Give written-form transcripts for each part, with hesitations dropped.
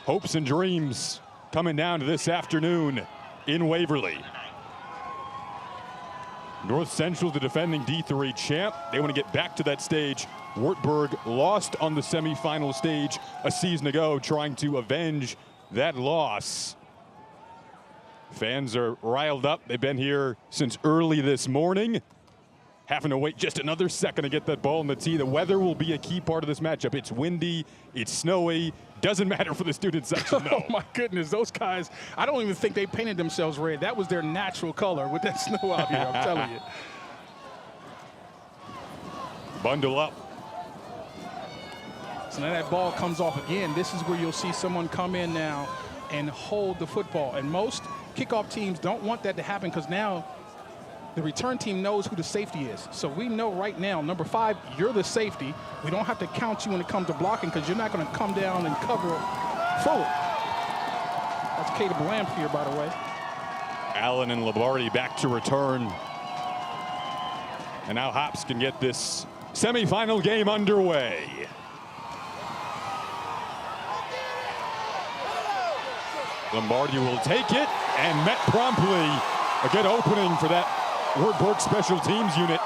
hopes and dreams coming down to this afternoon in Waverly. North Central, the defending D3 champ. They want to get back to that stage. Wartberg lost on the semifinal stage a season ago, trying to avenge that loss. Fans are riled up. They've been here since early this morning, having to wait just another second to get that ball in the tee. The weather will be a key part of this matchup. It's windy, it's snowy. Doesn't matter for the student section, no. Oh, my goodness. Those guys, I don't even think they painted themselves red. That was their natural color with that snow out here, I'm telling you. Bundle up. So now that ball comes off again. This is where you'll see someone come in now and hold the football. And most kickoff teams don't want that to happen because now the return team knows who the safety is. So we know right now, number 5, you're the safety. We don't have to count you when it comes to blocking because you're not going to come down and cover fully. That's Caleb Lamphere, by the way. Allen and Lombardi back to return. And now Hops can get this semifinal game underway. Lombardi will take it and met promptly. A good opening for that Wartburg special teams unit.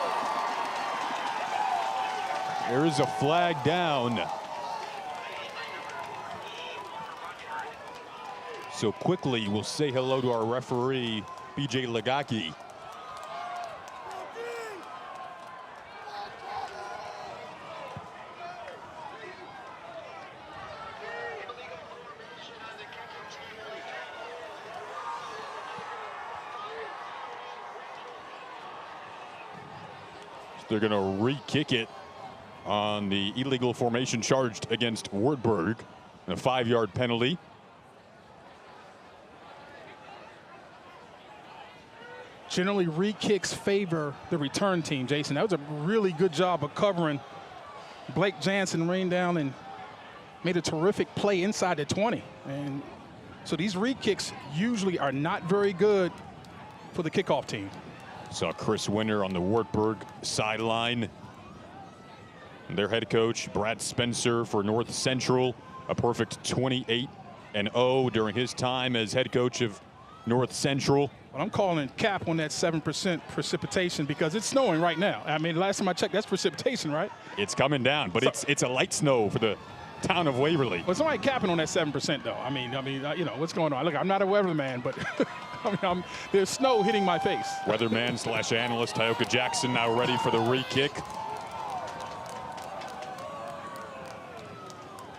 There is a flag down. So quickly, we'll say hello to our referee, BJ Lagaki. They're going to re-kick it on the illegal formation charged against Wartberg. A 5-yard penalty. Generally, re-kicks favor the return team, Jason. That was a really good job of covering. Blake Jansen rained down and made a terrific play inside the 20. And so these re-kicks usually are not very good for the kickoff team. Saw Chris Winter on the Wartberg sideline. And their head coach, Brad Spencer for North Central, a perfect 28-0 during his time as head coach of North Central. Well, I'm calling cap on that 7% precipitation because it's snowing right now. I mean, last time I checked, that's precipitation, right? It's coming down, but so, it's a light snow for the town of Waverly. Well, somebody capping on that 7%, though. I mean, you know, what's going on? Look, I'm not a weatherman, but I mean, there's snow hitting my face. Weatherman / analyst Tyoka Jackson now ready for the re-kick.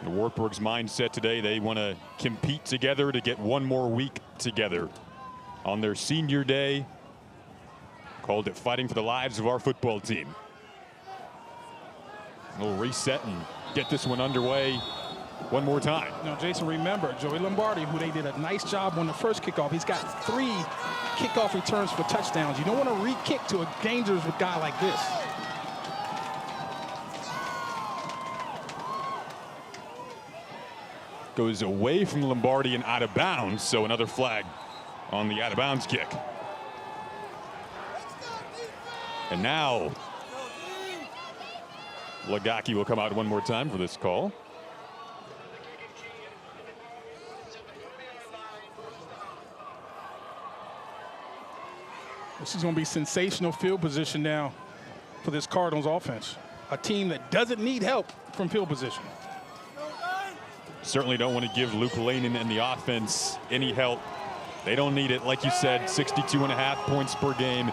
The Wartburg's mindset today, they want to compete together to get one more week together. On their senior day, called it fighting for the lives of our football team. A little reset and get this one underway one more time. Now, Jason, remember, Joey Lombardi, who they did a nice job on the first kickoff. He's got 3 kickoff returns for touchdowns. You don't want to re-kick to a dangerous guy like this. Goes away from Lombardi and out of bounds, so another flag on the out of bounds kick. And now Lagaki will come out one more time for this call. This is going to be sensational field position now for this Cardinals offense. A team that doesn't need help from field position. Certainly don't want to give Luke Lanin and the offense any help. They don't need it. Like you said, 62.5 points per game.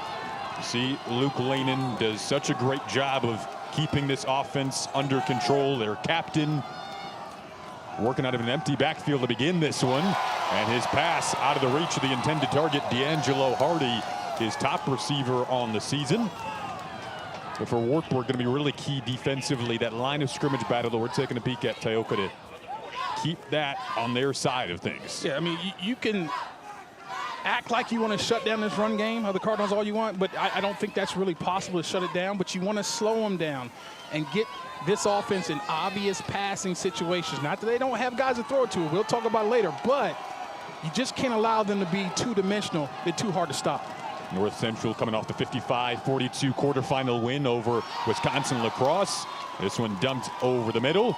You see, Luke Lanin does such a great job of keeping this offense under control. Their captain working out of an empty backfield to begin this one. And his pass out of the reach of the intended target, D'Angelo Hardy, his top receiver on the season. But for Wartburg, going to be really key defensively. That line of scrimmage battle that we're taking a peek at, Tyoka, to keep that on their side of things. Yeah, I mean, you can act like you want to shut down this run game of the Cardinals all you want, but I don't think that's really possible to shut it down. But you want to slow them down and get this offense in obvious passing situations. Not that they don't have guys to throw it to. We'll talk about it later, but you just can't allow them to be two-dimensional. They're too hard to stop. North Central coming off the 55-42 quarterfinal win over Wisconsin La Crosse. This one dumped over the middle.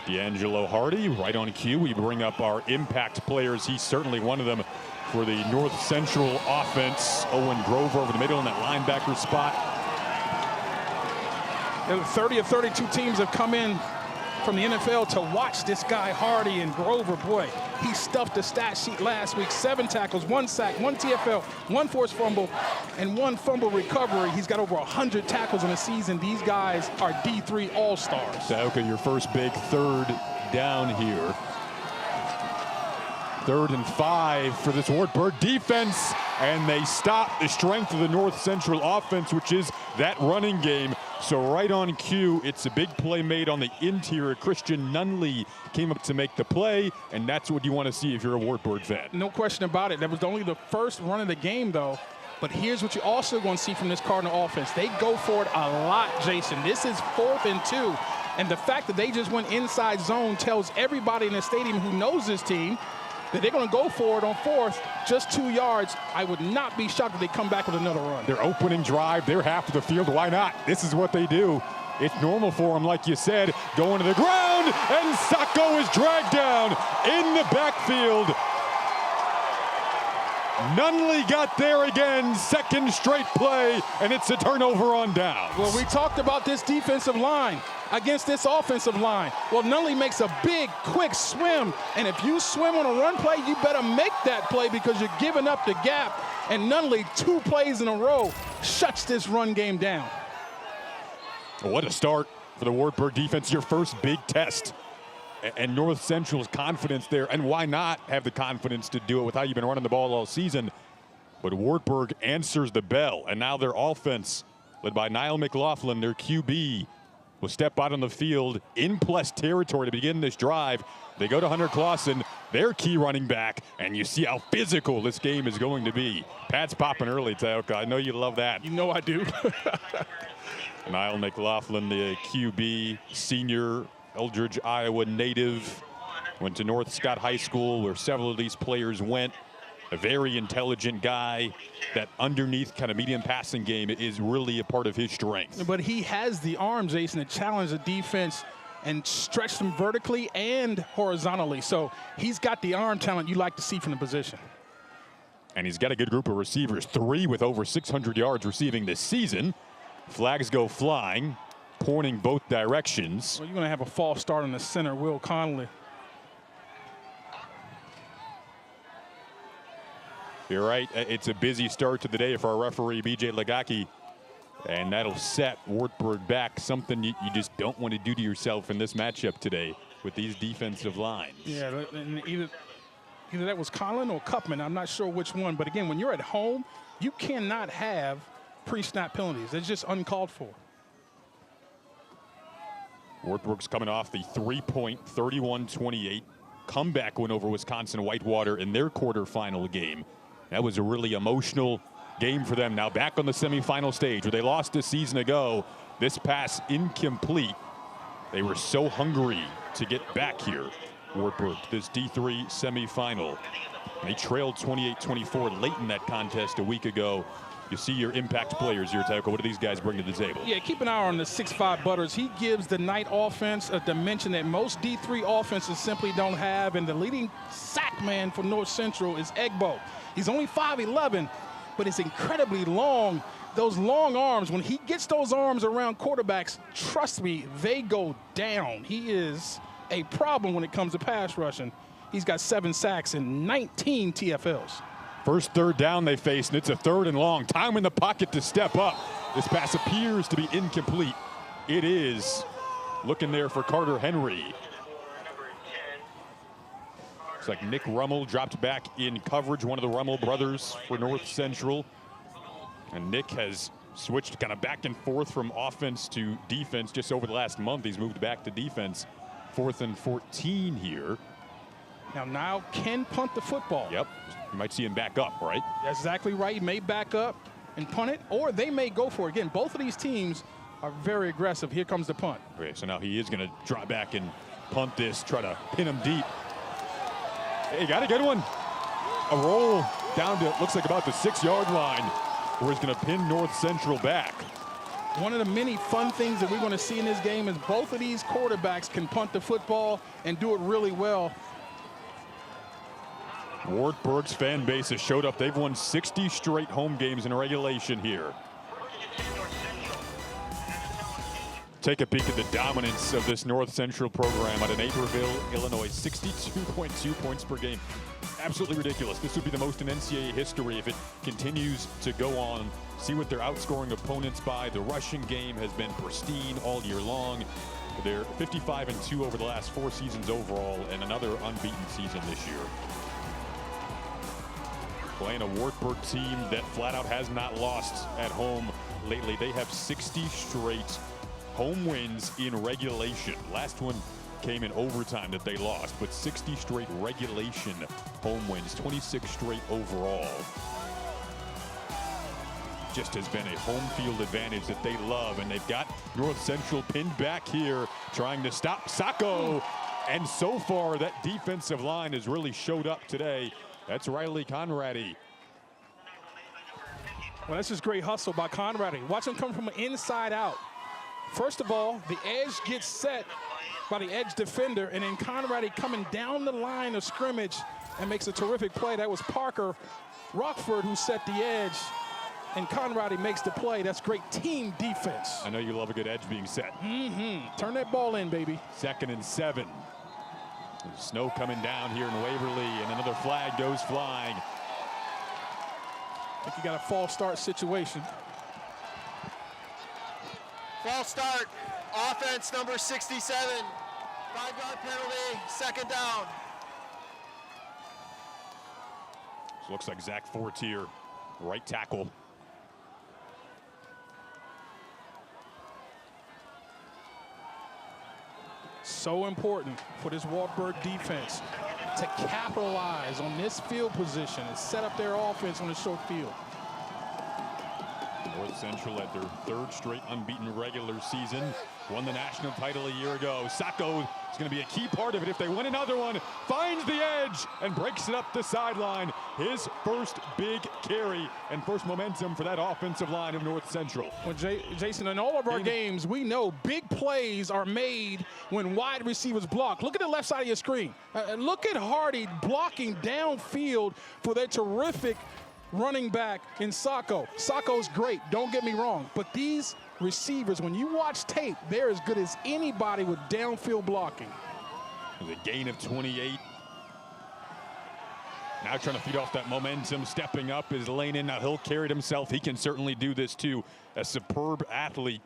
D'Angelo Hardy, right on cue. We bring up our impact players. He's certainly one of them for the North Central offense. Owen Grover over the middle in that linebacker spot. 30 of 32 teams have come in from the NFL to watch this guy Hardy and Grover. Boy, he stuffed the stat sheet last week. 7 tackles, 1 sack, 1 TFL, 1 forced fumble, and 1 fumble recovery. He's got over 100 tackles in a season. These guys are D3 All-Stars. Sacco, your first big third down here. 3rd and 5 for this Wartberg defense, and they stop the strength of the North Central offense, which is that running game. So right on cue, it's a big play made on the interior. Christian Nunley came up to make the play, and that's what you want to see if you're a Wartberg fan. No question about it. That was only the first run of the game, though. But here's what you're also going to see from this Cardinal offense. They go for it a lot, Jason. This is 4th and 2. And the fact that they just went inside zone tells everybody in the stadium who knows this team that they're going to go for it on 4th, just 2 yards. I would not be shocked if they come back with another run. Their opening drive, they're half of the field. Why not? This is what they do. It's normal for them, like you said, going to the ground, and Sacco is dragged down in the backfield. Nunley got there again, 2nd straight play, and it's a turnover on downs. Well, we talked about this defensive line against this offensive line. Well, Nunley makes a big, quick swim, and if you swim on a run play, you better make that play because you're giving up the gap. And Nunley, 2 plays in a row, shuts this run game down. What a start for the Wartburg defense, your first big test. And North Central's confidence there, and why not have the confidence to do it with how you've been running the ball all season. But Wartburg answers the bell, and now their offense, led by Niall McLaughlin, their QB, will step out on the field in plus territory to begin this drive. They go to Hunter Clawson, their key running back, and you see how physical this game is going to be. Pat's popping early, Taoka. I know you love that. You know I do. Niall McLaughlin, the QB, senior, Eldridge, Iowa native, went to North Scott High School where several of these players went. A very intelligent guy. That underneath kind of medium passing game is really a part of his strength. But he has the arm, Jason, to challenge the defense and stretch them vertically and horizontally. So he's got the arm talent you like to see from the position. And he's got a good group of receivers, 3 with over 600 yards receiving this season. Flags go flying, pointing both directions. Well, you're going to have a false start on the center, Will Connolly. You're right. It's a busy start to the day for our referee, B.J. Legaki. And that'll set Wartburg back, something you just don't want to do to yourself in this matchup today with these defensive lines. Yeah, and either that was Conlon or Kupman. I'm not sure which one. But, again, when you're at home, you cannot have pre-snap penalties. It's just uncalled for. Wartburg's coming off the 3-point 31-28 comeback win over Wisconsin Whitewater in their quarterfinal game. That was a really emotional game for them. Now back on the semifinal stage where they lost a season ago. This pass incomplete. They were so hungry to get back here. Wartburg, this D3 semifinal. They trailed 28-24 late in that contest a week ago. You see your impact players here, Taco. What do these guys bring to the table? Yeah, keep an eye on the 6'5" Butters. He gives the Knight offense a dimension that most D3 offenses simply don't have. And the leading sack man for North Central is Egbo. He's only 5'11", but it's incredibly long. Those long arms, when he gets those arms around quarterbacks, trust me, they go down. He is a problem when it comes to pass rushing. He's got 7 sacks and 19 TFLs. First third down they face, and it's a 3rd and long. Time in the pocket to step up. This pass appears to be incomplete. It is. Looking there for Carter Henry. Looks like Nick Rummel dropped back in coverage, one of the Rummel brothers for North Central. And Nick has switched kind of back and forth from offense to defense just over the last month. He's moved back to defense. 4th and 14 here. Now Niall can punt the football. Yep. You might see him back up, right? That's exactly right. He may back up and punt it, or they may go for it. Again, both of these teams are very aggressive. Here comes the punt. Okay, so now he is going to drop back and punt this, try to pin him deep. Hey, got a good one. A roll down to, looks like about the 6-yard line, where he's going to pin North Central back. One of the many fun things that we're going to see in this game is both of these quarterbacks can punt the football and do it really well. Wartberg's fan base has showed up. They've won 60 straight home games in regulation here. Take a peek at the dominance of this North Central program out of Naperville, Illinois. 62.2 points per game. Absolutely ridiculous. This would be the most in NCAA history if it continues to go on. See what they're outscoring opponents by. The rushing game has been pristine all year long. They're 55-2 over the last 4 seasons overall, and another unbeaten season this year. Playing a Wartberg team that flat out has not lost at home lately. They have 60 straight home wins in regulation. Last one came in overtime that they lost, but 60 straight regulation home wins, 26 straight overall. Just has been a home field advantage that they love, and they've got North Central pinned back here, trying to stop Sacco. And so far, that defensive line has really showed up today. That's Riley Conradi. Well, that's just great hustle by Conradi. Watch him come from inside out. First of all, the edge gets set by the edge defender, and then Conradi coming down the line of scrimmage and makes a terrific play. That was Parker Rockford who set the edge, and Conradi makes the play. That's great team defense. I know you love a good edge being set. Turn that ball in, baby. 2nd and 7. There's snow coming down here in Waverly, and another flag goes flying. I think you got a false start situation. False start, offense number 67, 5-yard penalty, 2nd down. This looks like Zach Fortier, right tackle. So important for this Wartberg defense to capitalize on this field position and set up their offense on the short field. North Central at their 3rd straight unbeaten regular season. Won the national title a year ago. Sacco is going to be a key part of it if they win another one. Finds the edge and breaks it up the sideline. His first big carry and first momentum for that offensive line of North Central. Well, Jason, in all of our games, we know big plays are made when wide receivers block. Look at the left side of your screen. Look at Hardy blocking downfield for that terrific running back in Sacco. Sacco's great, don't get me wrong, but these receivers, when you watch tape, they're as good as anybody with downfield blocking. The gain of 28. Now trying to feed off that momentum, stepping up is Lanin. Now he'll carry it himself. He can certainly do this too. A superb athlete.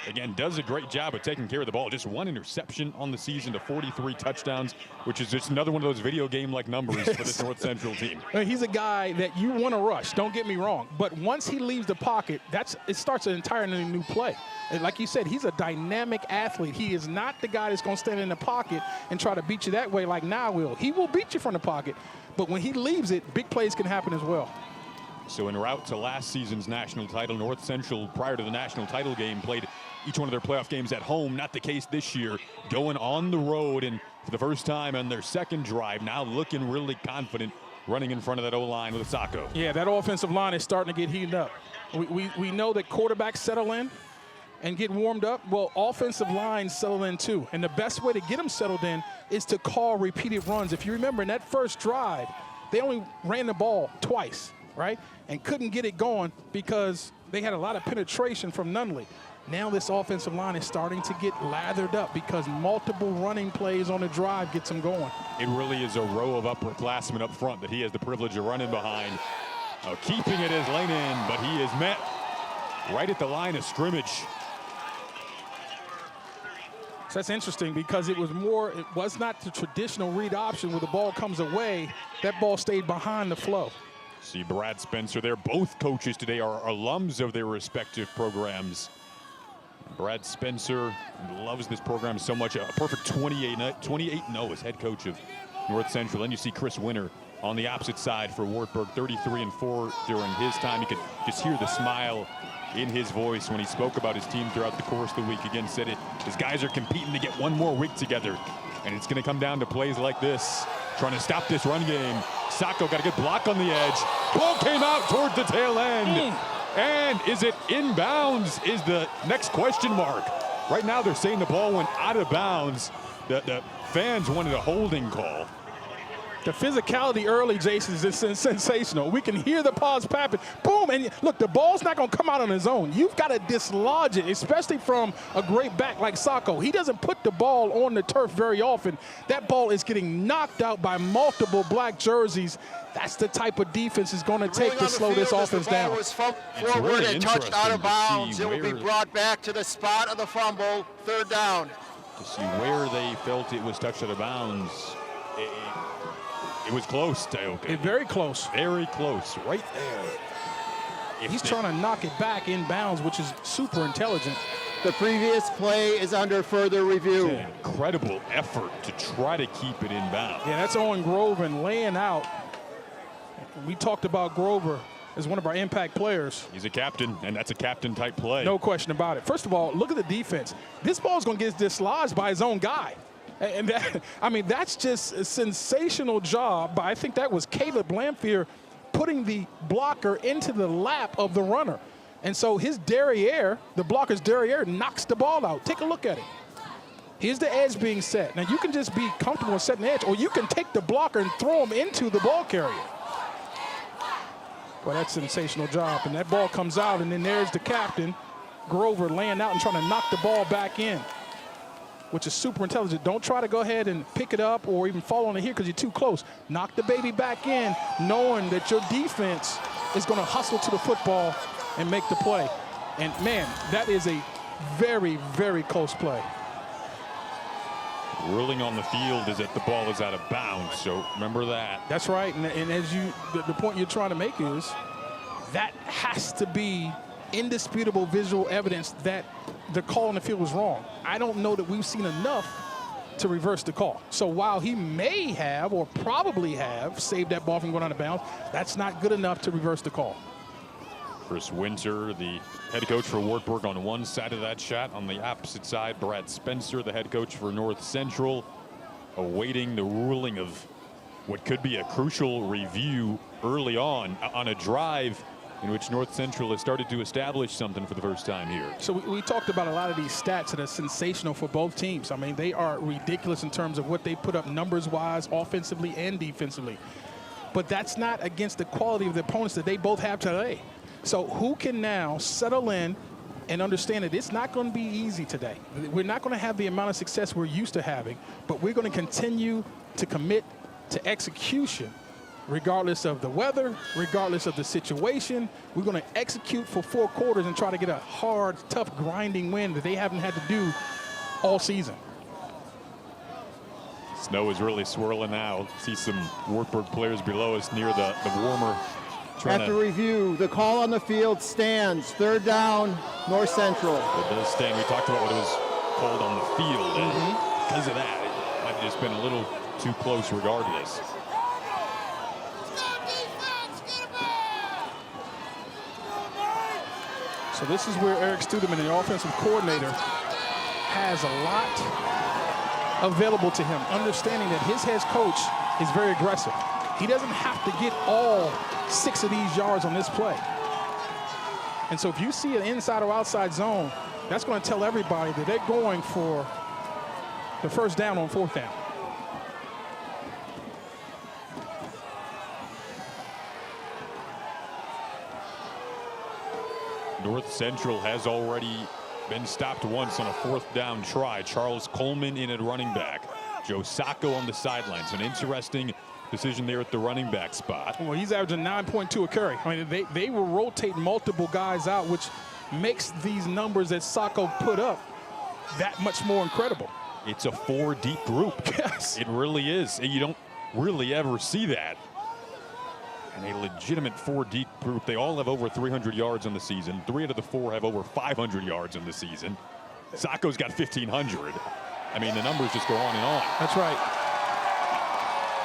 Again, does a great job of taking care of the ball. Just 1 interception on the season to 43 touchdowns, which is just another one of those video game-like numbers for this North Central team. He's a guy that you want to rush, don't get me wrong. But once he leaves the pocket, it starts an entirely new play. And like you said, he's a dynamic athlete. He is not the guy that's going to stand in the pocket and try to beat you that way like Now will. He will beat you from the pocket, but when he leaves it, big plays can happen as well. So en route to last season's national title, North Central, prior to the national title game, played each one of their playoff games at home. Not the case this year. Going on the road, and for the first time on their 2nd drive, now looking really confident, running in front of that O-line with Sacco. Yeah, that offensive line is starting to get heated up. We know that quarterbacks settle in and get warmed up. Well, offensive lines settle in too. And the best way to get them settled in is to call repeated runs. If you remember, in that first drive, they only ran the ball twice, right? And couldn't get it going because they had a lot of penetration from Nunley. Now this offensive line is starting to get lathered up because multiple running plays on the drive gets them going. It really is a row of upperclassmen up front that he has the privilege of running behind. Keeping it is Lanin, but he is met right at the line of scrimmage. So that's interesting because it was not the traditional read option where the ball comes away. That ball stayed behind the flow. See Brad Spencer there. Both coaches today are alums of their respective programs. Brad Spencer loves this program so much. A perfect 28-0 as head coach of North Central. Then you see Chris Winter on the opposite side for Wartberg, 33-4 during his time. You could just hear the smile in his voice when he spoke about his team throughout the course of the week. Again, said his guys are competing to get one more week together, and it's going to come down to plays like this, trying to stop this run game. Sacco got a good block on the edge. Ball came out towards the tail end. And is it inbounds is the next question mark. Right now they're saying the ball went out of bounds. The fans wanted a holding call. The physicality early, Jason, is sensational. We can hear the pause happen. Boom, and look, the ball's not going to come out on its own. You've got to dislodge it, especially from a great back like Sacco. He doesn't put the ball on the turf very often. That ball is getting knocked out by multiple black jerseys. That's the type of defense it's going to take to slow this offense down. The ball was forward and touched out of bounds. It will be brought back to the spot of the fumble, 3rd down. To see where they felt it was touched out of bounds. It was close, Taoka. Very close. Very close, right there. He's trying to knock it back in bounds, which is super intelligent. The previous play is under further review. It's an incredible effort to try to keep it in bounds. Yeah, that's Owen Grover laying out. We talked about Grover as one of our impact players. He's a captain, and that's a captain-type play. No question about it. First of all, look at the defense. This ball's going to get dislodged by his own guy. And that, I mean, that's just a sensational job. But I think that was Caleb Lamphere putting the blocker into the lap of the runner. And so his derriere, the blocker's derriere, knocks the ball out. Take a look at it. Here's the edge being set. Now, you can just be comfortable setting the edge, or you can take the blocker and throw him into the ball carrier. Well, that's a sensational job. And that ball comes out, and then there's the captain, Grover, laying out and trying to knock the ball back in, which is super intelligent. Don't try to go ahead and pick it up or even fall on it here because you're too close. Knock the baby back in, knowing that your defense is going to hustle to the football and make the play. And, man, that is a very, very close play. Ruling on the field is that the ball is out of bounds, so remember that. That's right, and as you, the point you're trying to make is that has to be indisputable visual evidence that the call on the field was wrong. I don't know that we've seen enough to reverse the call. So while he may have or probably have saved that ball from going out of bounds, that's not good enough to reverse the call. Chris Winter, the head coach for Wartberg, on one side of that shot. On the opposite side, Brad Spencer, the head coach for North Central, awaiting the ruling of what could be a crucial review early on a drive in which North Central has started to establish something for the first time here. So we talked about a lot of these stats that are sensational for both teams. I mean, they are ridiculous in terms of what they put up numbers-wise, offensively and defensively. But that's not against the quality of the opponents that they both have today. So who can now settle in and understand that it's not going to be easy today? We're not going to have the amount of success we're used to having, but we're going to continue to commit to execution regardless of the weather, regardless of the situation. We're going to execute for 4 quarters and try to get a hard, tough, grinding win that they haven't had to do all season. Snow is really swirling now. See some Wartburg players below us near the warmer. After review, the call on the field stands. 3rd down, North Central. It does stand. We talked about what it was called on the field. And because of that, it might have just been a little too close regardless. So this is where Eric Studeman, the offensive coordinator, has a lot available to him, understanding that his head coach is very aggressive. He doesn't have to get all 6 of these yards on this play. And so if you see an inside or outside zone, that's going to tell everybody that they're going for the 1st down on 4th down. North Central has already been stopped once on a 4th down try. Charles Coleman in at running back. Joe Sacco on the sidelines. An interesting decision there at the running back spot. Well, he's averaging 9.2 a carry. I mean, they will rotate multiple guys out, which makes these numbers that Sacco put up that much more incredible. It's a 4-deep group. Yes. It really is. And you don't really ever see that. And a legitimate 4-deep group. They all have over 300 yards on the season. 3 out of the 4 have over 500 yards on the season. Sacco's got 1,500. I mean, the numbers just go on and on. That's right.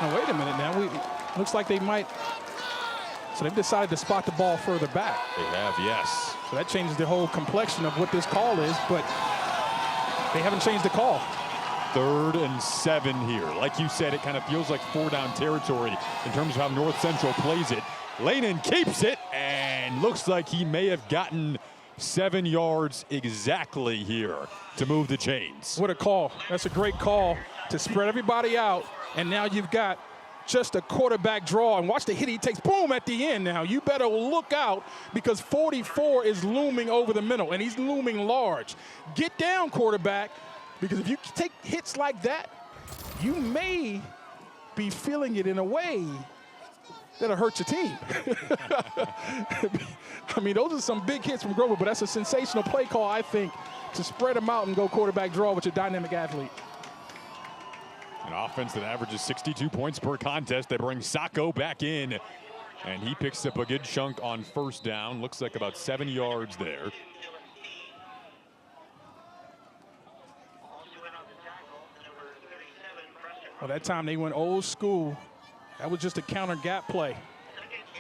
Now, wait a minute now. Looks like they might. So they've decided to spot the ball further back. They have, yes. So that changes the whole complexion of what this call is, but they haven't changed the call. 3rd and 7 here. Like you said, it kind of feels like 4-down territory in terms of how North Central plays it. Lanin keeps it, and looks like he may have gotten 7 yards exactly here to move the chains. What a call. That's a great call to spread everybody out, and now you've got just a quarterback draw. And watch the hit he takes, boom, at the end now. You better look out because 44 is looming over the middle, and he's looming large. Get down, quarterback, because if you take hits like that, you may be feeling it in a way that'll hurt your team. I mean, those are some big hits from Grover, but that's a sensational play call, I think, to spread them out and go quarterback draw with your dynamic athlete. An offense that averages 62 points per contest. They bring Sacco back in, and he picks up a good chunk on first down. Looks like about 7 yards there. Well, that time they went old school. That was just a counter gap play.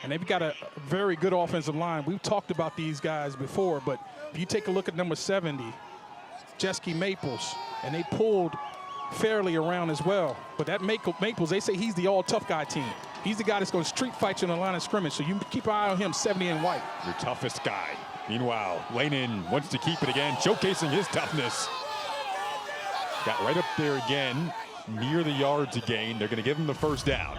And they've got a very good offensive line. We've talked about these guys before, but if you take a look at number 70, Jeske Maples, and they pulled fairly around as well. But that Maples, they say he's the all-tough guy team. He's the guy that's going to street fight you on the line of scrimmage, so you keep an eye on him, 70 and white. Your toughest guy. Meanwhile, Lanin wants to keep it again, showcasing his toughness. Got right up there again, near the yard to gain. They're going to give him the first down.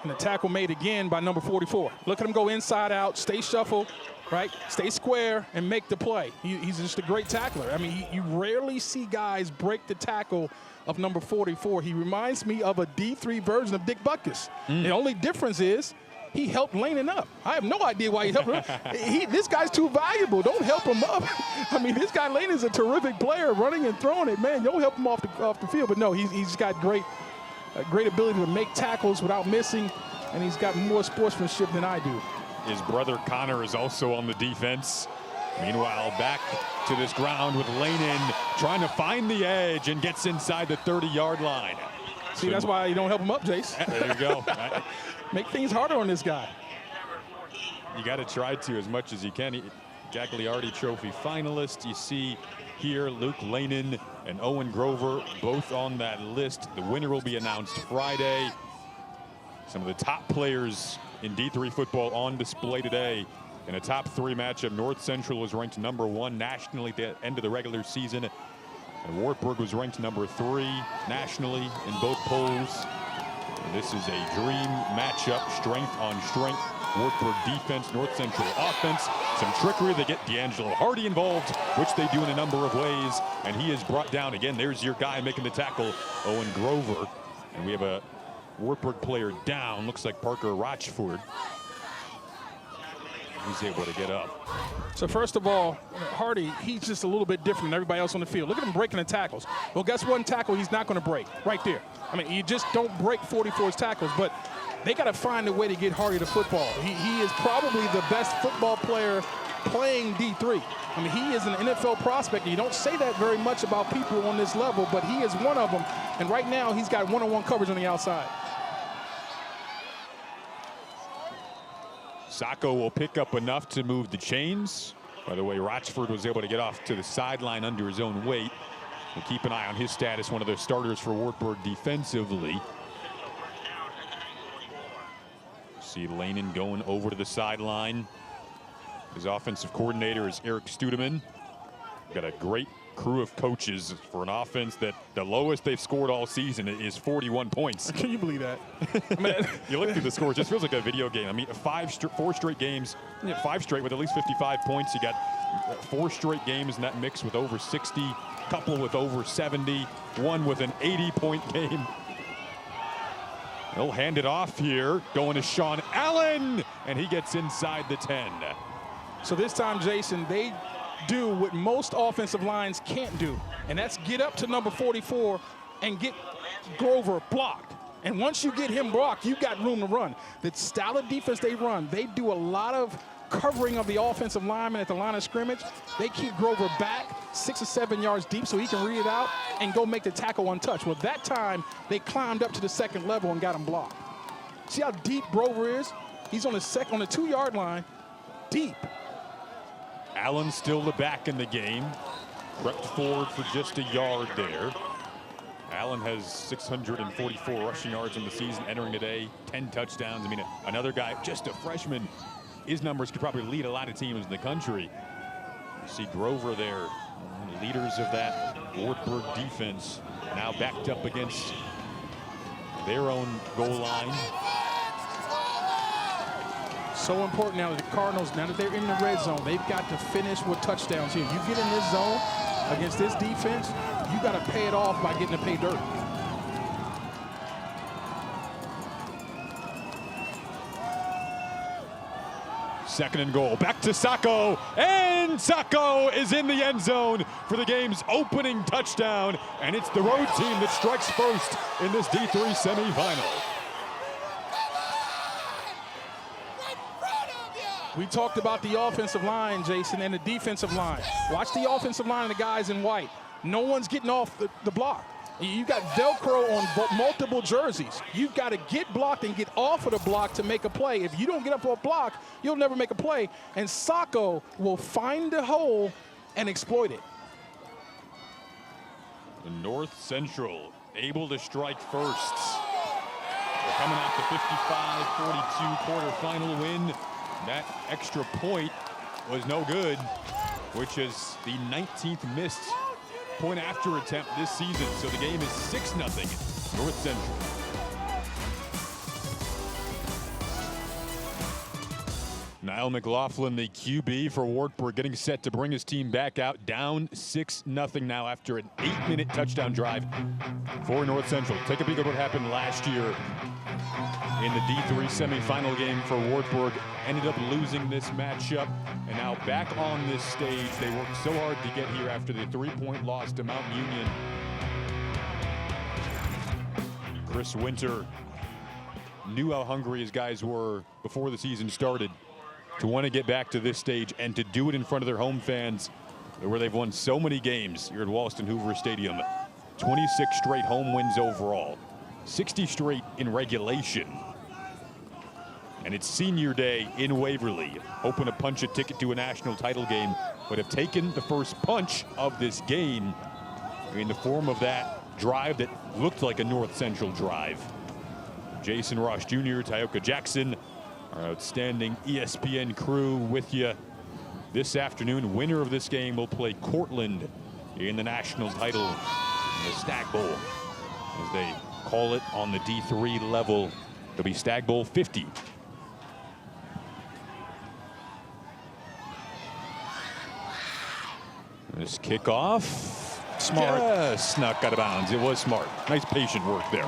And the tackle made again by number 44. Look at him go inside out, stay shuffle, right? Stay square and make the play. He's just a great tackler. I mean, you rarely see guys break the tackle of number 44. He reminds me of a D3 version of Dick Butkus. The only difference is he helped Lanin up. I have no idea why he helped him. This guy's too valuable. Don't help him up. I mean, this guy Lanin is a terrific player, running and throwing it. Man, don't help him off the field. But no, he's got great ability to make tackles without missing, and he's got more sportsmanship than I do. His brother Connor is also on the defense. Meanwhile, back to this ground with Lanin trying to find the edge and gets inside the 30-yard line. See, that's why you don't help him up, Jace. There you go. Make things harder on this guy. You got to try to as much as you can. Gagliardi Trophy finalist. You see here Luke Lanin and Owen Grover both on that list. The winner will be announced Friday. Some of the top players in D3 football on display today. In a top 3 matchup, North Central was ranked number 1 nationally at the end of the regular season. And Wartberg was ranked number 3 nationally in both polls. And this is a dream matchup, strength on strength. Wartberg defense, North Central offense. Some trickery. They get D'Angelo Hardy involved, which they do in a number of ways. And he is brought down again. There's your guy making the tackle, Owen Grover. And we have a Wartberg player down. Looks like Parker Rochford. He's able to get up. So first of all, Hardy, he's just a little bit different than everybody else on the field. Look at him breaking the tackles. Well, guess one tackle he's not going to break right there. I mean, you just don't break 44's tackles, but they got to find a way to get Hardy to football. He is probably the best football player playing D3. I mean, he is an NFL prospect. You don't say that very much about people on this level, but he is one of them. And right now, he's got one-on-one coverage on the outside. Sacco will pick up enough to move the chains. By the way, Rochford was able to get off to the sideline under his own weight. We'll keep an eye on his status, one of the starters for Wartburg defensively. See Lanin going over to the sideline. His offensive coordinator is Eric Studeman. Got a great crew of coaches for an offense that the lowest they've scored all season is 41 points. Can you believe that? I mean, you look through the scores, it just feels like a video game. I mean, 4 straight games, 5 straight with at least 55 points. You got 4 straight games in that mix with over 60, couple with over 70, one with an 80-point game. They'll hand it off here, going to Sean Allen, and he gets inside the 10. So this time, Jason, they do what most offensive lines can't do, and that's get up to number 44 and get Grover blocked. And once you get him blocked, you've got room to run. The style of defense they run, they do a lot of covering of the offensive lineman at the line of scrimmage. They keep Grover back 6 or 7 yards deep so he can read it out and go make the tackle untouched. Well, that time, they climbed up to the second level and got him blocked. See how deep Grover is? He's on the 2-yard line, deep. Allen still the back in the game. Crept forward for just a yard there. Allen has 644 rushing yards in the season, entering today, 10 touchdowns. I mean, another guy, just a freshman. His numbers could probably lead a lot of teams in the country. You see Grover there, one of the leaders of that Wartberg defense, now backed up against their own goal line. So important now, the Cardinals, now that they're in the red zone, they've got to finish with touchdowns here. You get in this zone against this defense, you got to pay it off by getting to pay dirt. Second and goal, back to Sacco, and Sacco is in the end zone for the game's opening touchdown, and it's the road team that strikes first in this D3 semifinal. We talked about the offensive line, Jason, and the defensive line. Watch the offensive line and the guys in white. No one's getting off the block. You got Velcro on multiple jerseys. You've got to get blocked and get off of the block to make a play. If you don't get up for a block, you'll never make a play. And Sacco will find the hole and exploit it. The North Central able to strike first. They're coming off the 55-42 quarterfinal win. That extra point was no good, which is the 19th missed point after attempt this season. So the game is 6-0 North Central. Niall McLaughlin, the QB for Wartburg, getting set to bring his team back out, down 6-0 now after an 8-minute touchdown drive for North Central. Take a peek at what happened last year in the D3 semifinal game for Wartburg. Ended up losing this matchup, and now back on this stage. They worked so hard to get here after the 3-point loss to Mount Union. Chris Winter knew how hungry his guys were before the season started to want to get back to this stage and to do it in front of their home fans, where they've won so many games here at Walston Hoover Stadium. 26 straight home wins overall, 60 straight in regulation. And it's senior day in Waverly, hoping to punch a ticket to a national title game, but have taken the first punch of this game in the form of that drive that looked like a North Central drive. Jason Ross Jr., Tyoka Jackson, our outstanding ESPN crew with you this afternoon. Winner of this game will play Cortland in the national title, in the Stag Bowl, as they call it on the D3 level. It'll be Stag Bowl 50. This kickoff, smart. Just snuck out of bounds. It was smart. Nice patient work there.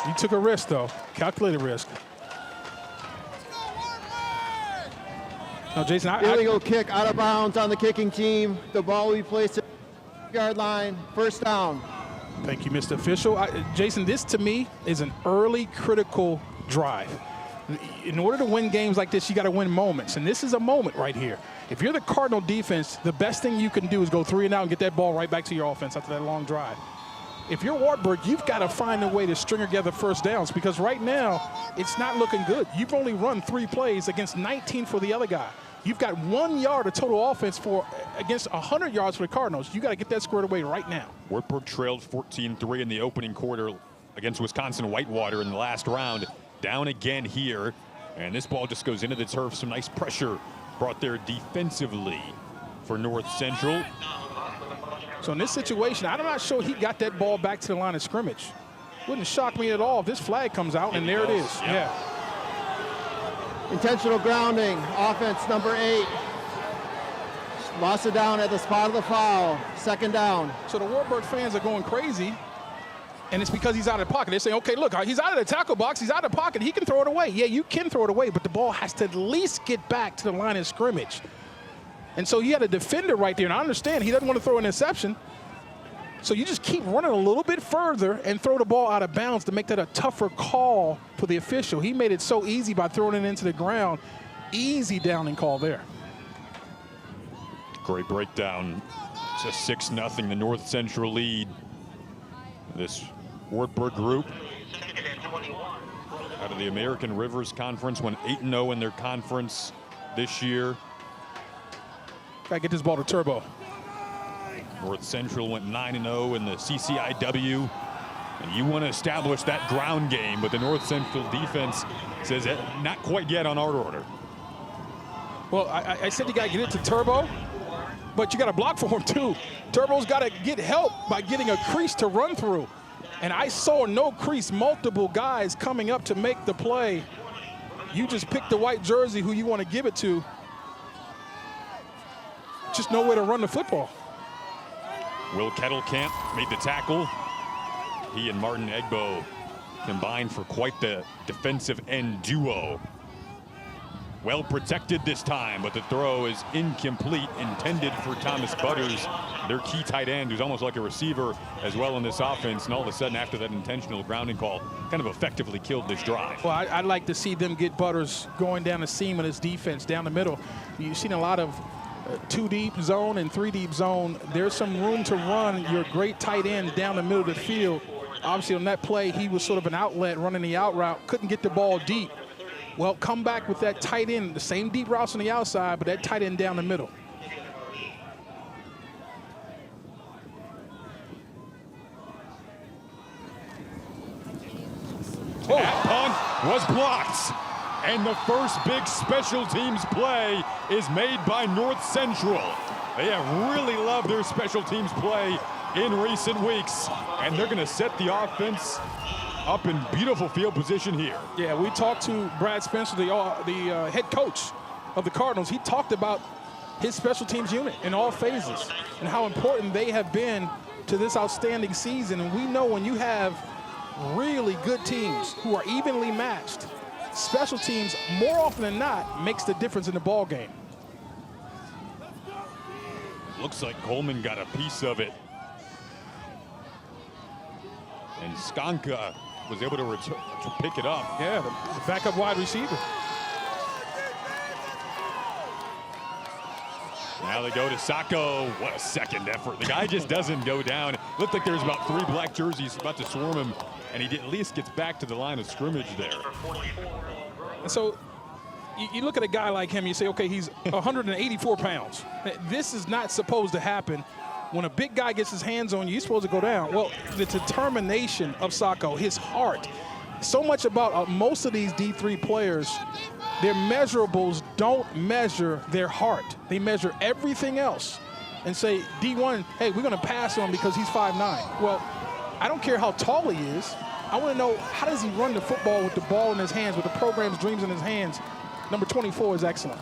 You took a risk, though. Calculated risk. No, Jason, illegal kick out of bounds on the kicking team. The ball will be placed at the yard line. First down. Thank you, Mr. Official. Jason, this to me is an early critical drive. In order to win games like this, you got to win moments, and this is a moment right here. If you're the Cardinal defense, the best thing you can do is go 3 and out and get that ball right back to your offense after that long drive. If you're Wartberg, you've got to find a way to string together first downs, because right now it's not looking good. You've only run 3 plays against 19 for the other guy. You've got 1 yard of total offense against 100 yards for the Cardinals. You got to get that squared away right now. Wartburg trailed 14-3 in the opening quarter against Wisconsin Whitewater in the last round. Down again here, and this ball just goes into the turf. Some nice pressure brought there defensively for North Central. So in this situation, I'm not sure he got that ball back to the line of scrimmage. Wouldn't shock me at all if this flag comes out, and there it is. Yeah. Intentional grounding, offense number 8. Lost it down at the spot of the foul. Second down. So the Wartburg fans are going crazy, and it's because he's out of the pocket. They're saying, okay, look, he's out of the tackle box. He's out of the pocket. He can throw it away. Yeah, you can throw it away, but the ball has to at least get back to the line of scrimmage. And so you had a defender right there, and I understand he doesn't want to throw an interception. So you just keep running a little bit further and throw the ball out of bounds to make that a tougher call for the official. He made it so easy by throwing it into the ground. Easy downing call there. Great breakdown. It's a 6-0, the North Central lead. This Wartburg group out of the American Rivers Conference went 8-0 in their conference this year. Gotta get this ball to Turbo. North Central went 9-0 in the CCIW And you want to establish that ground game, but the North Central defense says not quite yet on our order. Well, I said you got to get it to Turbo, but you got to block for him too. Turbo's got to get help by getting a crease to run through. And I saw no crease, multiple guys coming up to make the play. You just pick the white jersey who you want to give it to. Just no way to run the football. Will Kettlecamp made the tackle. He and Martin Egbo combined for quite the defensive end duo. Well protected this time, but the throw is incomplete, intended for Thomas Butters, their key tight end, who's almost like a receiver as well in this offense. And all of a sudden, after that intentional grounding call, kind of effectively killed this drive. Well, I'd like to see them get Butters going down the seam of this defense, down the middle. You've seen a lot of 2-deep zone and 3-deep zone. There's some room to run your great tight end down the middle of the field. Obviously, on that play, he was sort of an outlet running the out route, couldn't get the ball deep. Well, come back with that tight end, the same deep routes on the outside, but that tight end down the middle. That punt was blocked. And the first big special teams play is made by North Central. They have really loved their special teams play in recent weeks, and they're going to set the offense up in beautiful field position here. Yeah, we talked to Brad Spencer, the head coach of the Cardinals. He talked about his special teams unit in all phases and how important they have been to this outstanding season. And we know when you have really good teams who are evenly matched, special teams, more often than not, makes the difference in the ball game. Looks like Coleman got a piece of it. And Skanka was able to pick it up. Yeah, the backup wide receiver. Now they go to Sacco. What a second effort. The guy just doesn't go down. Looked like there's about 3 black jerseys about to swarm him, and he at least gets back to the line of scrimmage there. And so you look at a guy like him, you say, okay, he's 184 pounds. This is not supposed to happen. When a big guy gets his hands on you, he's supposed to go down. Well, the determination of Sacco, his heart, so much about most of these D3 players, their measurables don't measure their heart. They measure everything else and say, D1, hey, we're going to pass on because he's 5'9". Well, I don't care how tall he is. I want to know, how does he run the football with the ball in his hands, with the program's dreams in his hands? Number 24 is excellent.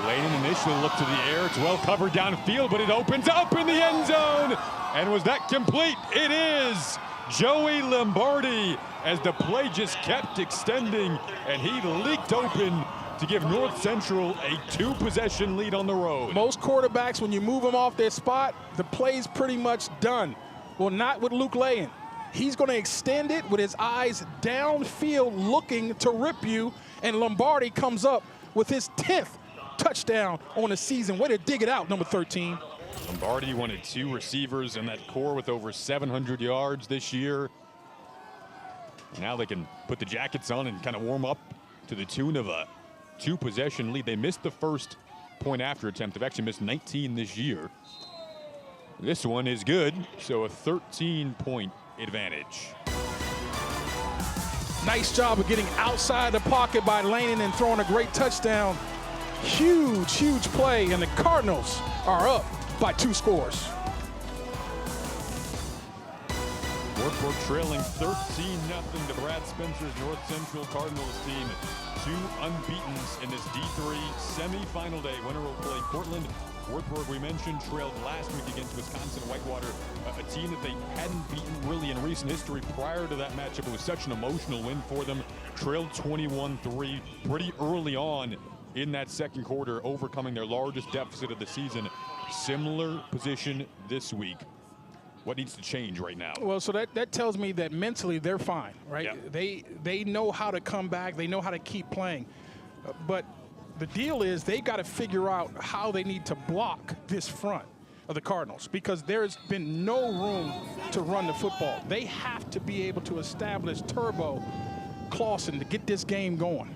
Layden initially looked to the air. It's well covered downfield, but it opens up in the end zone. And was that complete? It is. Joey Lombardi, as the play just kept extending, and he leaked open to give North Central a 2-possession lead on the road. Most quarterbacks, when you move them off their spot, the play's pretty much done. Well, not with Luke Layden. He's going to extend it with his eyes downfield looking to rip you, and Lombardi comes up with his 10th touchdown on the season. Way to dig it out, number 13. Lombardi wanted 2 receivers in that core with over 700 yards this year. Now they can put the jackets on and kind of warm up to the tune of a 2-possession lead. They missed the first point after attempt. They've actually missed 19 this year. This one is good, so a 13-point advantage. Nice job of getting outside the pocket by Layden and throwing a great touchdown. Huge, huge play, and the Cardinals are up by 2 scores. Wartberg trailing 13-0 to Brad Spencer's North Central Cardinals team. 2 unbeatens in this D3 semifinal day. Winner will play Portland. Wartberg, we mentioned, trailed last week against Wisconsin Whitewater, a team that they hadn't beaten really in recent history prior to that matchup. It was such an emotional win for them. Trailed 21-3 pretty early on in that second quarter, overcoming their largest deficit of the season. Similar position this week. What needs to change right now? Well, so that tells me that mentally they're fine, right? Yeah. They know how to come back. They know how to keep playing. But the deal is they've got to figure out how they need to block this front of the Cardinals, because there's been no room to run the football. They have to be able to establish Turbo, Clawson to get this game going.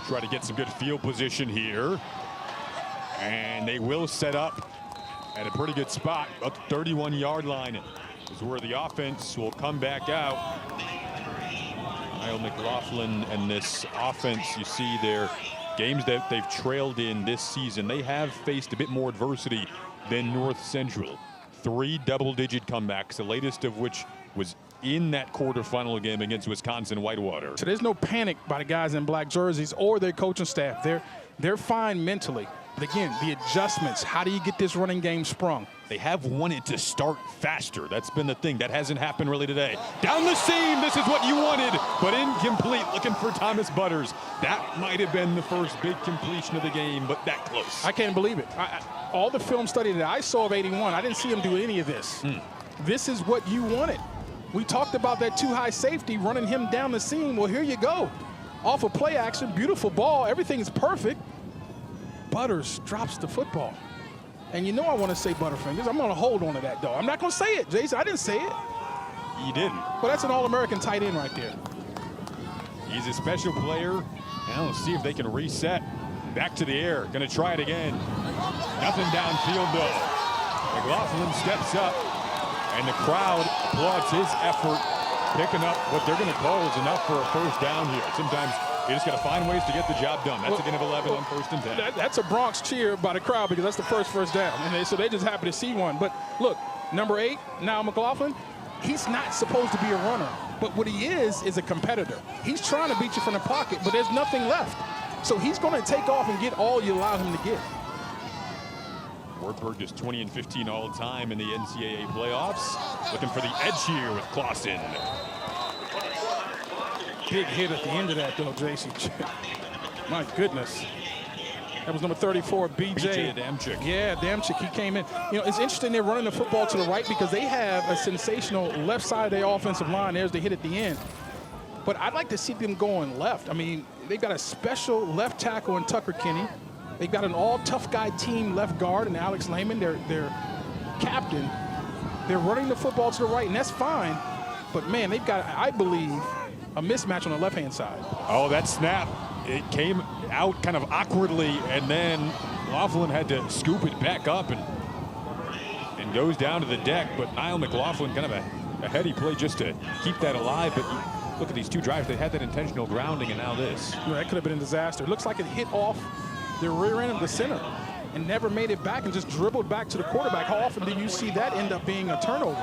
Try to get some good field position here. And they will set up at a pretty good spot. About the 31-yard line is where the offense will come back out. Kyle McLaughlin and this offense, you see their games that they've trailed in this season, they have faced a bit more adversity than North Central. 3 double-digit comebacks, the latest of which was in that quarterfinal game against Wisconsin Whitewater. So there's no panic by the guys in black jerseys or their coaching staff. They're fine mentally. But again, the adjustments, how do you get this running game sprung? They have wanted to start faster. That's been the thing. That hasn't happened really today. Down the seam, this is what you wanted, but incomplete. Looking for Thomas Butters. That might have been the first big completion of the game, but that close. I can't believe it. All the film study that I saw of 81, I didn't see him do any of this. This is what you wanted. We talked about that too-high safety, running him down the seam. Well, here you go. Off of play action, beautiful ball. Everything is perfect. Butters drops the football. And you know I want to say Butterfingers. I'm going to hold on to that, though. I'm not going to say it, Jason. I didn't say it. You didn't. Well, that's an All-American tight end right there. He's a special player. Now let's see if they can reset. Back to the air. Going to try it again. Nothing downfield, though. McLaughlin steps up, and the crowd applauds his effort, picking up what they're going to call is enough for a first down here. Sometimes you just got to find ways to get the job done. That's a gain of 11 on 1st and 10. That's a Bronx cheer by the crowd because that's the first down. And so they're just happy to see one. But look, number 8, now McLaughlin, he's not supposed to be a runner. But what he is a competitor. He's trying to beat you from the pocket, but there's nothing left. So he's going to take off and get all you allow him to get. Wartberg is 20 and 15 all time in the NCAA playoffs. Looking for the edge here with Clawson. Big hit at the end of that, though, JC. My goodness. That was number 34, BJ Adamczyk. Yeah, Adamczyk, he came in. You know, it's interesting they're running the football to the right because they have a sensational left side of their offensive line. There's the hit at the end. But I'd like to see them going left. I mean, they've got a special left tackle in Tucker Kinney. They've got an all-tough guy team left guard in Alex Lehman, their captain. They're running the football to the right, and that's fine. But, man, they've got, I believe, a mismatch on the left-hand side. Oh, that snap, it came out kind of awkwardly, and then Laughlin had to scoop it back up and goes down to the deck. But Niall McLaughlin, kind of a heady play just to keep that alive. But look at these 2 drives. They had that intentional grounding, and now this. You know, that could have been a disaster. It looks like it hit off the rear end of the center and never made it back and just dribbled back to the quarterback. How often do you see that end up being a turnover?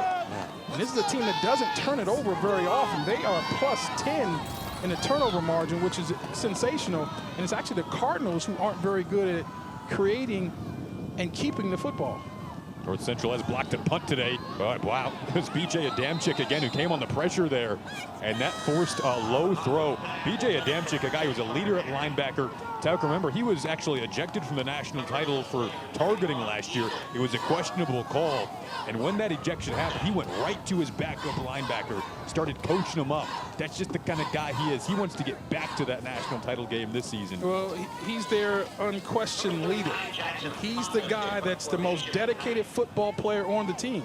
And this is a team that doesn't turn it over very often. They are plus 10 in the turnover margin, which is sensational. And it's actually the Cardinals who aren't very good at creating and keeping the football. North Central has blocked a punt today. But wow, it was BJ Adamczyk again who came on the pressure there, and that forced a low throw. BJ Adamczyk, a guy who was a leader at linebacker. Tuck, remember, he was actually ejected from the national title for targeting last year. It was a questionable call, and when that ejection happened, he went right to his backup linebacker, started coaching him up. That's just the kind of guy he is. He wants to get back to that national title game this season. Well, he's their unquestioned leader. He's the guy that's the most dedicated football player on the team.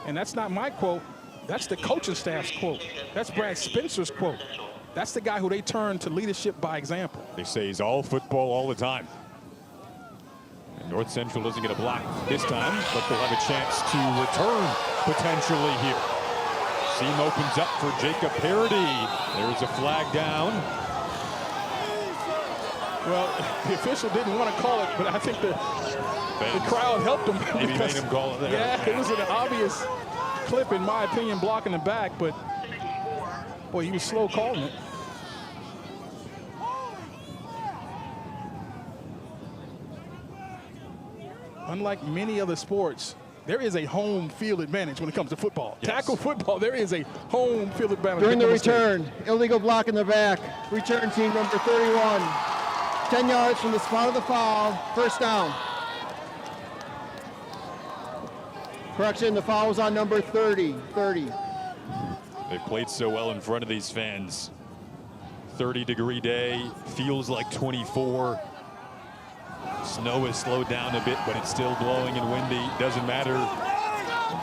And that's not my quote. That's the coaching staff's quote. That's Brad Spencer's quote. That's the guy who they turn to leadership by example. They say he's all football all the time. And North Central doesn't get a block this time, but they'll have a chance to return potentially here. Seam opens up for Jacob Parody. There's a flag down. Well, the official didn't want to call it, but I think the crowd helped him. Maybe made him call it there. Yeah, it was an obvious clip, in my opinion, blocking the back, but boy, he was slow calling it. Unlike many other sports, there is a home field advantage when it comes to football. Yes. Tackle football, there is a home field advantage. During the return, illegal block in the back. Return team number 31. 10 yards from the spot of the foul. First down. Correction, the foul was on number 30. They've played so well in front of these fans. 30-degree day, feels like 24. Snow has slowed down a bit, but it's still blowing and windy. Doesn't matter.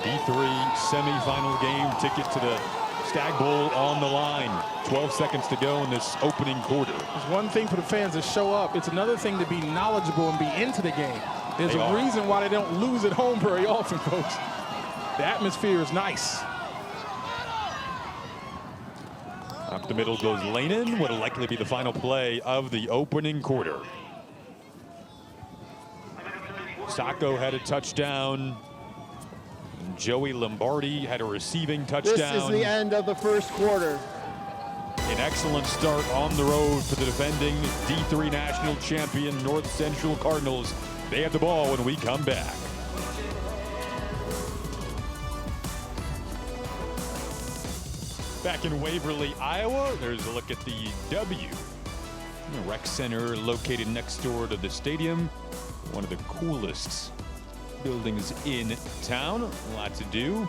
D3 semifinal game, ticket to the Stag Bowl on the line. 12 seconds to go in this opening quarter. It's one thing for the fans to show up. It's another thing to be knowledgeable and be into the game. There's a reason why they don't lose at home very often, folks. The atmosphere is nice. Up the middle goes Lanin. What'll likely be the final play of the opening quarter. Sacco had a touchdown. Joey Lombardi had a receiving touchdown. This is the end of the first quarter. An excellent start on the road for the defending D3 national champion North Central Cardinals. They have the ball when we come back. Back in Waverly, Iowa, there's a look at the W. The rec center located next door to the stadium. One of the coolest buildings in town. A lot to do.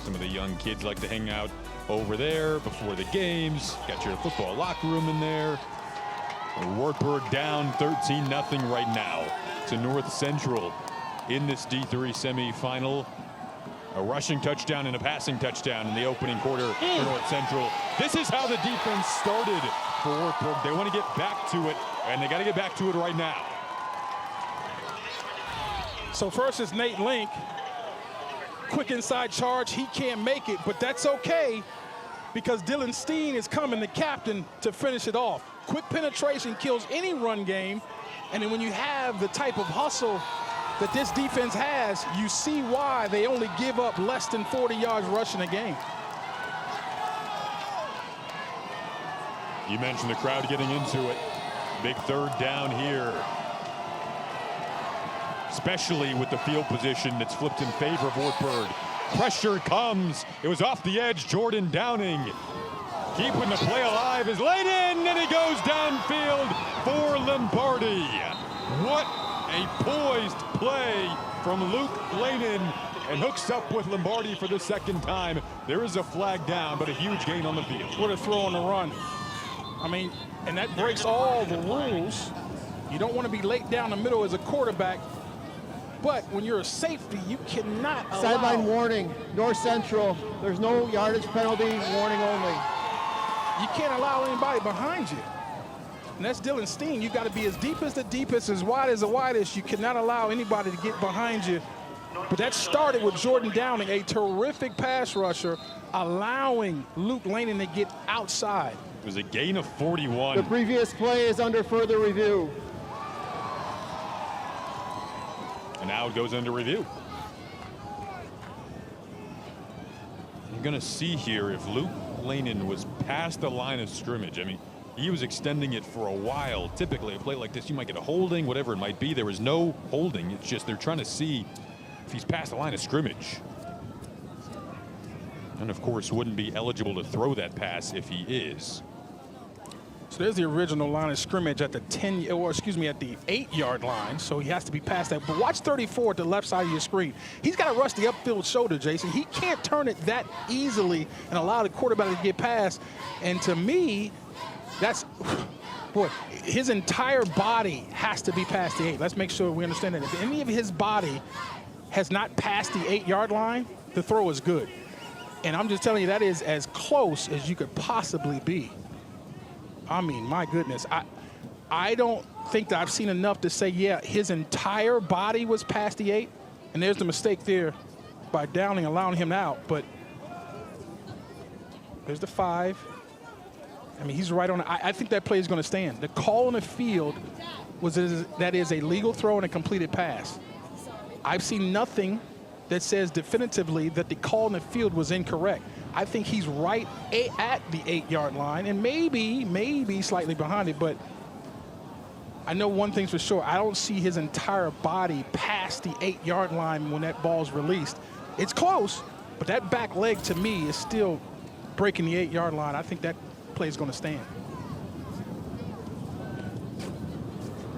Some of the young kids like to hang out over there before the games. Got your football locker room in there. Wartberg down 13-0 right now to North Central in this D3 semifinal. A rushing touchdown and a passing touchdown in the opening quarter for North Central. This is how the defense started for Wartberg. They want to get back to it, and they got to get back to it right now. So first is Nate Link. Quick inside charge. He can't make it, but that's okay because Dylan Steen is coming, the captain, to finish it off. Quick penetration kills any run game, and then when you have the type of hustle that this defense has, you see why they only give up less than 40 yards rushing a game. You mentioned the crowd getting into it. Big third down here. Especially with the field position that's flipped in favor of Wartberg. Pressure comes. It was off the edge. Jordan Downing keeping the play alive is laid in, and he goes downfield for Lombardi. What a poised play from Luke Lanin, and hooks up with Lombardi for the second time. There is a flag down, but a huge gain on the field. What a throw on the run. I mean, and that breaks all the rules. You don't want to be late down the middle as a quarterback, but when you're a safety, you cannot allow. Sideline warning, North Central. There's no yardage penalty, warning only. You can't allow anybody behind you. And that's Dylan Steen. You got to be as deep as the deepest, as wide as the widest. You cannot allow anybody to get behind you. But that started with Jordan Downing, a terrific pass rusher, allowing Luke Lanin to get outside. It was a gain of 41. The previous play is under further review. And now it goes under review. You're going to see here if Luke Lanin was past the line of scrimmage. I mean, he was extending it for a while. Typically, a play like this, you might get a holding, whatever it might be. There was no holding. It's just they're trying to see if he's past the line of scrimmage. And, of course, wouldn't be eligible to throw that pass if he is. So there's the original line of scrimmage at the 8-yard line. So he has to be past that. But watch 34 at the left side of your screen. He's got to rush the upfield shoulder, Jason. He can't turn it that easily and allow the quarterback to get past. And to me, that's, boy, his entire body has to be past the 8. Let's make sure we understand that. If any of his body has not passed the 8-yard line, the throw is good. And I'm just telling you, that is as close as you could possibly be. I mean, my goodness. I don't think that I've seen enough to say, yeah, his entire body was past the 8. And there's the mistake there by Downing, allowing him out. But there's the 5. I mean, he's right on it. I think that play is going to stand. The call on the field was that is a legal throw and a completed pass. I've seen nothing that says definitively that the call on the field was incorrect. I think he's right at the 8-yard line and maybe slightly behind it, but I know one thing's for sure. I don't see his entire body past the 8-yard line when that ball's released. It's close, but that back leg to me is still breaking the 8-yard line. I think that play is going to stand.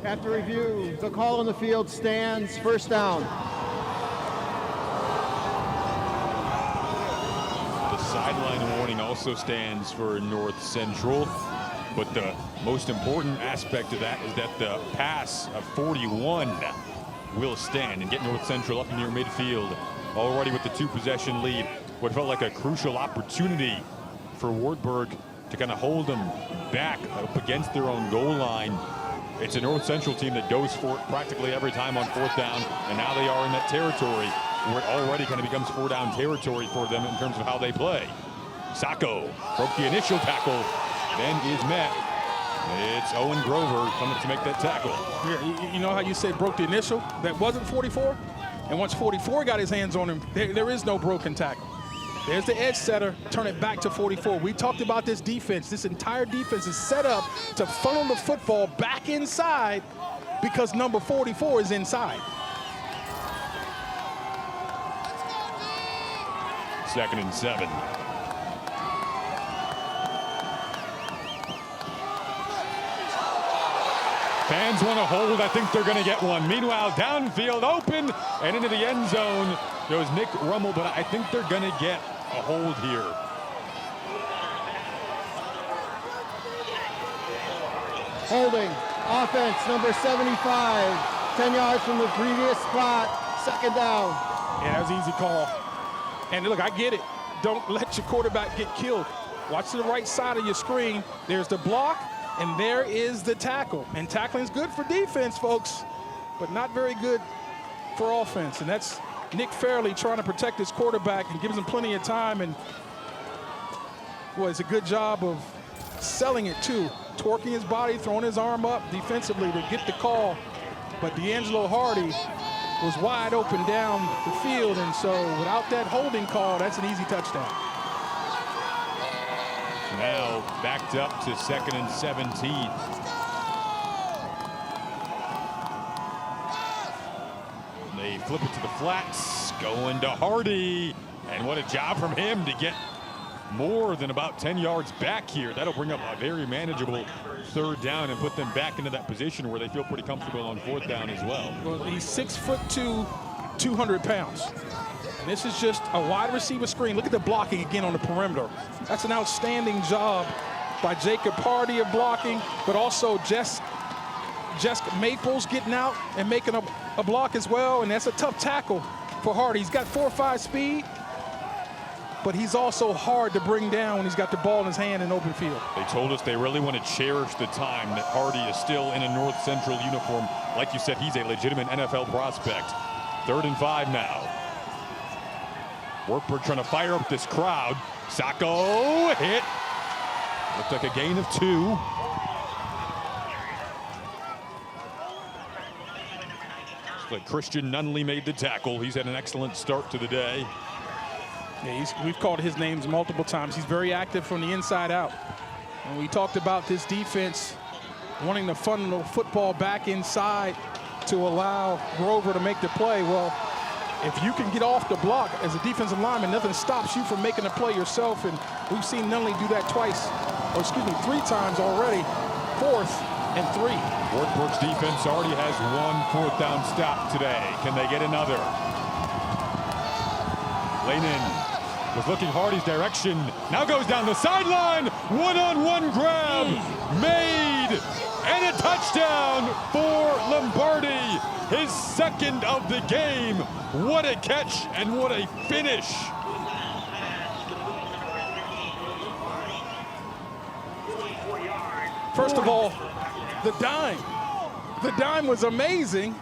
After review, the call on the field stands. First down. Sideline warning also stands for North Central, but the most important aspect of that is that the pass of 41 will stand and get North Central up near midfield, already with the 2-possession lead. What felt like a crucial opportunity for Wartberg to kind of hold them back up against their own goal line. It's a North Central team that goes for it practically every time on 4th down, and now they are in that territory where it already kind of becomes 4-down territory for them in terms of how they play. Sacco broke the initial tackle, then is met. It's Owen Grover coming to make that tackle. Yeah, you know how you said broke the initial? That wasn't 44? And once 44 got his hands on him, there is no broken tackle. There's the edge setter, turn it back to 44. We talked about this defense. This entire defense is set up to funnel the football back inside because number 44 is inside. 2nd and 7. Fans want to hold. I think they're going to get one. Meanwhile, downfield, open, and into the end zone goes Nick Rummel, but I think they're going to get a hold here. Holding. Offense, number 75. 10 yards from the previous spot. 2nd down. Yeah, that was an easy call. And look, I get it. Don't let your quarterback get killed. Watch to the right side of your screen. There's the block, and there is the tackle. And tackling's good for defense, folks, but not very good for offense. And that's Nick Fairley trying to protect his quarterback and gives him plenty of time. And, well, it's a good job of selling it, too. Twerking his body, throwing his arm up defensively to get the call. But D'Angelo Hardy was wide open down the field, and so without that holding call, that's an easy touchdown. Now backed up to 2nd and 17. They flip it to the flats, going to Hardy, and what a job from him to get more than about 10 yards back here. That'll bring up a very manageable 3rd down and put them back into that position where they feel pretty comfortable on 4th down as well. Well, he's 6'2", 200 pounds. And this is just a wide receiver screen. Look at the blocking again on the perimeter. That's an outstanding job by Jacob Hardy of blocking, but also Jess Maples getting out and making a block as well. And that's a tough tackle for Hardy. He's got 4.5 speed, but he's also hard to bring down when he's got the ball in his hand in open field. They told us they really want to cherish the time that Hardy is still in a North Central uniform. Like you said, he's a legitimate NFL prospect. 3rd and 5 now. Wartberg trying to fire up this crowd. Sacco hit. Looked like a gain of 2. But Christian Nunley made the tackle. He's had an excellent start to the day. Yeah, we've called his names multiple times. He's very active from the inside out. And we talked about this defense wanting to funnel football back inside to allow Grover to make the play. Well, if you can get off the block as a defensive lineman, nothing stops you from making a play yourself. And we've seen Nunley do that 3 times already. 4th and 3. Wartburg's defense already has 1 4th down stop today. Can they get another? Lanin was looking Hardy's direction. Now goes down the sideline. One-on-one grab made. And a touchdown for Lombardi. His 2nd of the game. What a catch and what a finish. First of all, the dime. The dime was amazing.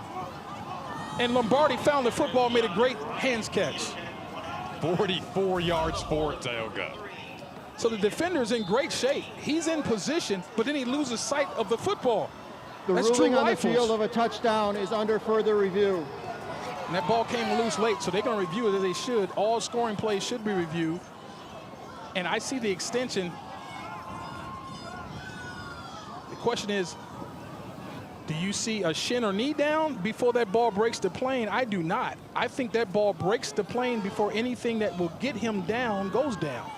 And Lombardi found the football, made a great hands catch. 44 yards for Tioga. So the defender's in great shape. He's in position, but then he loses sight of the football. The That's ruling true on the rifles. field of a touchdown is under further review. And that ball came loose late, so they're going to review it as they should. All scoring plays should be reviewed. And I see the extension. The question is, do you see a shin or knee down before that ball breaks the plane? I do not. I think that ball breaks the plane before anything that will get him down goes down.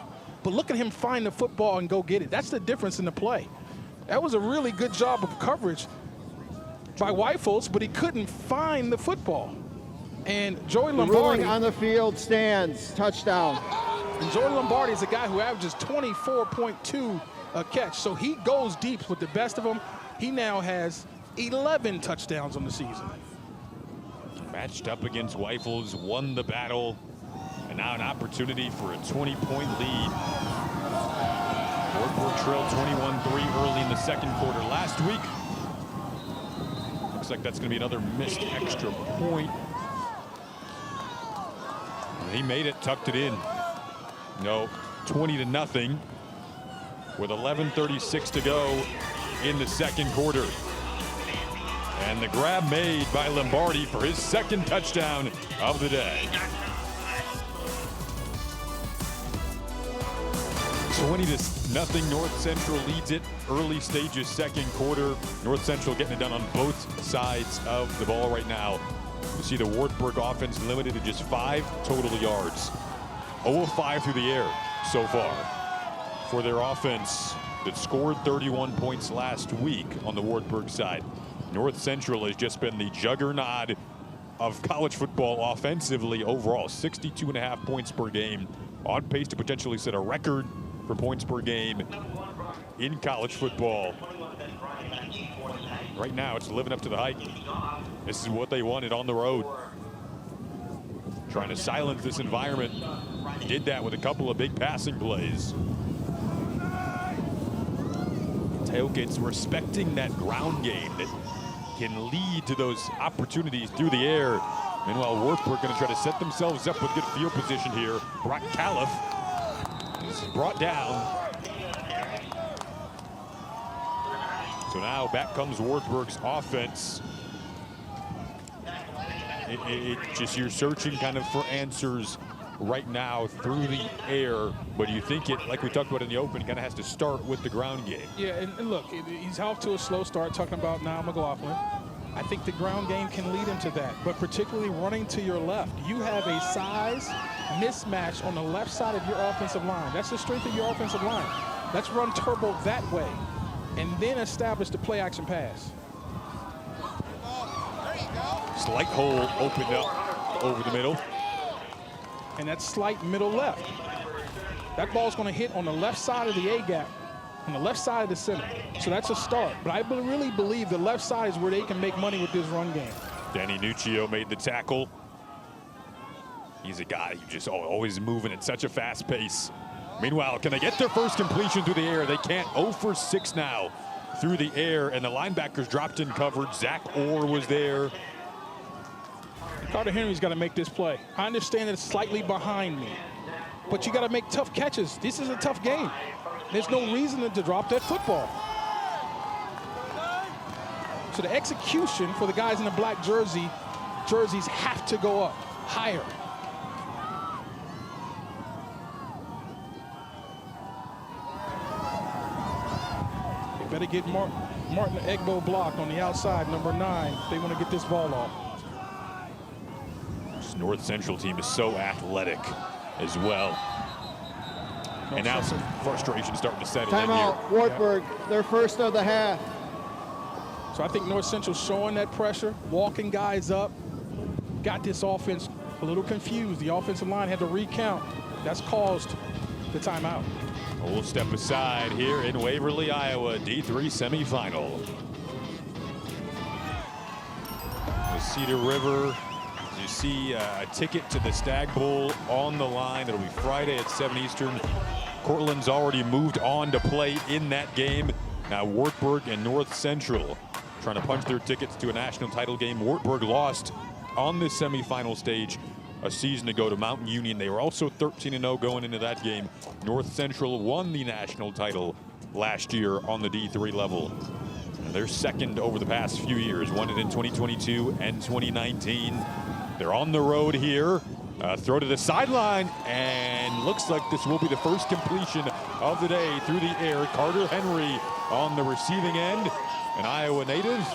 But look at him find the football and go get it. That's the difference in the play. That was a really good job of coverage by Weifels, but he couldn't find the football. And Joey Lombardi. The ruling on the field stands. Touchdown. And Joey Lombardi is a guy who averages 24.2 a catch. So he goes deep with the best of them. He now has 11 touchdowns on the season. Matched up against Weifels, won the battle, and now an opportunity for a 20-point lead. Wartburg trailed 21-3 early in the 2nd quarter last week. Looks like that's going to be another missed extra point. And he made it, tucked it in. No, 20-0 with 11:36 to go in the second quarter. And the grab made by Lombardi for his second touchdown of the day. 20-0, North Central leads it. Early stages, second quarter. North Central getting it done on both sides of the ball right now. You see the Wartberg offense limited to just 5 total yards. 0 of 5 through the air so far for their offense that scored 31 points last week on the Wartberg side. North Central has just been the juggernaut of college football offensively overall. 62.5 points per game, on pace to potentially set a record for points per game in college football. Right now, it's living up to the hype. This is what they wanted on the road. Trying to silence this environment. Did that with a couple of big passing plays. Tailgates respecting that ground game that can lead to those opportunities through the air. Meanwhile, Wartberg going to try to set themselves up with good field position here. Brock Califf is brought down. So now back comes Wartburg's offense. Just you're searching kind of for answers right now through the air, but you think it, like we talked about in the open, kind of has to start with the ground game. Yeah, and look, he's off to a slow start, talking about now McLaughlin. I think the ground game can lead him to that, but particularly running to your left. You have a size mismatch on the left side of your offensive line. That's the strength of your offensive line. Let's run turbo that way and then establish the play action pass. Slight hole opened up over the middle. And that slight middle left. That ball's going to hit on the left side of the A-gap, on the left side of the center. So that's a start. But I really believe the left side is where they can make money with this run game. Danny Nuccio made the tackle. He's a guy who just always moving at such a fast pace. Meanwhile, can they get their first completion through the air? They can't. 0 for 6 now through the air, and the linebackers dropped in coverage. Zach Orr was there. Carter Henry's got to make this play. I understand it's slightly behind me, but you got to make tough catches. This is a tough game. There's no reason to drop that football. So the execution for the guys in the black jerseys have to go up higher. They better get Martin Egbo blocked on the outside, number 9, if they want to get this ball off. North Central team is so athletic as well. And now some frustration starting to settle in here. Timeout, Wartberg, their first of the half. So I think North Central showing that pressure, walking guys up, got this offense a little confused. The offensive line had to recount. That's caused the timeout. We'll step aside here in Waverly, Iowa, D3 semifinal. The Cedar River. You see a ticket to the Stag Bowl on the line. It'll be Friday at 7 Eastern. Cortland's already moved on to play in that game. Now Wartberg and North Central trying to punch their tickets to a national title game. Wartberg lost on the semifinal stage a season ago to Mountain Union. They were also 13-0 going into that game. North Central won the national title last year on the D3 level. And they're second over the past few years. Won it in 2022 and 2019. They're on the road here. Throw to the sideline, and looks like this will be the first completion of the day through the air. Carter Henry on the receiving end, an Iowa native.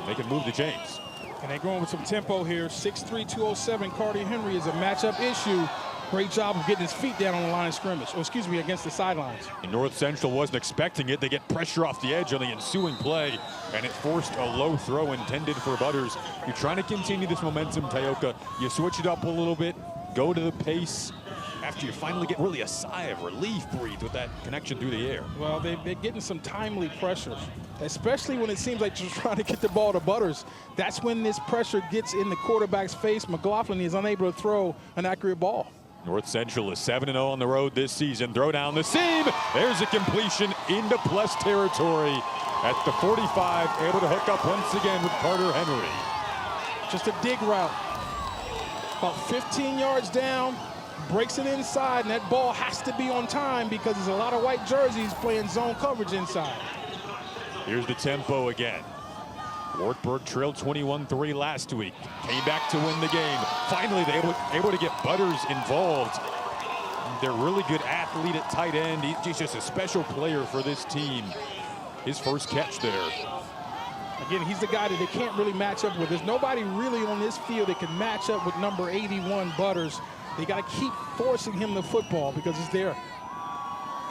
They can move the chains. And they're going with some tempo here. 6'3", 207. Carter Henry is a matchup issue. Great job of getting his feet down on the line of scrimmage. Oh, excuse me, against the sidelines. And North Central wasn't expecting it. They get pressure off the edge on the ensuing play, and it forced a low throw intended for Butters. You're trying to continue this momentum, Tayoka. You switch it up a little bit, go to the pace. After you finally get really a sigh of relief breathed with that connection through the air. Well, they're getting some timely pressure, especially when it seems like you're trying to get the ball to Butters. That's when this pressure gets in the quarterback's face. McLaughlin is unable to throw an accurate ball. North Central is 7-0 on the road this season. Throw down the seam. There's a completion into plus territory at the 45, able to hook up once again with Carter Henry. Just a dig route. About 15 yards down, breaks it inside, and that ball has to be on time because there's a lot of white jerseys playing zone coverage inside. Here's the tempo again. Wartberg trailed 21-3 last week. Came back to win the game. Finally, they were able to get Butters involved. They're a really good athlete at tight end. He's just a special player for this team. His first catch there. Again, he's the guy that they can't really match up with. There's nobody really on this field that can match up with number 81, Butters. They got to keep forcing him the football because it's there.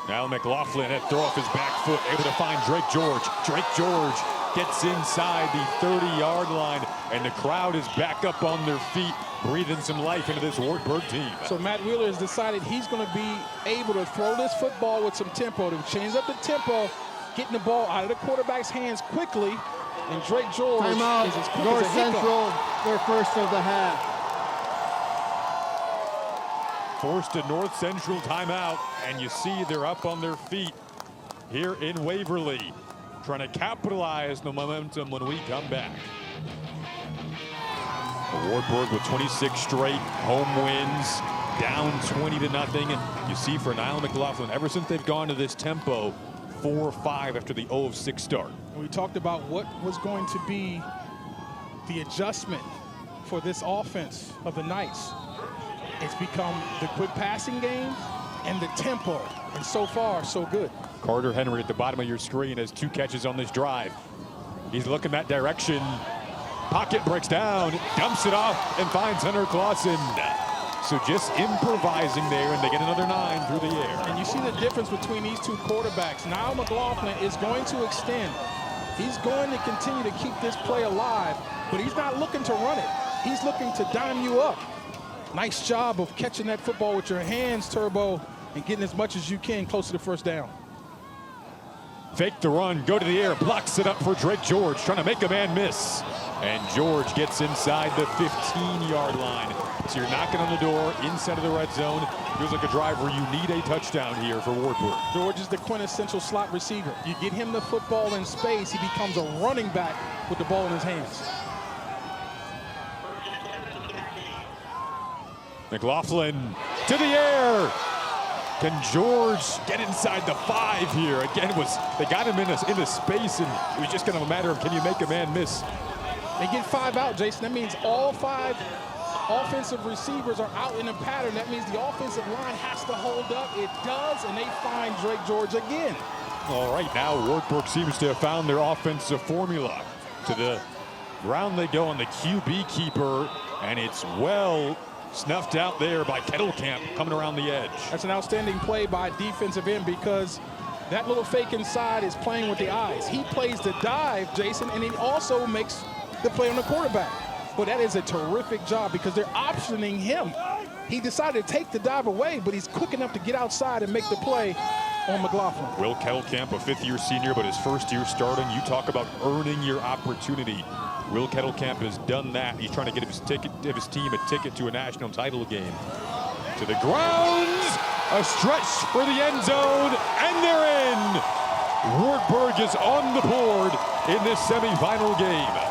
Now McLaughlin had throw off his back foot, able to find Drake George. Drake George gets inside the 30-yard line, and the crowd is back up on their feet, breathing some life into this Wartburg team. So Matt Wheeler has decided he's going to be able to throw this football with some tempo, to change up the tempo, getting the ball out of the quarterback's hands quickly, and Drake George is as quick North as a hiccup. Central, their first of the half. Forced a North Central timeout, and you see they're up on their feet here in Waverly, trying to capitalize the momentum when we come back. Wartburg with 26 straight home wins, down 20-0. You see for Niall McLaughlin, ever since they've gone to this tempo, 4-5 after the 0-6 start. We talked about what was going to be the adjustment for this offense of the Knights. It's become the quick passing game and the tempo, and so far, so good. Carter Henry at the bottom of your screen has 2 catches on this drive. He's looking that direction. Pocket breaks down, dumps it off, and finds Hunter Clawson. So just improvising there, and they get another 9 through the air. And you see the difference between these two quarterbacks. Niall McLaughlin is going to extend. He's going to continue to keep this play alive, but he's not looking to run it. He's looking to dime you up. Nice job of catching that football with your hands, Turbo, and getting as much as you can close to the first down. Fake the run, go to the air, blocks it up for Drake George, trying to make a man miss. And George gets inside the 15-yard line. So you're knocking on the door inside of the red zone. Feels like a drive where you need a touchdown here for Wartburg. George is the quintessential slot receiver. You get him the football in space, he becomes a running back with the ball in his hands. McLaughlin to the air. Can George get inside the 5 here? Again, they got him into space, and it was just kind of a matter of, can you make a man miss? They get 5 out, Jason. That means all 5 offensive receivers are out in a pattern. That means the offensive line has to hold up. It does, and they find Drake George again. All right, now Wartburg seems to have found their offensive formula. To the ground they go on the QB keeper, and it's well snuffed out there by Kettlecamp coming around the edge. That's an outstanding play by defensive end because that little fake inside is playing with the eyes. He plays the dive, Jason, and he also makes the play on the quarterback. But that is a terrific job because they're optioning him. He decided to take the dive away, but he's quick enough to get outside and make the play on McLaughlin. Will Kettlecamp, a 5th-year senior, but his first year starting. You talk about earning your opportunity. Will Kettlecamp has done that. He's trying to give his team a ticket to a national title game. To the ground, a stretch for the end zone, and they're in. Wartburg is on the board in this semifinal game.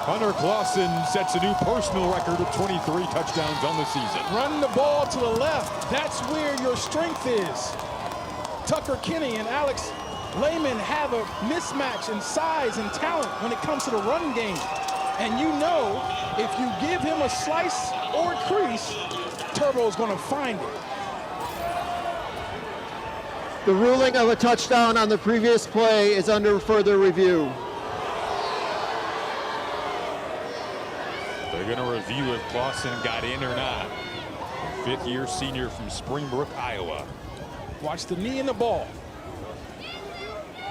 Hunter Clawson sets a new personal record with 23 touchdowns on the season. Run the ball to the left. That's where your strength is. Tucker Kinney and Alex Lehman have a mismatch in size and talent when it comes to the run game. And you know, if you give him a slice or a crease, Turbo's going to find it. The ruling of a touchdown on the previous play is under further review. They're going to review if Clawson got in or not. 5th-year senior from Springbrook, Iowa. Watch the knee and the ball.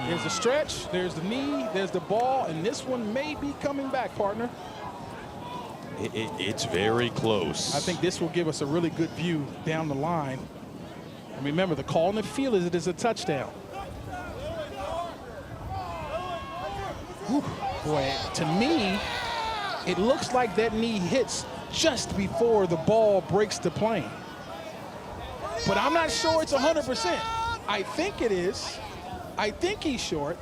There's the stretch, there's the knee, there's the ball, and this one may be coming back, partner. It's very close. I think this will give us a really good view down the line. And remember, the call on the field is it is a touchdown. Whew. Boy, to me, it looks like that knee hits just before the ball breaks the plane. but I'm not sure it's 100%. I think it is. I think he's short,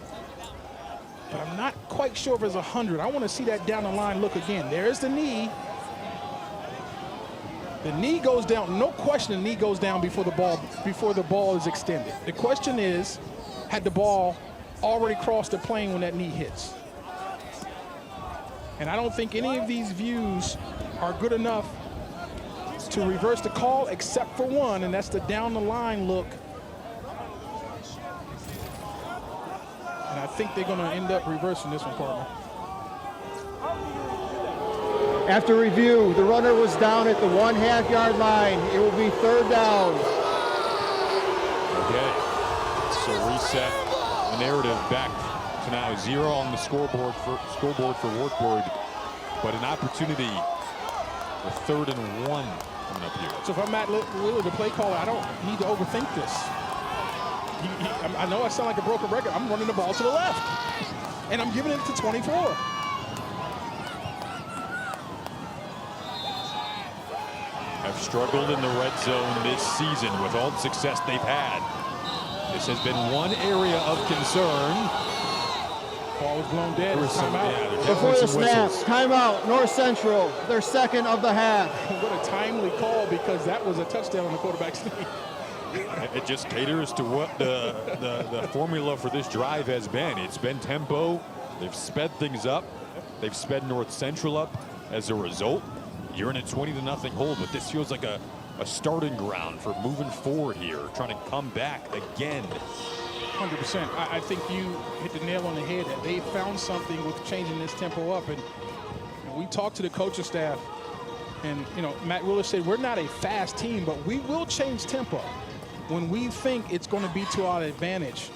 but I'm not quite sure if it's 100. I want to see that down the line look again. There's the knee. The knee goes down. No question the knee goes down before the ball is extended. The question is, had the ball already crossed the plane when that knee hits? And I don't think any of these views are good enough to reverse the call except for one, and that's the down the line look. And I think they're going to end up reversing this one, partner. After review, the runner was down at the 1/2 yard line. It will be 3rd down. Okay, so reset the narrative back to now 0 on the scoreboard for Wartberg, but an opportunity for 3rd and 1 coming up here. So if I'm Matt Wheeler, the play caller, I don't need to overthink this. I know I sound like a broken record. I'm running the ball to the left, and I'm giving it to 24. Have struggled in the red zone this season with all the success they've had. This has been one area of concern. Ball was blown dead. Timeout. Before the snap, timeout, North Central, their 2nd of the half. What a timely call, because that was a touchdown on the quarterback's knee. It just caters to what the formula for this drive has been. It's been tempo. They've sped things up. They've sped North Central up. As a result, you're in a 20-0 hole, but this feels like a starting ground for moving forward here, trying to come back again. 100%. I think you hit the nail on the head. That they found something with changing this tempo up, and we talked to the coaching staff, and Matt Wheeler said we're not a fast team, but we will change tempo when we think it's going to be to our advantage.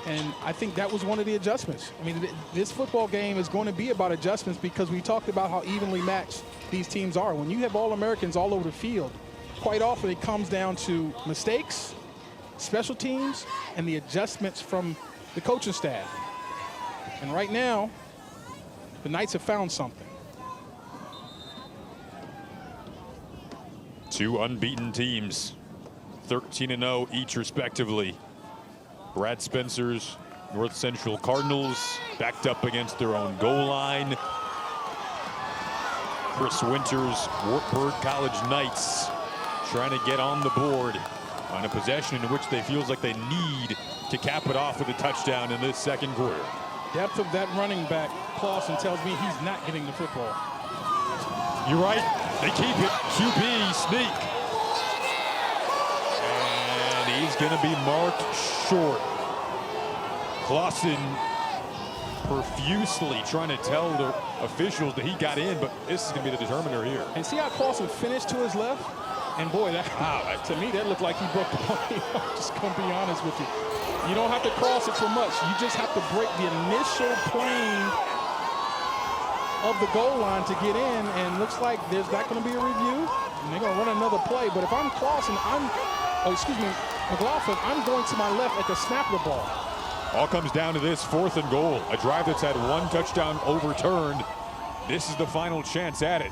And I think that was one of the adjustments. I mean, this football game is going to be about adjustments, because we talked about how evenly matched these teams are. When you have All-Americans all over the field, quite often it comes down to mistakes, special teams, and the adjustments from the coaching staff. And right now, the Knights have found something. 2 unbeaten teams, 13-0 each respectively. Brad Spencer's North Central Cardinals backed up against their own goal line. Chris Winter's Wartberg College Knights trying to get on the board on a possession in which they feels like they need to cap it off with a touchdown in this 2nd quarter. Depth of that running back, Clawson, tells me he's not getting the football. You're right. They keep it. QB sneak. And he's going to be marked short. Clawson profusely trying to tell the officials that he got in, but this is going to be the determiner here. And see how Clawson finished to his left? And boy, to me, that looked like he broke the plane. I'm just going to be honest with you. You don't have to cross it for much. You just have to break the initial plane of the goal line to get in, and looks like there's not going to be a review, and they're going to run another play. But if I'm Clawson, McLaughlin, I'm going to my left at the snap of the ball. All comes down to this 4th and goal. A drive that's had 1 touchdown overturned. This is the final chance at it.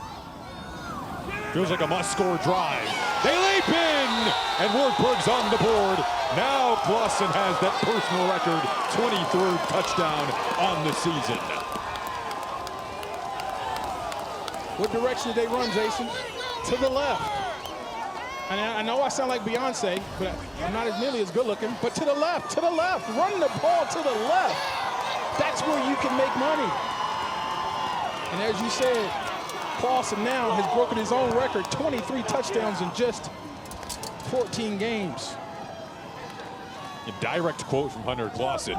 Feels like a must-score drive. They leap in, and Wartberg's on the board. Now Clawson has that personal record 23rd touchdown on the season. What direction did they run, Jason? To the left. And I know I sound like Beyonce, but I'm not nearly as good looking. But to the left, run the ball to the left. That's where you can make money. And as you said, Clawson now has broken his own record, 23 touchdowns in just 14 games. A direct quote from Hunter Clawson.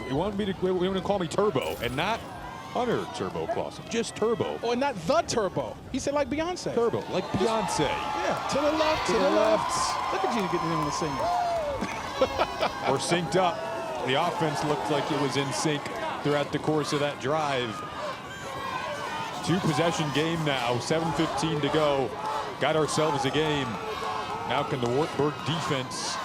He wanted to call me Turbo, and not Hunter Turbo Clawson, just Turbo. Oh, and not the Turbo. He said like Beyonce. Turbo, like Beyonce. Yeah, to the left, to the left. Look at you getting in the singing. We're synced up. The offense looked like it was in sync throughout the course of that drive. 2-possession game now, 7:15 to go. Got ourselves a game. Now can the Wartberg defense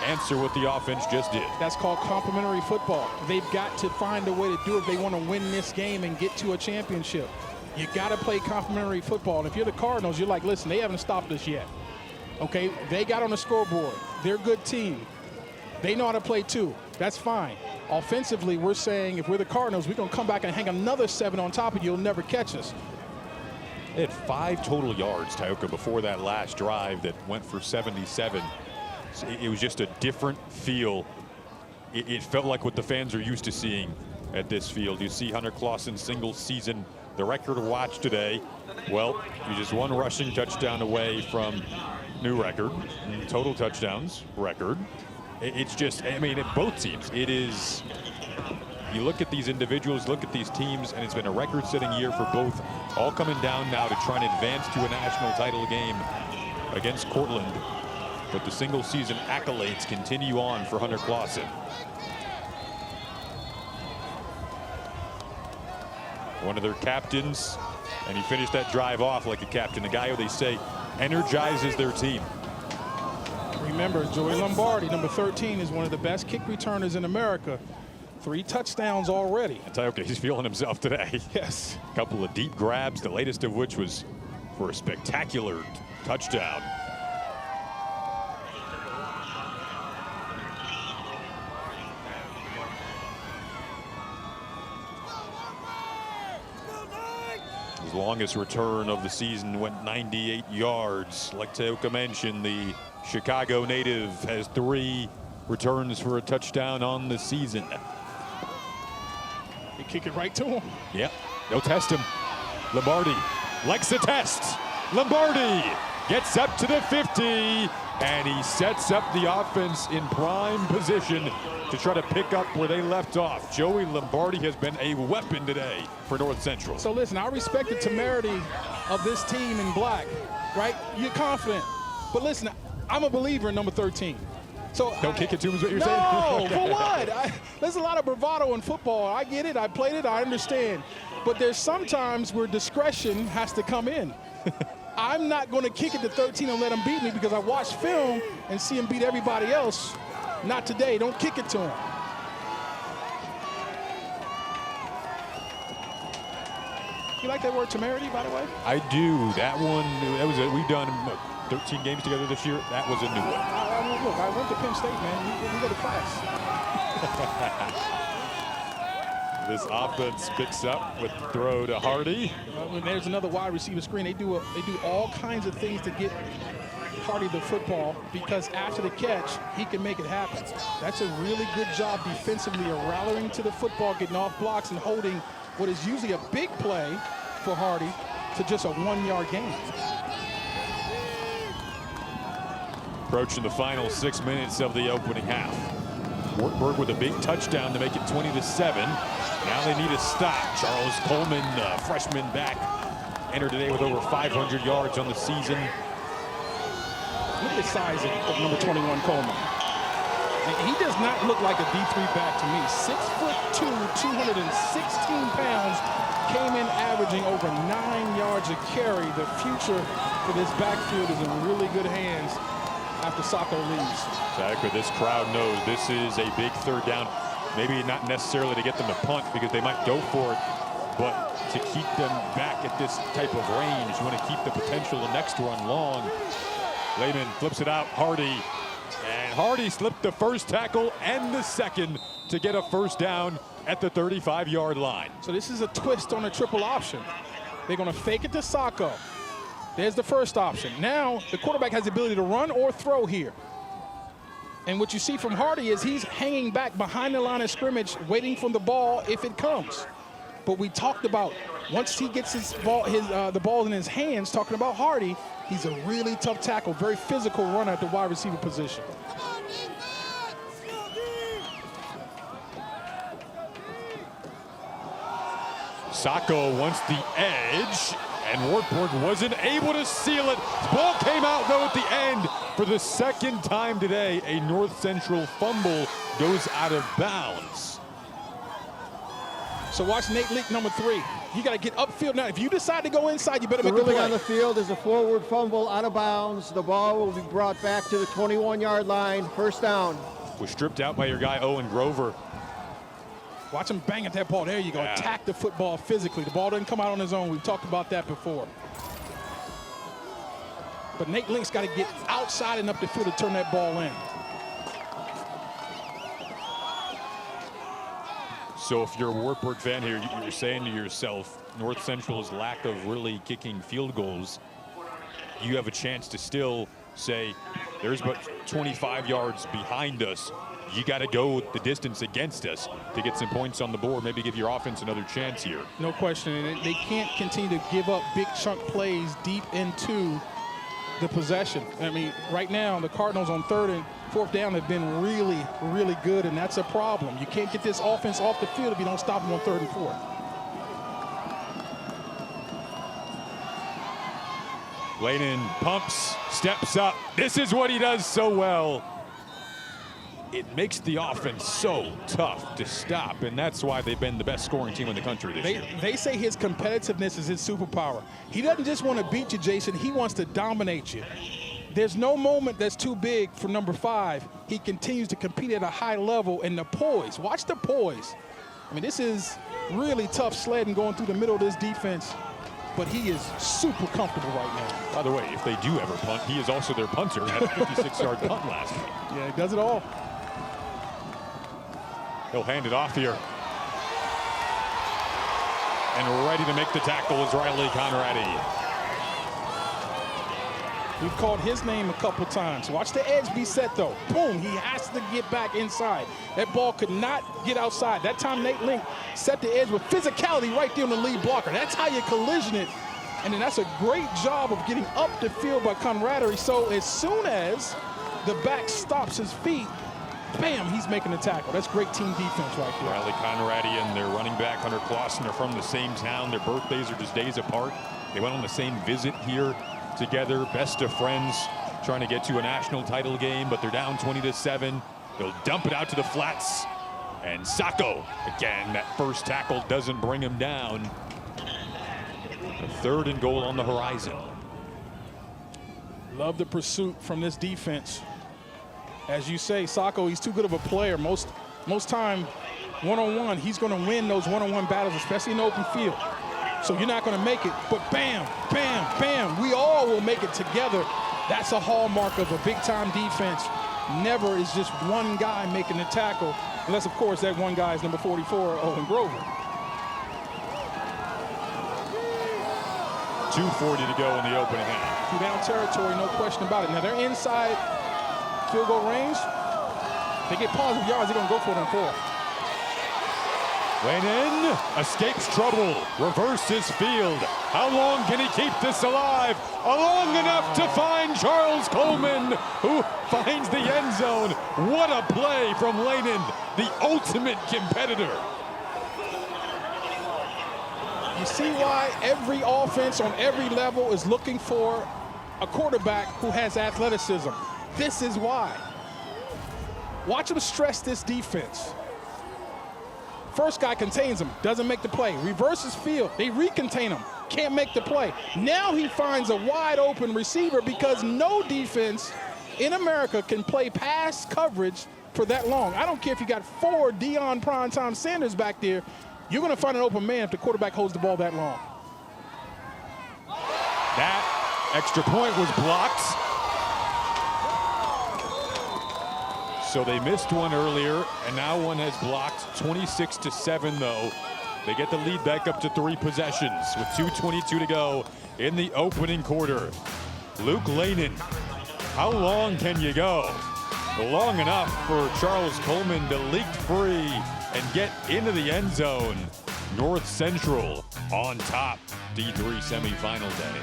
answer what the offense just did? That's called complementary football. They've got to find a way to do it if they want to win this game and get to a championship. You got to play complementary football. And if you're the Cardinals, you're like, listen, they haven't stopped us yet. Okay, they got on the scoreboard. They're a good team. They know how to play too. That's fine. Offensively, we're saying if we're the Cardinals, we're going to come back and hang another 7 on top of you. You'll never catch us. They had 5 total yards, Tioka, before that last drive that went for 77. So it was just a different feel. It felt like what the fans are used to seeing at this field. You see Hunter Clawson single season, the record watch today. Well, you're just 1 rushing touchdown away from new record, total touchdowns record. It's just, I mean, at both teams, it is, you look at these individuals, look at these teams, and it's been a record-setting year for both, all coming down now to try and advance to a national title game against Cortland. But the single-season accolades continue on for Hunter Clawson. One of their captains, and he finished that drive off like a captain, a guy who they say energizes their team. Remember, Joey Lombardi, number 13, is one of the best kick returners in America. 3 touchdowns already. And Tioka, he's feeling himself today. Yes. A couple of deep grabs, the latest of which was for a spectacular touchdown. His longest return of the season went 98 yards. Like Tioka mentioned, the Chicago native has 3 returns for a touchdown on the season. They kick it right to him. Yep, they'll test him. Lombardi likes the test. Lombardi gets up to the 50, and he sets up the offense in prime position to try to pick up where they left off. Joey Lombardi has been a weapon today for North Central. So listen, I respect the temerity of this team in black, right? You're confident. But listen, I'm a believer in number 13. So don't kick it to him is what you're saying? No, for what? There's a lot of bravado in football. I get it, I played it, I understand. But there's sometimes where discretion has to come in. I'm not going to kick it to 13 and let him beat me because I watched film and see him beat everybody else. Not today. Don't kick it to him. You like that word temerity, by the way? I do. That one, we've done 13 games together this year. That was a new one. Look, I went to Penn State, man. We go to class. This offense picks up with throw to Hardy. There's another wide receiver screen. They do all kinds of things to get Hardy the football because after the catch, he can make it happen. That's a really good job defensively of rallying to the football, getting off blocks and holding what is usually a big play for Hardy to just a 1-yard gain. Approaching the final 6 minutes of the opening half. Wartberg with a big touchdown to make it 20-7. Now they need a stop. Charles Coleman, freshman back, entered today with over 500 yards on the season. Look at the size of number 21 Coleman. He does not look like a D3 back to me. 6'2", 216 pounds, came in averaging over 9 yards a carry. The future for this backfield is in really good hands after Sacco leaves. Exactly. This crowd knows this is a big 3rd down. Maybe not necessarily to get them to punt because they might go for it, but to keep them back at this type of range, you want to keep the potential the next run long. Lehman flips it out, Hardy. And Hardy slipped the first tackle and the second to get a 1st down at the 35-yard line. So this is a twist on a triple option. They're going to fake it to Sacco. There's the first option. Now the quarterback has the ability to run or throw here. And what you see from Hardy is he's hanging back behind the line of scrimmage, waiting for the ball if it comes. But we talked about once he gets the ball in his hands, talking about Hardy, he's a really tough tackle, very physical runner at the wide receiver position. Sacco wants the edge, and Wartberg wasn't able to seal it. Ball came out, though, at the end. For the 2nd time today, a North Central fumble goes out of bounds. So watch Nate Leak, number 3. You got to get upfield now. If you decide to go inside, you better make the Ruling play. on the field is a forward fumble out of bounds. The ball will be brought back to the 21-yard line. 1st down. Was stripped out by your guy, Owen Grover. Watch him bang at that ball. There you go. Yeah. Attack the football physically. The ball doesn't come out on his own. We've talked about that before. But Nate Link's got to get outside and up the field to turn that ball in. So if you're a Wartberg fan here, you're saying to yourself, North Central's lack of really kicking field goals, you have a chance to still say, there's about 25 yards behind us. You got to go the distance against us to get some points on the board, maybe give your offense another chance here. No question. And they can't continue to give up big chunk plays deep into the possession. I mean, right now, the Cardinals on 3rd and 4th down have been really, really good, and that's a problem. You can't get this offense off the field if you don't stop them on 3rd and 4th. Layden pumps, steps up. This is what he does so well. It makes the offense so tough to stop, and that's why they've been the best scoring team in the country this year. They say his competitiveness is his superpower. He doesn't just want to beat you, Jason. He wants to dominate you. There's no moment that's too big for number 5. He continues to compete at a high level, and the poise. Watch the poise. I mean, this is really tough sledding going through the middle of this defense, but he is super comfortable right now. By the way, if they do ever punt, he is also their punter. Had a 56-yard punt last week. Yeah, he does it all. He'll hand it off here. And ready to make the tackle is Riley Conradi. We've called his name a couple times. Watch the edge be set, though. Boom, he has to get back inside. That ball could not get outside. That time Nate Link set the edge with physicality right there on the lead blocker. That's how you collision it. And then that's a great job of getting up the field by Conradi. So as soon as the back stops his feet, bam, he's making the tackle. That's great team defense right there. Riley Conradi and their running back, Hunter Clawson, are from the same town. Their birthdays are just days apart. They went on the same visit here together, best of friends, trying to get to a national title game, but they're down 20-7. They'll dump it out to the flats. And Sacco, again, that first tackle doesn't bring him down. A 3rd and goal on the horizon. Love the pursuit from this defense. As you say, Sacco, he's too good of a player. Most time, one-on-one, he's going to win those one-on-one battles, especially in the open field. So you're not going to make it, but bam, bam, bam, we all will make it together. That's a hallmark of a big-time defense. Never is just one guy making the tackle, unless, of course, that one guy is number 44, Owen Grover. 2:40 to go in the opening half. 2-down territory, no question about it. Now, they're inside field goal range. They get positive yards, they're going to go for it on 4th. Layden escapes trouble, reverses field. How long can he keep this alive? Long enough to find Charles Coleman, who finds the end zone. What a play from Layden, the ultimate competitor. You see why every offense on every level is looking for a quarterback who has athleticism. This is why. Watch him stress this defense. First guy contains him, doesn't make the play. Reverses field, they recontain him, can't make the play. Now he finds a wide open receiver because no defense in America can play pass coverage for that long. I don't care if you got 4 Deion Primetime Sanders back there, you're gonna find an open man if the quarterback holds the ball that long. That extra point was blocked. So they missed one earlier, and now one has blocked. 26-7, though. They get the lead back up to 3 possessions with 2:22 to go in the opening quarter. Luke Layden, how long can you go? Long enough for Charles Coleman to leak free and get into the end zone. North Central on top, D3 semifinal day.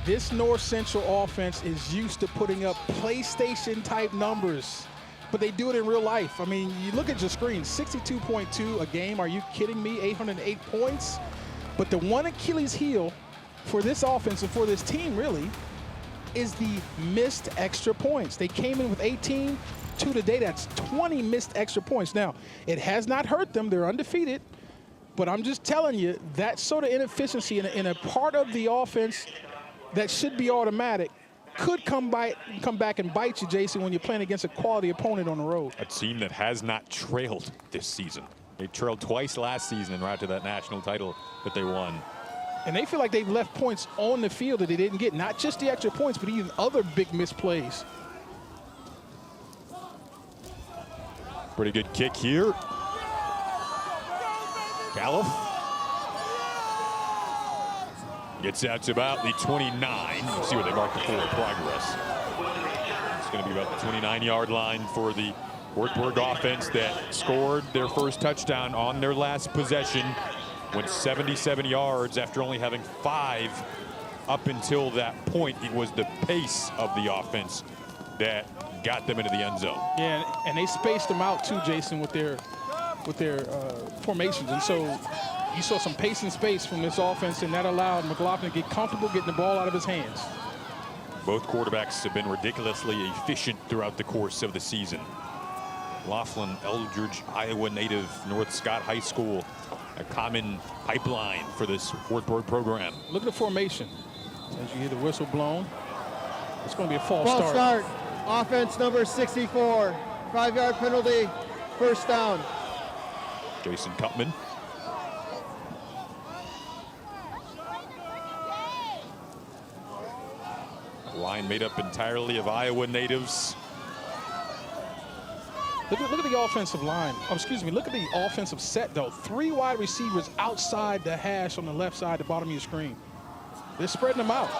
This North Central offense is used to putting up PlayStation-type numbers, but they do it in real life. I mean, you look at your screen, 62.2 a game. Are you kidding me? 808 points. But the one Achilles heel for this offense and for this team, really, is the missed extra points. They came in with 18, 2 today. That's 20 missed extra points. Now, it has not hurt them. They're undefeated. But I'm just telling you, that sort of inefficiency in a part of the offense that should be automatic could come back and bite you, Jason, when you're playing against a quality opponent on the road. A team that has not trailed this season. They trailed twice last season and right to that national title that they won. And they feel like they've left points on the field that they didn't get. Not just the extra points, but even other big misplays. Pretty good kick here. Califf gets out to about the 29. Let's see where they mark the forward progress. It's going to be about the 29-yard line for the Wartberg offense that scored their first touchdown on their last possession. Went 77 yards after only having 5 up until that point. It was the pace of the offense that got them into the end zone. Yeah, and they spaced them out too, Jason, with their formations. And so you saw some pace and space from this offense, and that allowed McLaughlin to get comfortable getting the ball out of his hands. Both quarterbacks have been ridiculously efficient throughout the course of the season. Laughlin, Eldridge, Iowa native, North Scott High School, a common pipeline for this Wartburg program. Look at the formation. As you hear the whistle blown, it's going to be a false start. Offense number 64. 5-yard penalty, first down. Jason Cutman. Line made up entirely of Iowa natives. Look at the offensive line. Oh, excuse me. Look at the offensive set, though. 3 wide receivers outside the hash on the left side, the bottom of your screen. They're spreading them out.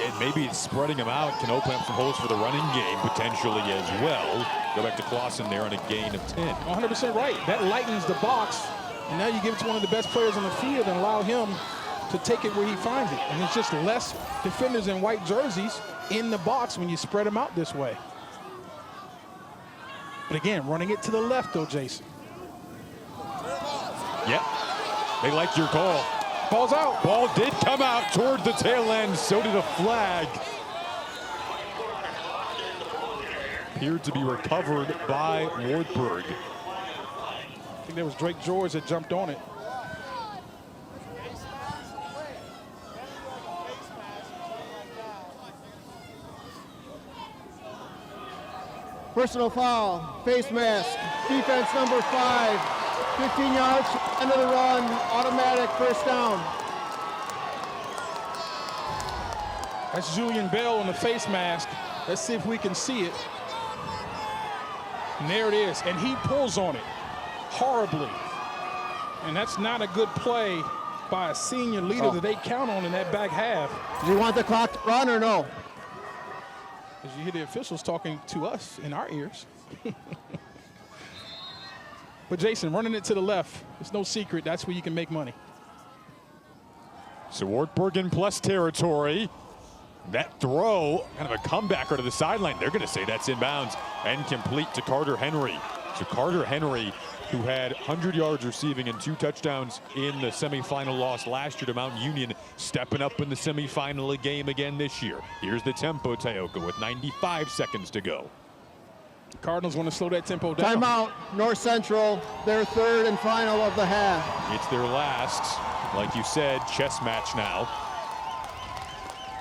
And maybe spreading them out can open up some holes for the running game potentially as well. Go back to Clawson there on a gain of 10. 100% right. That lightens the box. And now you give it to one of the best players on the field and allow him to take it where he finds it. And it's just less defenders in white jerseys in the box when you spread them out this way. But again, running it to the left, though, Jason. Yep. They like your call. Ball's out. Ball did come out toward the tail end. So did a flag. Appeared to be recovered by Wartberg. I think that was Drake George that jumped on it. Personal foul, face mask, defense number 5, 15 yards, end of the run, automatic first down. That's Julian Bell on the face mask. Let's see if we can see it. And there it is, and he pulls on it horribly. And that's not a good play by a senior leader that they count on in that back half. Do you want the clock to run or no? As you hear the officials talking to us in our ears. But Jason, running it to the left, it's no secret. That's where you can make money. So Wartburg in plus territory. That throw, kind of a comebacker to the sideline. They're going to say that's inbounds and complete to Carter Henry. So Carter Henry, who had 100 yards receiving and 2 touchdowns in the semifinal loss last year to Mount Union, stepping up in the semifinal game again this year. Here's the tempo, Teoka, with 95 seconds to go. The Cardinals want to slow that tempo down. Timeout, North Central, their 3rd and final of the half. It's their last, like you said, chess match now.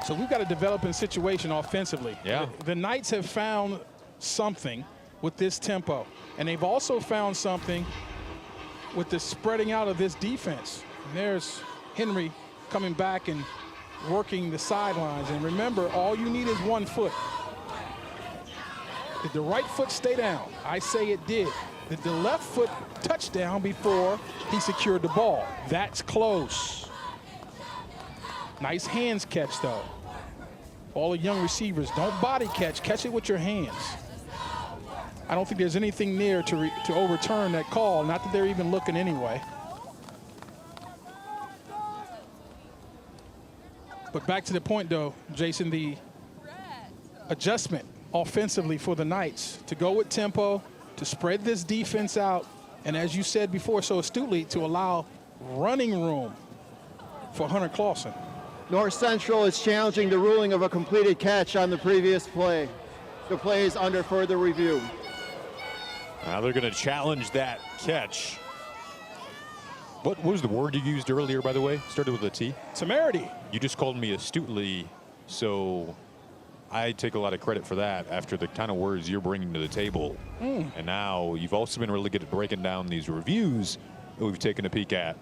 So we've got a developing situation offensively. Yeah. The Knights have found something with this tempo. And they've also found something with the spreading out of this defense. And there's Henry coming back and working the sidelines. And remember, all you need is 1 foot. Did the right foot stay down? I say it did. Did the left foot touch down before he secured the ball? That's close. Nice hands catch, though. All the young receivers, don't body catch it with your hands. I don't think there's anything there to overturn that call, not that they're even looking anyway. But back to the point, though, Jason, the adjustment offensively for the Knights to go with tempo, to spread this defense out, and as you said before so astutely, to allow running room for Hunter Clawson. North Central is challenging the ruling of a completed catch on the previous play. The play is under further review. Now they're going to challenge that catch. What was the word you used earlier, by the way? Started with a T? Temerity. You just called me astutely, so I take a lot of credit for that after the kind of words you're bringing to the table. And now you've also been really good at breaking down these reviews that we've taken a peek at.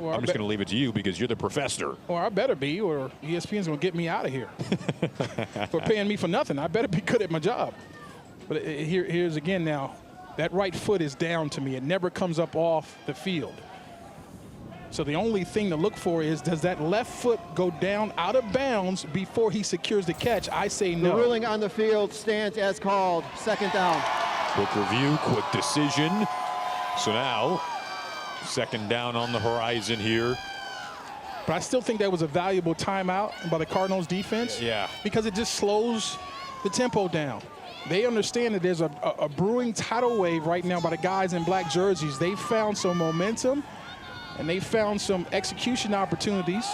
Or I'm just going to leave it to you because you're the professor. Or I better be, or ESPN's going to get me out of here for paying me for nothing. I better be good at my job. But here's again now, that right foot is down to me. It never comes up off the field. So the only thing to look for is, does that left foot go down out of bounds before he secures the catch? I say no. The ruling on the field stands as called. Second down. Quick review, quick decision. So now, second down on the horizon here. But I still think that was a valuable timeout by the Cardinals defense. Yeah. Because it just slows the tempo down. They understand that there's a brewing tidal wave right now by the guys in black jerseys. They found some momentum, and they found some execution opportunities.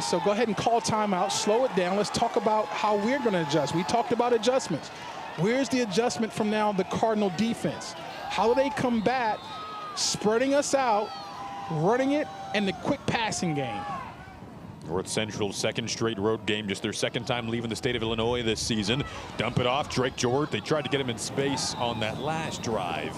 So go ahead and call timeout, slow it down. Let's talk about how we're going to adjust. We talked about adjustments. Where's the adjustment from now the Cardinal defense? How do they combat spreading us out, running it, and the quick passing game? North Central's second straight road game, just their second time leaving the state of Illinois this season. Dump it off, Drake George. They tried to get him in space on that last drive,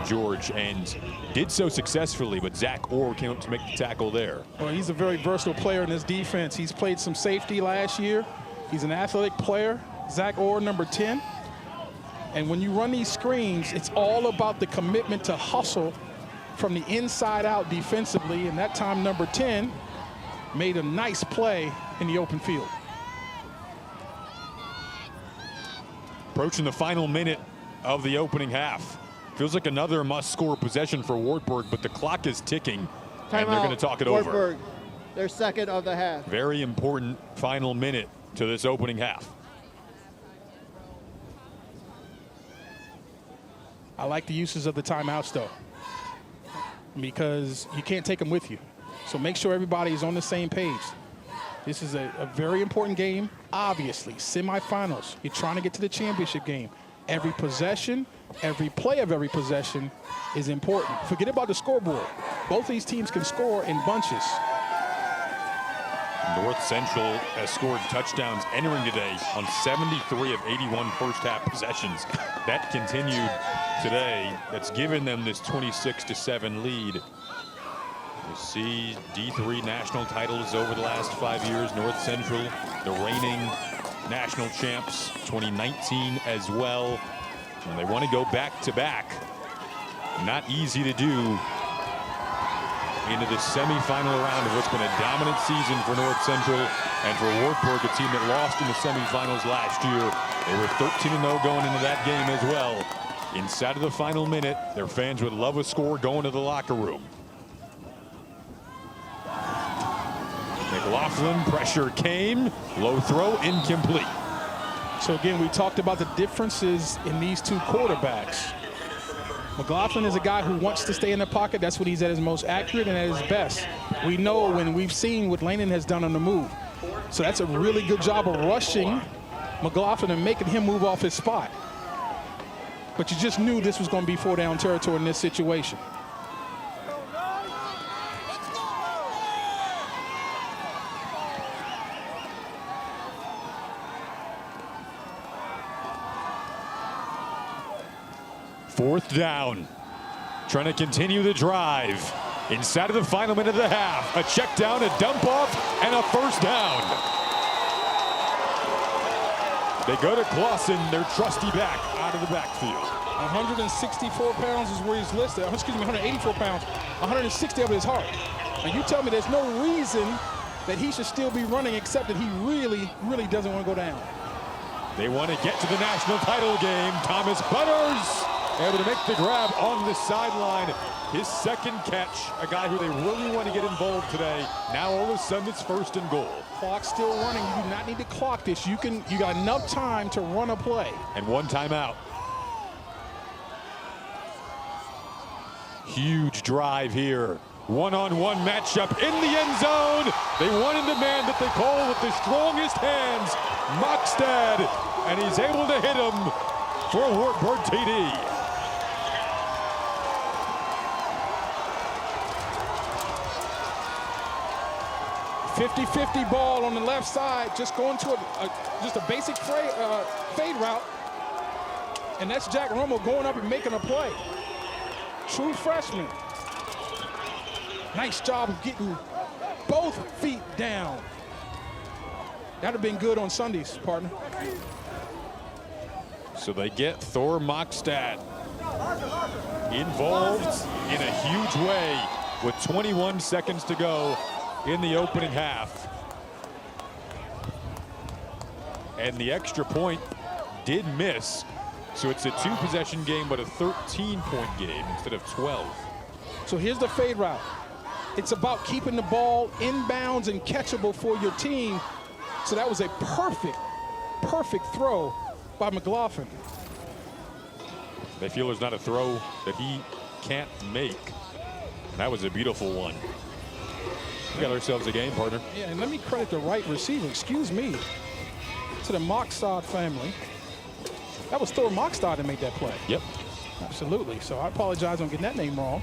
George, and did so successfully, but Zach Orr came up to make the tackle there. Well, he's a very versatile player in this defense. He's played some safety last year. He's an athletic player. Zach Orr, number 10. And when you run these screens, it's all about the commitment to hustle from the inside out defensively, and that time number 10 made a nice play in the open field. Approaching the final minute of the opening half. Feels like another must-score possession for Wartberg, but the clock is ticking, and they're going to talk it over. Wartberg, their second of the half. Very important final minute to this opening half. I like the uses of the timeouts, though, because you can't take them with you. So make sure everybody is on the same page. This is a very important game, obviously. Semifinals, you're trying to get to the championship game. Every possession, every play of every possession is important. Forget about the scoreboard. Both these teams can score in bunches. North Central has scored touchdowns entering today on 73 of 81 first-half possessions. That continued today. That's given them this 26-7 lead. You see D3 national titles over the last 5 years. North Central, the reigning national champs, 2019 as well. And they want to go back-to-back. Not easy to do into the semifinal round of what's been a dominant season for North Central and for Wartberg, a team that lost in the semifinals last year. They were 13-0 going into that game as well. Inside of the final minute, their fans would love a score going to the locker room. McLaughlin, pressure came, low throw, incomplete. So again, we talked about the differences in these two quarterbacks. McLaughlin is a guy who wants to stay in the pocket. That's when he's at his most accurate and at his best. We know when we've seen what Lannon has done on the move. So that's a really good job of rushing McLaughlin and making him move off his spot. But you just knew this was going to be 4-down territory in this situation. Fourth down, trying to continue the drive. Inside of the final minute of the half, a check down, a dump off, and a first down. They go to Clawson, their trusty back, out of the backfield. 164 pounds is where he's listed. 184 pounds, 160 of it is heart. And you tell me there's no reason that he should still be running except that he really, really doesn't want to go down. They want to get to the national title game. Thomas Butters able to make the grab on the sideline. His second catch, a guy who they really want to get involved today. Now all of a sudden it's first and goal. Clock still running. You do not need to clock this. You got enough time to run a play. And one timeout. Huge drive here. One-on-one matchup in the end zone. They want in the man that they call with the strongest hands, Mockstead, and he's able to hit him for a Wartburg TD. 50-50 ball on the left side, just going to just a basic fade route. And that's Jack Romo going up and making a play. True freshman. Nice job of getting both feet down. That'd have been good on Sundays, partner. So they get Thor Mockstad involved in a huge way with 21 seconds to go in the opening half. And the extra point did miss. So it's a 2-possession game, but a 13-point game instead of 12. So here's the fade route. It's about keeping the ball inbounds and catchable for your team. So that was a perfect throw by McLaughlin. They feel there's not a throw that he can't make. And that was a beautiful one. We got ourselves a game, partner. Yeah, and let me credit the right receiver, excuse me, to the Mockstad family. That was Thor Mockstad that made that play. Yep. Absolutely. So I apologize on getting that name wrong.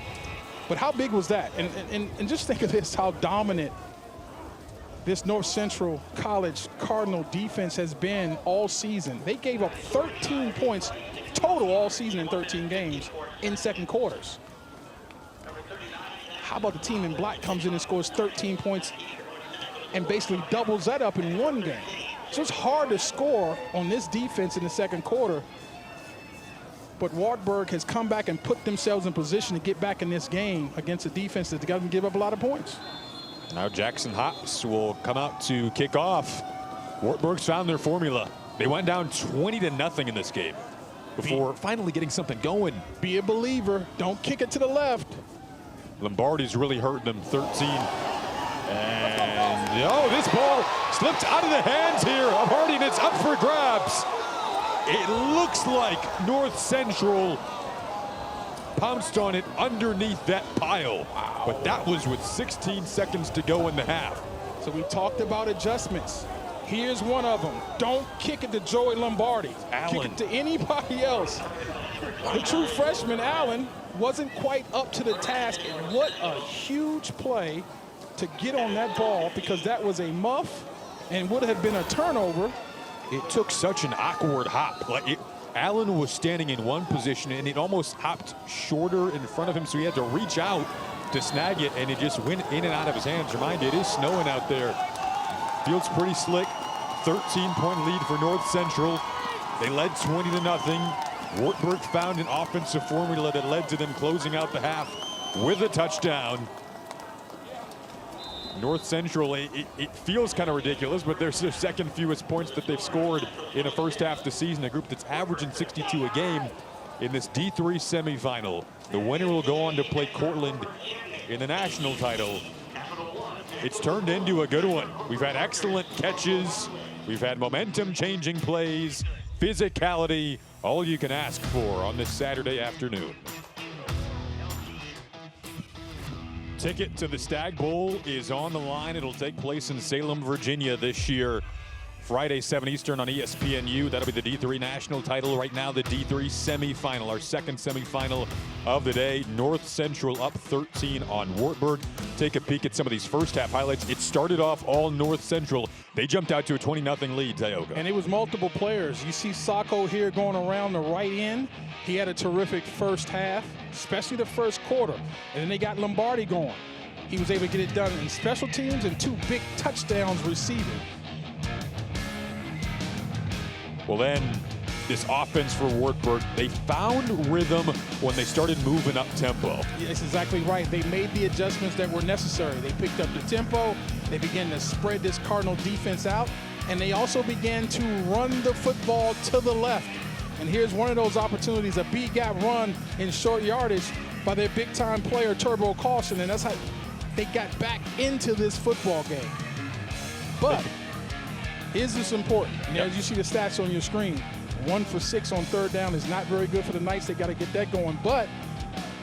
But how big was that? And just think of this, how dominant this North Central College Cardinal defense has been all season. They gave up 13 points total all season in 13 games in second quarters. How about the team in black comes in and scores 13 points and basically doubles that up in one game? So it's hard to score on this defense in the second quarter. But Wartberg has come back and put themselves in position to get back in this game against a defense that doesn't give up a lot of points. Now Jackson Hops will come out to kick off. Wartburg's found their formula. They went down 20-0 in this game before finally getting something going. Be a believer. Don't kick it to the left. Lombardi's really hurting them. 13. And oh, this ball slipped out of the hands here of Hardy, and it's up for grabs. It looks like North Central pounced on it underneath that pile. Wow. But that was with 16 seconds to go in the half. So we talked about adjustments. Here's one of them. Don't kick it to Joey Lombardi. Allen. Kick it to anybody else. The true freshman, Allen, wasn't quite up to the task. And what a huge play to get on that ball, because that was a muff and would have been a turnover. It took such an awkward hop. Allen was standing in one position, and it almost hopped shorter in front of him, so he had to reach out to snag it, and it just went in and out of his hands. Remind you, it is snowing out there. Field's pretty slick. 13-point lead for North Central. They led 20-0. Wartberg found an offensive formula that led to them closing out the half with a touchdown. North Central, it feels kind of ridiculous, but there's their second fewest points that they've scored in the first half of the season. A group that's averaging 62 a game in this D3 semifinal. The winner will go on to play Cortland in the national title. It's turned into a good one. We've had excellent catches. We've had momentum-changing plays, physicality, all you can ask for on this Saturday afternoon. Ticket to the Stag Bowl is on the line. It'll take place in Salem, Virginia this year. Friday, 7 Eastern on ESPNU. That'll be the D3 national title. Right now, the D3 semifinal, our second semifinal of the day. North Central up 13 on Wartberg. Take a peek at some of these first half highlights. It started off all North Central. They jumped out to a 20-0 lead, Tioga. And it was multiple players. You see Sacco here going around the right end. He had a terrific first half, especially the first quarter. And then they got Lombardi going. He was able to get it done in special teams and 2 big touchdowns receiving. Well, then this offense for Wartburg, they found rhythm when they started moving up tempo. Yeah, that's exactly right. They made the adjustments that were necessary. They picked up the tempo. They began to spread this Cardinal defense out. And they also began to run the football to the left. And here's one of those opportunities, a B-gap run in short yardage by their big-time player, Turbo Clawson. And that's how they got back into this football game. But is this important? And as you see the stats on your screen, 1 for 6 on third down is not very good for the Knights. They got to get that going. But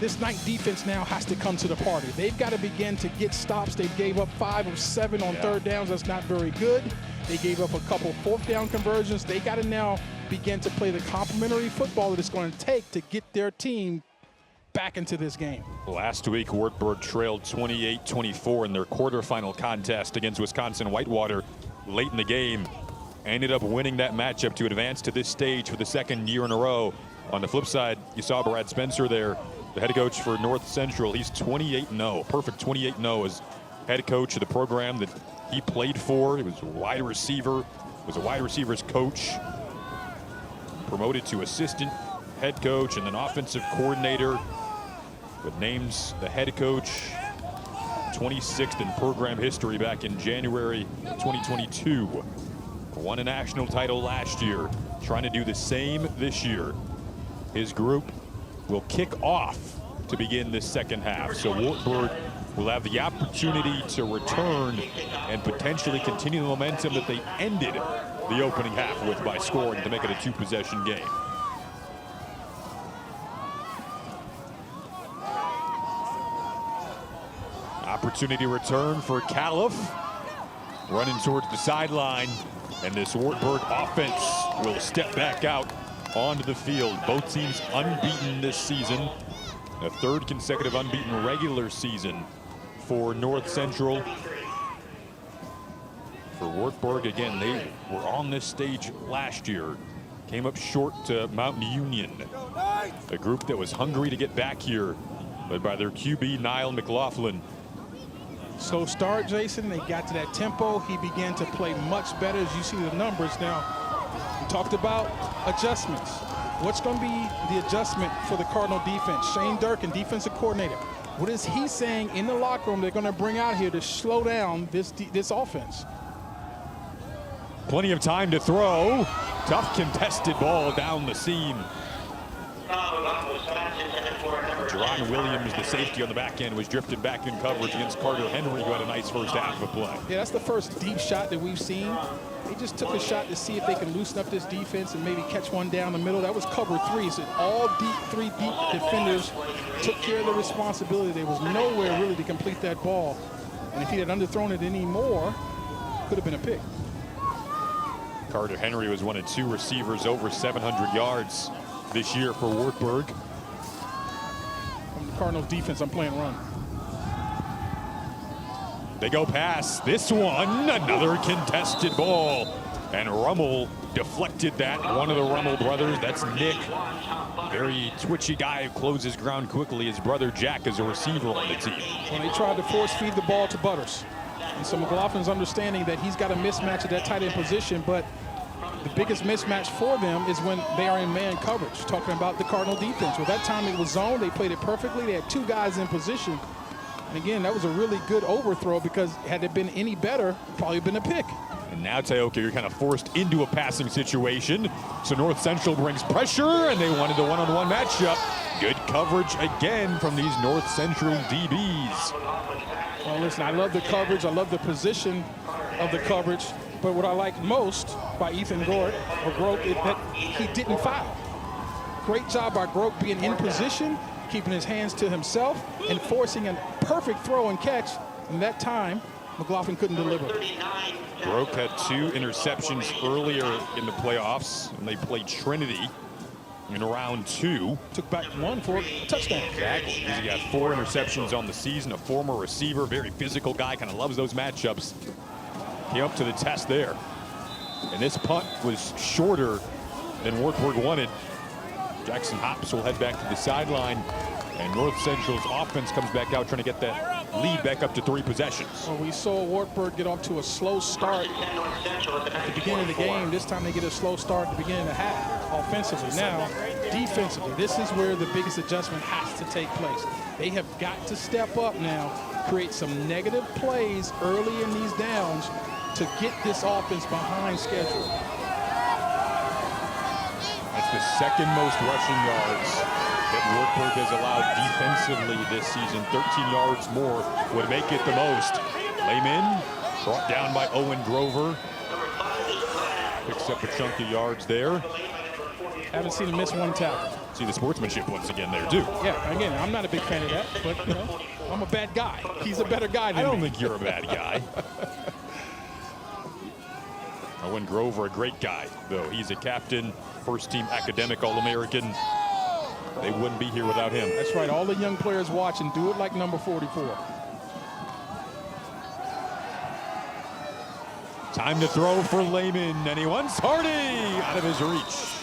this Knight defense now has to come to the party. They've got to begin to get stops. They gave up 5 of 7 on third downs. That's not very good. They gave up a couple fourth down conversions. They got to now begin to play the complementary football that it's going to take to get their team back into this game. Last week, Wartburg trailed 28-24 in their quarterfinal contest against Wisconsin Whitewater late in the game. Ended up winning that matchup to advance to this stage for the second year in a row. On the flip side, you saw Brad Spencer there the head coach for North Central. He's 28-0, perfect 28-0 as head coach of the program that he played for. He was a wide receiver, was a wide receivers coach, promoted to assistant head coach and then offensive coordinator, but names the head coach 26th in program history back in January 2022. Won a national title last year, trying to do the same this year. His group will kick off to begin this second half. So Wartberg will have the opportunity to return and potentially continue the momentum that they ended the opening half with by scoring to make it a two-possession game. Opportunity return for Califf, running towards the sideline, and this Wartberg offense will step back out onto the field. Both teams unbeaten this season. A third consecutive unbeaten regular season for North Central. For Wartberg, again, they were on this stage last year. Came up short to Mountain Union, a group that was hungry to get back here, led by their QB, Niall McLaughlin. Slow start, Jason. They got to that tempo. He began to play much better as you see the numbers. Now, we talked about adjustments. What's going to be the adjustment for the Cardinal defense? Shane Durkin, defensive coordinator. What is he saying in the locker room they're going to bring out here to slow down this offense? Plenty of time to throw. Tough contested ball down the seam. Jerron Williams, the safety on the back end, was drifted back in coverage against Carter Henry, who had a nice first half of play. Yeah, that's the first deep shot that we've seen. They just took a shot to see if they can loosen up this defense and maybe catch one down the middle. That was cover three. So all three deep defenders took care of the responsibility. There was nowhere really to complete that ball. And if he had underthrown it any more, could have been a pick. Carter Henry was one of two receivers over 700 yards this year for Wartberg. From the Cardinals defense, I'm playing run. They go past this one, another contested ball. And Rummel deflected that. One of the Rummel brothers, that's Nick. Very twitchy guy who closes ground quickly. His brother Jack is a receiver on the team. When they tried to force feed the ball to Butters. And so McLaughlin's understanding that he's got a mismatch at that tight end position, but the biggest mismatch for them is when they are in man coverage. Talking about the Cardinal defense. Well, that time it was zone. They played it perfectly. They had two guys in position. And again, that was a really good overthrow because had it been any better, probably been a pick. And now, Teoka, you're kind of forced into a passing situation. So North Central brings pressure, and they wanted the one-on-one matchup. Good coverage again from these North Central DBs. Well, listen, I love the coverage. I love the position of the coverage. But what I like most by Ethan Grote is that he didn't foul. Great job by Grote being in position, keeping his hands to himself, and forcing a perfect throw and catch. And that time, McLaughlin couldn't deliver. Grote had two interceptions earlier in the playoffs, and they played Trinity in round two. Took back one for a touchdown. Exactly. He's got 4 interceptions on the season, a former receiver, very physical guy, kind of loves those matchups. Came up to the test there. And this punt was shorter than Wartburg wanted. Jackson Hops will head back to the sideline, and North Central's offense comes back out trying to get that lead back up to 3 possessions. Well, we saw Wartburg get off to a slow start at the beginning of the game. This time they get a slow start at the beginning of the half offensively. Now, defensively, this is where the biggest adjustment has to take place. They have got to step up now, create some negative plays early in these downs to get this offense behind schedule. That's the second most rushing yards that Wartburg has allowed defensively this season. 13 yards more would make it the most. Lehman brought down by Owen Grover. Picks up a chunk of yards there. Haven't seen him miss one tackle. See the sportsmanship once again there, too. Yeah, again, I'm not a big fan of that, but, you know, I'm a bad guy. He's a better guy than me. I don't think you're a bad guy. Owen Grover, a great guy, though. He's a captain, first-team academic All-American. They wouldn't be here without him. That's right. All the young players watching, do it like number 44. Time to throw for Lehman, and he wants Hardy out of his reach.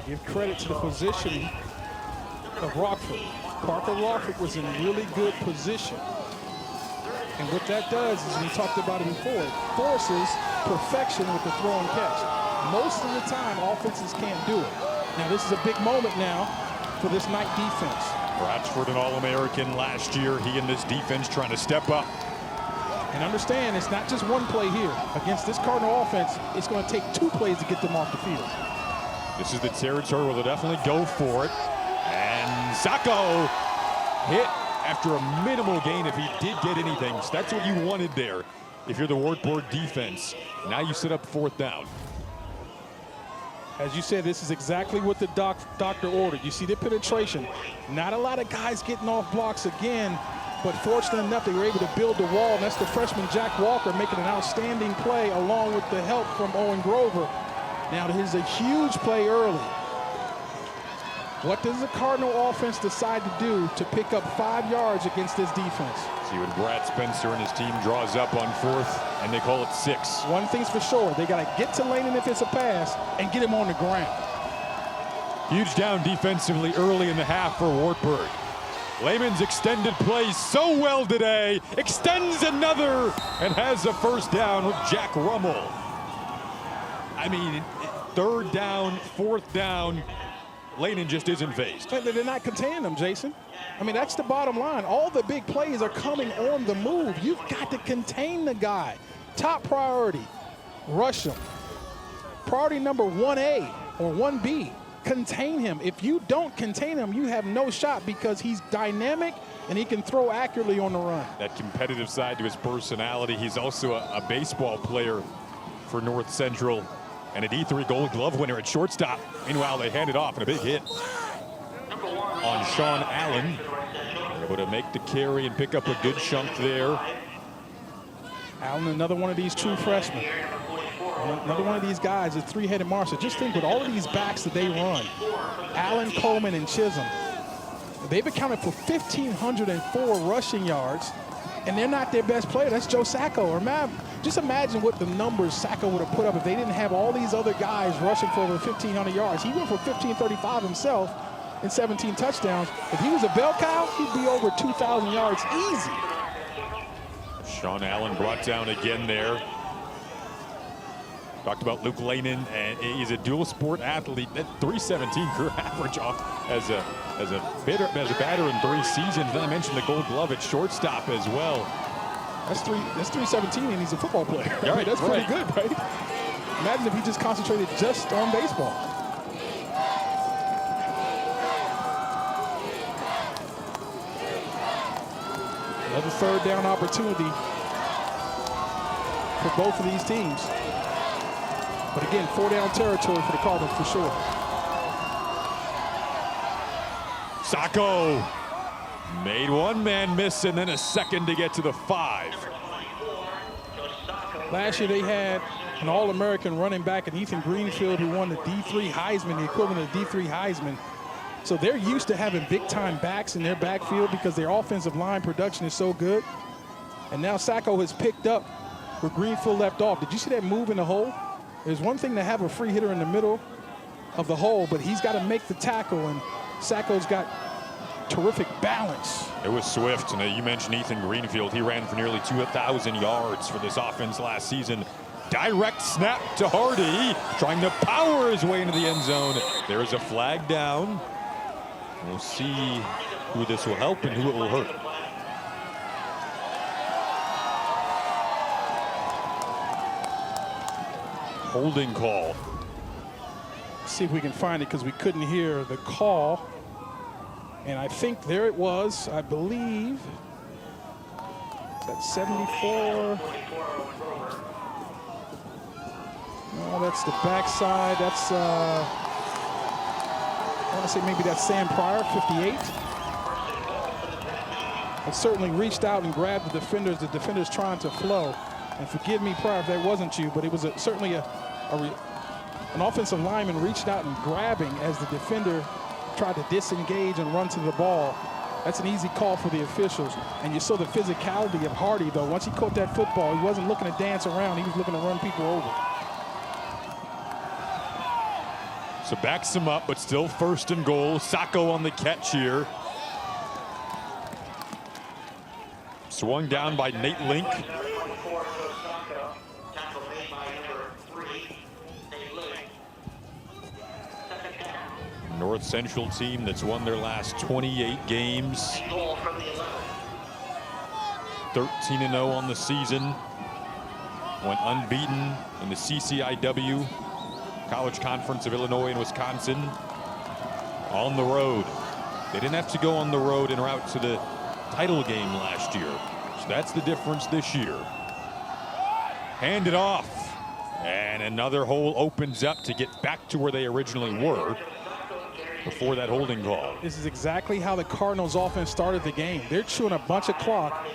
Give credit to the positioning of Rockford. Parker Rockford was in really good position. And what that does is, we talked about it before, it forces perfection with the throw and catch. Most of the time, offenses can't do it. Now, this is a big moment now for this Knight defense. Bradford, an All-American last year. He and this defense trying to step up. And understand, it's not just one play here. Against this Cardinal offense, it's going to take 2 plays to get them off the field. This is the territory where they'll definitely go for it. And Sacco hit after a minimal gain if he did get anything. So that's what you wanted there if you're the Wartberg defense. Now you set up 4th down. As you said, this is exactly what the doctor ordered. You see the penetration. Not a lot of guys getting off blocks again, but fortunate enough they were able to build the wall. And that's the freshman Jack Walker making an outstanding play along with the help from Owen Grover. Now, here's a huge play early. What does the Cardinal offense decide to do to pick up 5 yards against this defense? See when Brad Spencer and his team draws up on 4th, and they call it 6. One thing's for sure, they got to get to Laney if it's a pass and get him on the ground. Huge down defensively early in the half for Wartberg. Lehman's extended plays so well today, extends another, and has a 1st down with Jack Rummel. I mean, 3rd down, 4th down, Laney just isn't phased. They're not containing them, Jason. I mean, that's the bottom line. All the big plays are coming on the move. You've got to contain the guy. Top priority, rush him. Priority number 1A or 1B, contain him. If you don't contain him, you have no shot because he's dynamic and he can throw accurately on the run. That competitive side to his personality. He's also a baseball player for North Central and a D3 Gold Glove winner at shortstop. Meanwhile, they hand it off and a big hit on Sean Allen. Able to make the carry and pick up a good chunk there. Allen, another one of these true freshmen. Another one of these guys, a 3-headed monster. Just think with all of these backs that they run, Allen, Coleman, and Chisholm, they've accounted for 1,504 rushing yards, and they're not their best player. That's Joe Sacco. Or just imagine what the numbers Sacco would have put up if they didn't have all these other guys rushing for over 1,500 yards. He went for 1,535 himself in 17 touchdowns. If he was a bell cow, he'd be over 2,000 yards easy. Sean Allen brought down again there. Talked about Luke Laney, and he's a dual sport athlete. That 317 career average off as a batter in 3 seasons. Then I mentioned the Gold Glove at shortstop as well. That's 317, and he's a football player. Yeah, right, that's pretty good, right? Imagine if he just concentrated just on baseball. Another 3rd down opportunity for both of these teams. But again, 4-down territory for the Cardinals for sure. Sacco made 1 man miss and then a 2nd to get to the 5. Last year they had an All-American running back in Ethan Greenfield who won the D3 Heisman, the equivalent of D3 Heisman. So they're used to having big-time backs in their backfield because their offensive line production is so good. And now Sacco has picked up where Greenfield left off. Did you see that move in the hole? There's one thing to have a free hitter in the middle of the hole, but he's got to make the tackle, and Sacco's got terrific balance. It was swift, and you mentioned Ethan Greenfield. He ran for nearly 2,000 yards for this offense last season. Direct snap to Hardy, trying to power his way into the end zone. There is a flag down. We'll see who this will help and who it will hurt. Holding call. See if we can find it because we couldn't hear the call. And I think there it was, I believe. That's 74. No, that's the backside. That's, I want to say maybe that's Sam Pryor, 58. It certainly reached out and grabbed the defenders trying to flow. And forgive me, Pryor, if that wasn't you, but it was certainly an offensive lineman reached out and grabbing as the defender tried to disengage and run to the ball. That's an easy call for the officials. And you saw the physicality of Hardy, though. Once he caught that football, he wasn't looking to dance around. He was looking to run people over. So backs him up, but still 1st and goal. Sacco on the catch here. Swung down by Nate Link. North Central team that's won their last 28 games. 13-0 on the season. Went unbeaten in the CCIW, College Conference of Illinois and Wisconsin. On the road. They didn't have to go on the road en route to the title game last year. So that's the difference this year. Hand it off. And another hole opens up to get back to where they originally were before that holding call. This is exactly how the Cardinals offense started the game. They're chewing a bunch of clock,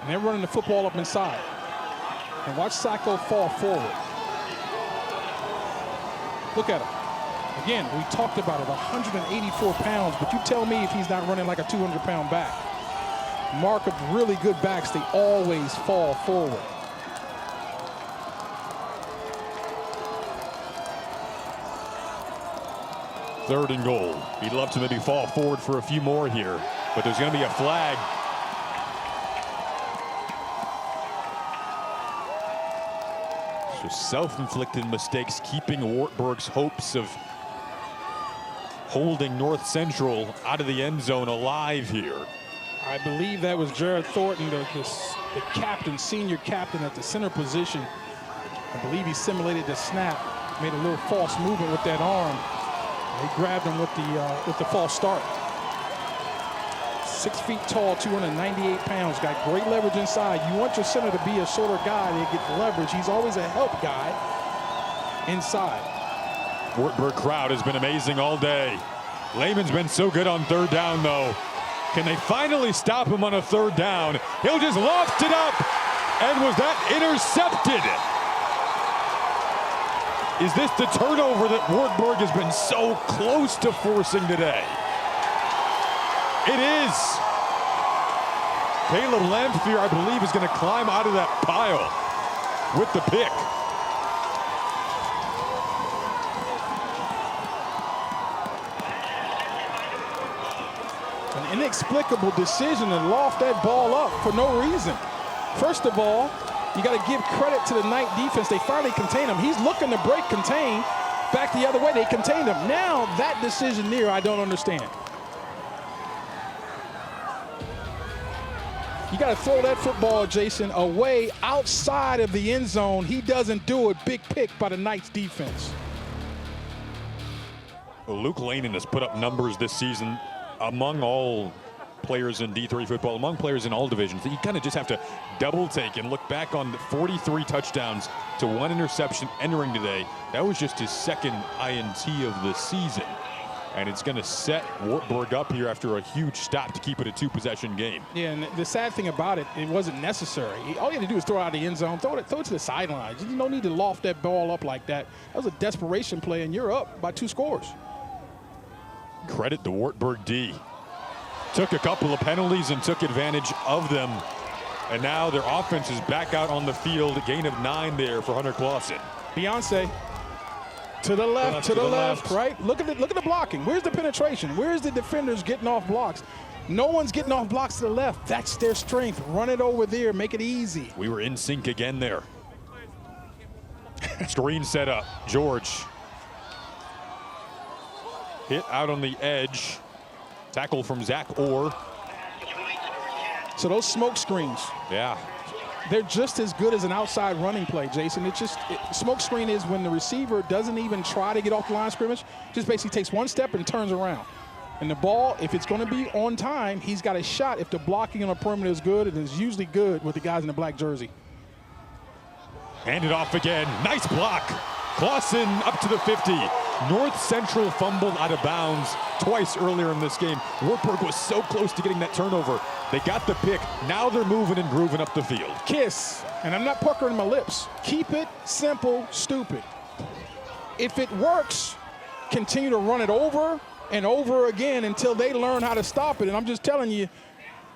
and they're running the football up inside. And watch Sacco fall forward. Look at him. Again, we talked about it, 184 pounds, but you tell me if he's not running like a 200-pound back. Mark of really good backs, they always fall forward. Third and goal. He'd love to maybe fall forward for a few more here, but there's going to be a flag. So self-inflicted mistakes keeping Wartberg's hopes of holding North Central out of the end zone alive here. I believe that was Jared Thornton, the captain, senior captain at the center position. I believe he simulated the snap, made a little false movement with that arm. They grabbed him with the false start. 6 feet tall, 298 pounds, got great leverage inside. You want your center to be a shorter guy that gets leverage. He's always a help guy inside. Wartberg crowd has been amazing all day. Lehman's been so good on 3rd down, though. Can they finally stop him on a 3rd down? He'll just loft it up. And was that intercepted? Is this the turnover that Wartberg has been so close to forcing today? It is. Caleb Lamphere, I believe, is going to climb out of that pile with the pick. An inexplicable decision to loft that ball up for no reason. First of all, you got to give credit to the Knight defense. They finally contained him. He's looking to break contain. Back the other way, they contained him. Now, that decision there, I don't understand. You got to throw that football, Jason, away outside of the end zone. He doesn't do it. Big pick by the Knights defense. Well, Luke Lanin has put up numbers this season among all players in D3 football, among players in all divisions. You kind of just have to double take and look back on the 43 touchdowns to 1 interception entering today. That was just his 2nd INT of the season. And it's going to set Wartberg up here after a huge stop to keep it a 2-possession game. Yeah, and the sad thing about it, it wasn't necessary. All you had to do was throw it out of the end zone, throw it to the sidelines. You don't need to loft that ball up like that. That was a desperation play, and you're up by 2 scores. Credit the Wartberg D. Took a couple of penalties and took advantage of them. And now their offense is back out on the field. A gain of 9 there for Hunter Clawson. Beyonce. To the left, to the left, right? Look at the blocking. Where's the penetration? Where's the defenders getting off blocks? No one's getting off blocks to the left. That's their strength. Run it over there, make it easy. We were in sync again there. Screen set up. George. Hit out on the edge. Tackle from Zach Orr. So those smoke screens. Yeah. They're just as good as an outside running play, Jason. Smoke screen is when the receiver doesn't even try to get off the line of scrimmage, just basically takes 1 step and turns around. And the ball, if it's going to be on time, he's got a shot if the blocking on the perimeter is good, and it's usually good with the guys in the black jersey. Hand it off again. Nice block. Clawson up to the 50. North Central fumbled out of bounds twice earlier in this game. Wartberg was so close to getting that turnover. They got the pick. Now they're moving and grooving up the field. KISS, and I'm not puckering my lips. Keep it simple, stupid. If it works, continue to run it over and over again until they learn how to stop it. And I'm just telling you,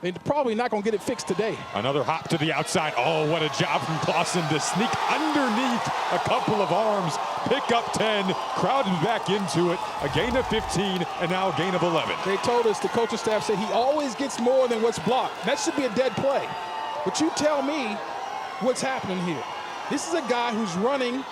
They're probably not going to get it fixed today. Another hop to the outside. Oh, what a job from Clawson to sneak underneath a couple of arms. Pick up 10, crowded back into it. A gain of 15, and now a gain of 11. They told us, the coaching staff said he always gets more than what's blocked. That should be a dead play. But you tell me what's happening here. This is a guy who's running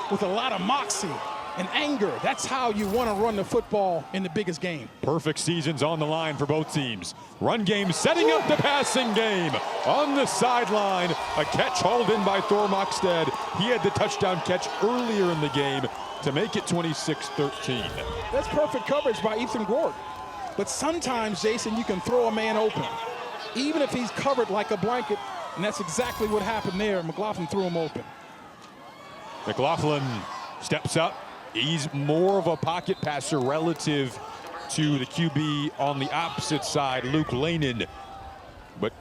with a lot of moxie and anger. That's how you want to run the football in the biggest game. Perfect seasons on the line for both teams. Run game setting up the passing game. On the sideline, a catch hauled in by Thor Mockstead. He had the touchdown catch earlier in the game to make it 26-13. That's perfect coverage by Ethan Gort. But sometimes, Jason, you can throw a man open, even if he's covered like a blanket, and that's exactly what happened there. McLaughlin threw him open. McLaughlin steps up. He's more of a pocket passer relative to the QB on the opposite side, Luke Lanin. But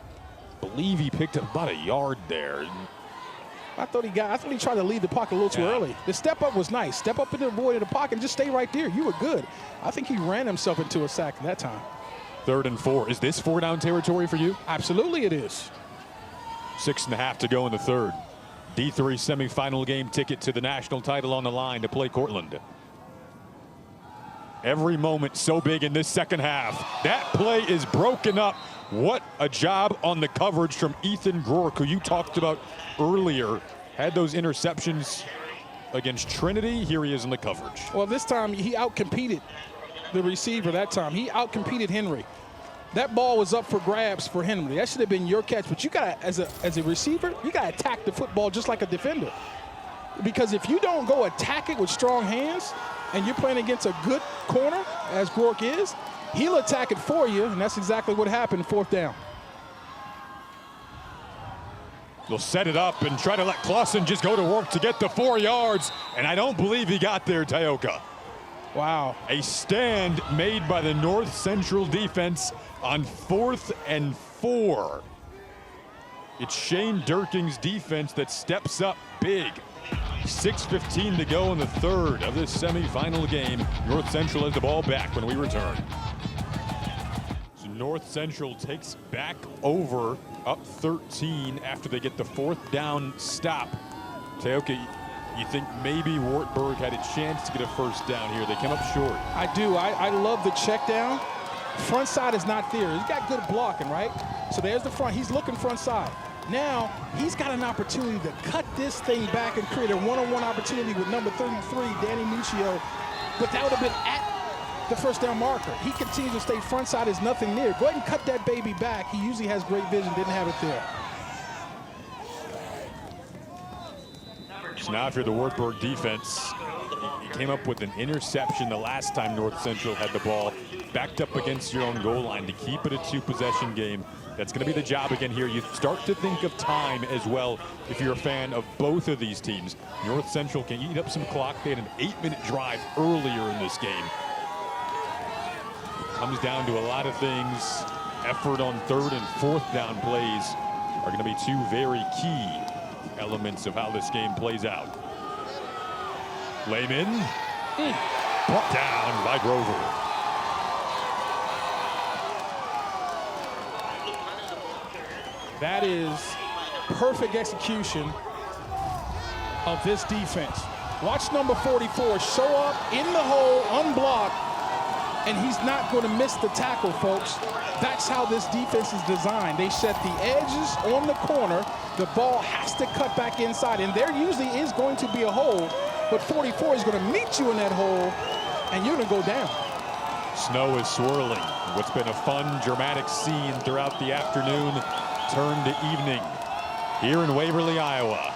I believe he picked up about a yard there. I thought he tried to lead the pocket a little too early. The step up was nice. Step up into the void of the pocket and just stay right there. You were good. I think he ran himself into a sack that time. 3rd and 4. Is this 4-down territory for you? Absolutely it is. 6.5 to go in the 3rd. D3 semifinal game ticket to the national title on the line to play Cortland. Every moment so big in this second half. That play is broken up. What a job on the coverage from Ethan Gort, who you talked about earlier. Had those interceptions against Trinity. Here he is in the coverage. Well, this time he outcompeted the receiver that time. He outcompeted Henry. That ball was up for grabs for Henry. That should have been your catch. But you got to, as a receiver, you got to attack the football just like a defender. Because if you don't go attack it with strong hands and you're playing against a good corner, as Gort is, he'll attack it for you, and that's exactly what happened, 4th down. They'll set it up and try to let Clawson just go to work to get the 4 yards, and I don't believe he got there, Tayoka. Wow. A stand made by the North Central defense on 4th and 4. It's Shane Durking's defense that steps up big. 6:15 to go in the 3rd of this semifinal game. North Central has the ball back when we return. So North Central takes back over, up 13 after they get the 4th down stop. Tayoka, you think maybe Wartberg had a chance to get a 1st down here? They came up short. I do. I love the check down. Front side is not there. He's got good blocking, right? So there's the front. He's looking front side. Now he's got an opportunity to cut this thing back and create a one-on-one opportunity with number 33, Danny Nuccio, but that would have been at the 1st down marker. He continues to stay front side. There's nothing there. Go ahead and cut that baby back. He usually has great vision. Didn't have it there. So now if you're the Wartberg defense, you came up with an interception the last time North Central had the ball, backed up against your own goal line to keep it a 2-possession game. That's going to be the job again here. You start to think of time as well if you're a fan of both of these teams. North Central can eat up some clock. They had an 8-minute drive earlier in this game. It comes down to a lot of things. Effort on 3rd and 4th down plays are going to be 2 very key elements of how this game plays out. Layman, brought down by Grover. That is perfect execution of this defense. Watch number 44 show up in the hole, unblocked, and he's not going to miss the tackle, folks. That's how this defense is designed. They set the edges on the corner. The ball has to cut back inside, and there usually is going to be a hole, but 44 is going to meet you in that hole, and you're going to go down. Snow is swirling. What's been a fun, dramatic scene throughout the afternoon turned to evening here in Waverly, Iowa.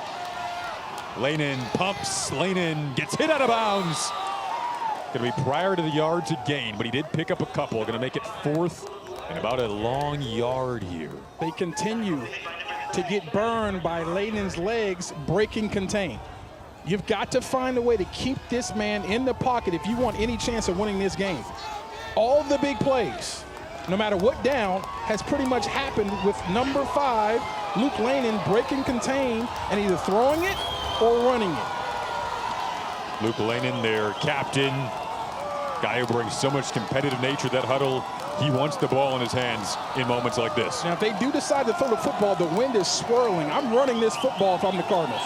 Lanin pumps. Lanin gets hit out of bounds. Going to be prior to the yard to gain, but he did pick up a couple. Going to make it 4th and about a long yard here. They continue to get burned by Lanin's legs breaking contain. You've got to find a way to keep this man in the pocket if you want any chance of winning this game. All the big plays, no matter what down, has pretty much happened with number 5, Luke Lanin, breaking contain and either throwing it or running it. Luke Lanin, their captain, Guy who brings so much competitive nature to that huddle. He wants the ball in his hands in moments like this. Now, if they do decide to throw the football, the wind is swirling. I'm running this football if I'm the Cardinals.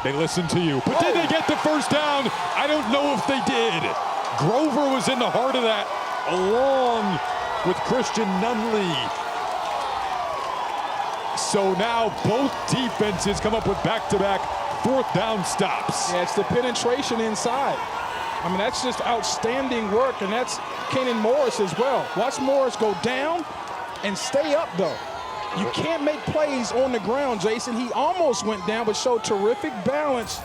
They listen to you. But did they get the first down? I don't know if they did. Grover was in the heart of that, along with Christian Nunley. So now both defenses come up with back-to-back fourth down stops. Yeah, it's the penetration inside. I mean, that's just outstanding work, and that's Kanan Morris as well. Watch Morris go down and stay up, though. You can't make plays on the ground, Jason. He almost went down, but showed terrific balance.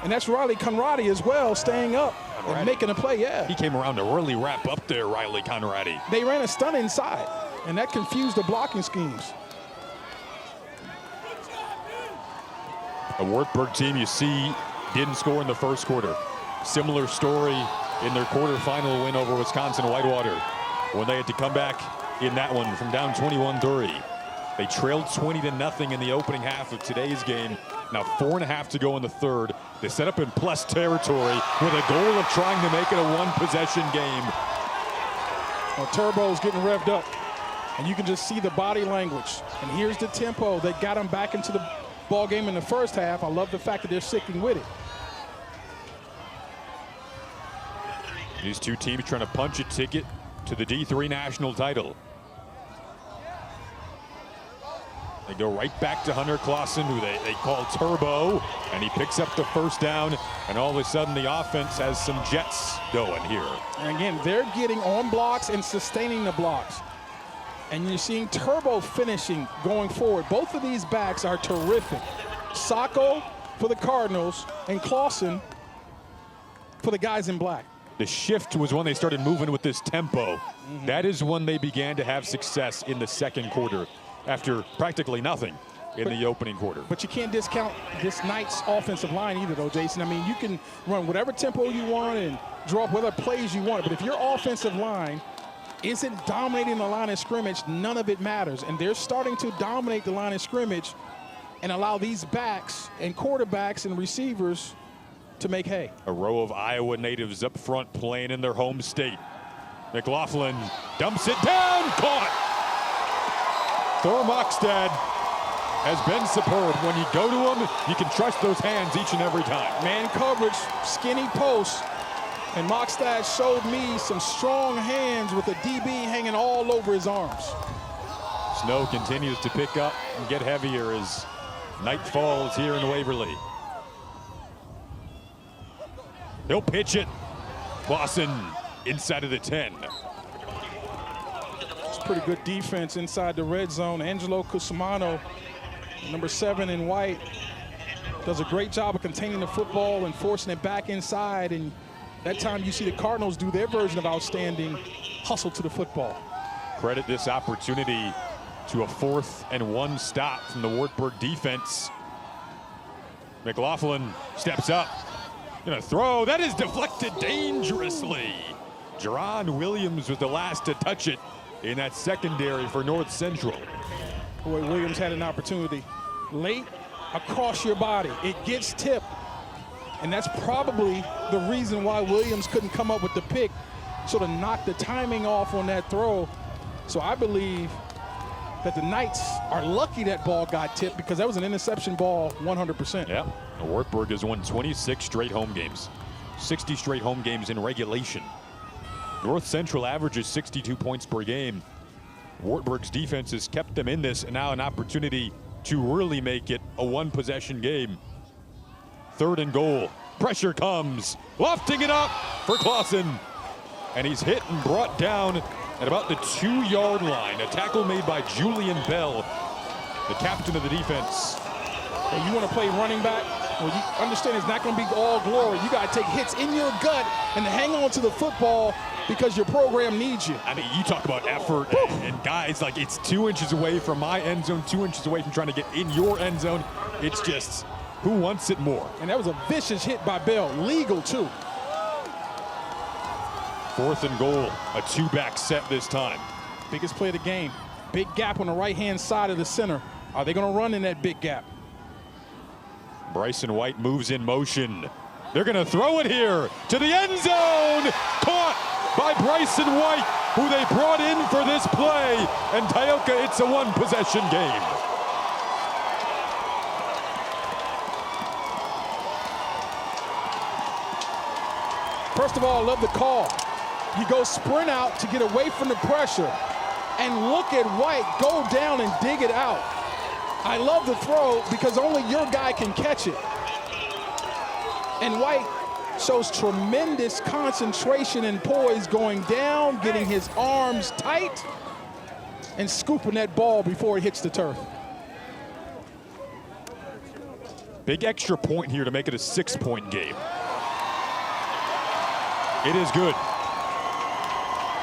And that's Riley Conradi as well, staying up and making a play, yeah. He came around to really wrap up there, Riley Conradi. They ran a stunt inside, and that confused the blocking schemes. A Wartberg team you see didn't score in the first quarter. Similar story in their quarterfinal win over Wisconsin-Whitewater when they had to come back in that one from down 21-3. They trailed 20-0 in the opening half of today's game. Now 4.5 to go in the third. They set up in plus territory with a goal of trying to make it a one-possession game. Well, Turbo's getting revved up, and you can just see the body language. And here's the tempo that got them back into the ball game in the first half. I love the fact that they're sticking with it. These two teams trying to punch a ticket to the D3 national title. They go right back to Hunter Clawson, who they call Turbo, and he picks up the first down, and all of a sudden the offense has some jets going here. And again, they're getting on blocks and sustaining the blocks. And you're seeing Turbo finishing going forward. Both of these backs are terrific. Sacco for the Cardinals and Clawson for the guys in black. The shift was when they started moving with this tempo. That is when they began to have success in the second quarter after practically nothing in the opening quarter. But you can't discount this night's offensive line either, though, Jason. I mean, you can run whatever tempo you want and draw up whatever plays you want, but if your offensive line isn't dominating the line of scrimmage, none of it matters. And they're starting to dominate the line of scrimmage and allow these backs and quarterbacks and receivers to make hay. A row of Iowa natives up front playing in their home state. McLaughlin dumps it down, caught. Thor Mockstad has been superb. When you go to him, you can trust those hands each and every time. Man coverage, skinny post, and Mockstad showed me some strong hands with a DB hanging all over his arms. Snow continues to pick up and get heavier as night falls here in Waverly. They'll pitch it. Clawson inside of the 10. It's pretty good defense inside the red zone. Angelo Cusimano, number 7 in white, does a great job of containing the football and forcing it back inside. And that time you see the Cardinals do their version of outstanding hustle to the football. Credit this opportunity to a 4th and 1 stop from the Wartburg defense. McLaughlin steps up. Gonna throw. That is deflected dangerously. Jerron Williams was the last to touch it in that secondary for North Central. Boy, Williams had an opportunity late across your body. It gets tipped, and that's probably the reason why Williams couldn't come up with the pick, sort of knock the timing off on that throw. So I believe that the Knights are lucky that ball got tipped, because that was an interception ball 100%. Yeah, Wartburg has won 26 straight home games, 60 straight home games in regulation. North Central averages 62 points per game. Wartburg's defense has kept them in this, and now an opportunity to really make it a one-possession game. 3rd and goal. Pressure comes. Lofting it up for Clawson. And he's hit and brought down at about the 2-yard line. A tackle made by Julian Bell, the captain of the defense. Hey, you want to play running back? Well, you understand it's not going to be all glory. You got to take hits in your gut and hang on to the football because your program needs you. I mean, you talk about effort and guys, like, it's 2 inches away from my end zone, 2 inches away from trying to get in your end zone. It's just, who wants it more? And that was a vicious hit by Bell, legal too. 4th and goal, a 2-back set this time. Biggest play of the game. Big gap on the right-hand side of the center. Are they going to run in that big gap? Bryson White moves in motion. They're going to throw it here to the end zone. Caught by Bryson White, who they brought in for this play. And Tioka, it's a one-possession game. First of all, I love the call. You go sprint out to get away from the pressure. And look at White go down and dig it out. I love the throw because only your guy can catch it. And White shows tremendous concentration and poise going down, getting his arms tight, and scooping that ball before it hits the turf. Big extra point here to make it a 6-point game. It is good.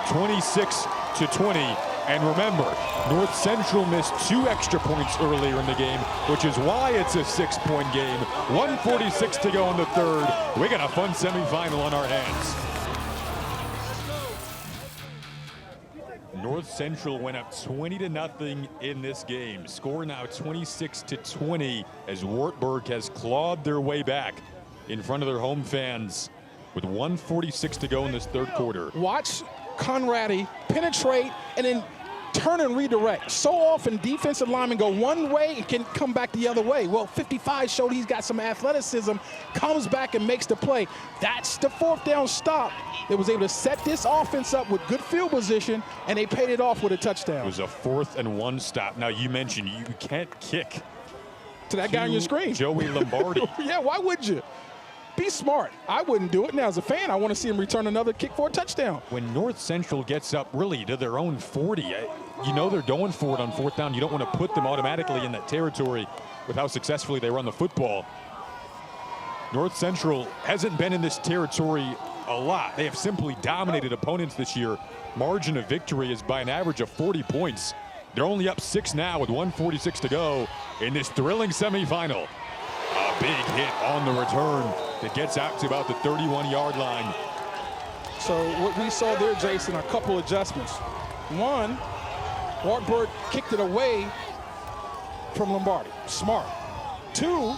26-20. And remember, North Central missed 2 extra points earlier in the game, which is why it's a 6-point game. 1:46 to go in the third. We got a fun semifinal on our hands. North Central went up 20-0 in this game. Score now 26-20 as Wartberg has clawed their way back in front of their home fans with 1:46 to go in this third quarter. Watch Conradi penetrate and then turn and redirect. So often defensive linemen go one way and can come back the other way. Well, 55 showed he's got some athleticism, comes back and makes the play. That's the 4th down stop that was able to set this offense up with good field position, and they paid it off with a touchdown. It was a 4th and 1 stop. Now, you mentioned you can't kick to that guy on your screen. Joey Lombardi. Yeah, why would you? Be smart. I wouldn't do it. Now, as a fan, I want to see him return another kick for a touchdown. When North Central gets up really to their own 40, you know they're going for it on 4th down. You don't want to put them automatically in that territory with how successfully they run the football. North Central hasn't been in this territory a lot. They have simply dominated opponents this year. Margin of victory is by an average of 40 points. They're only up 6 now with 1:46 to go in this thrilling semifinal. A big hit on the return that gets out to about the 31-yard line. So what we saw there, Jason, a couple adjustments. One, Wartberg kicked it away from Lombardi. Smart. 2,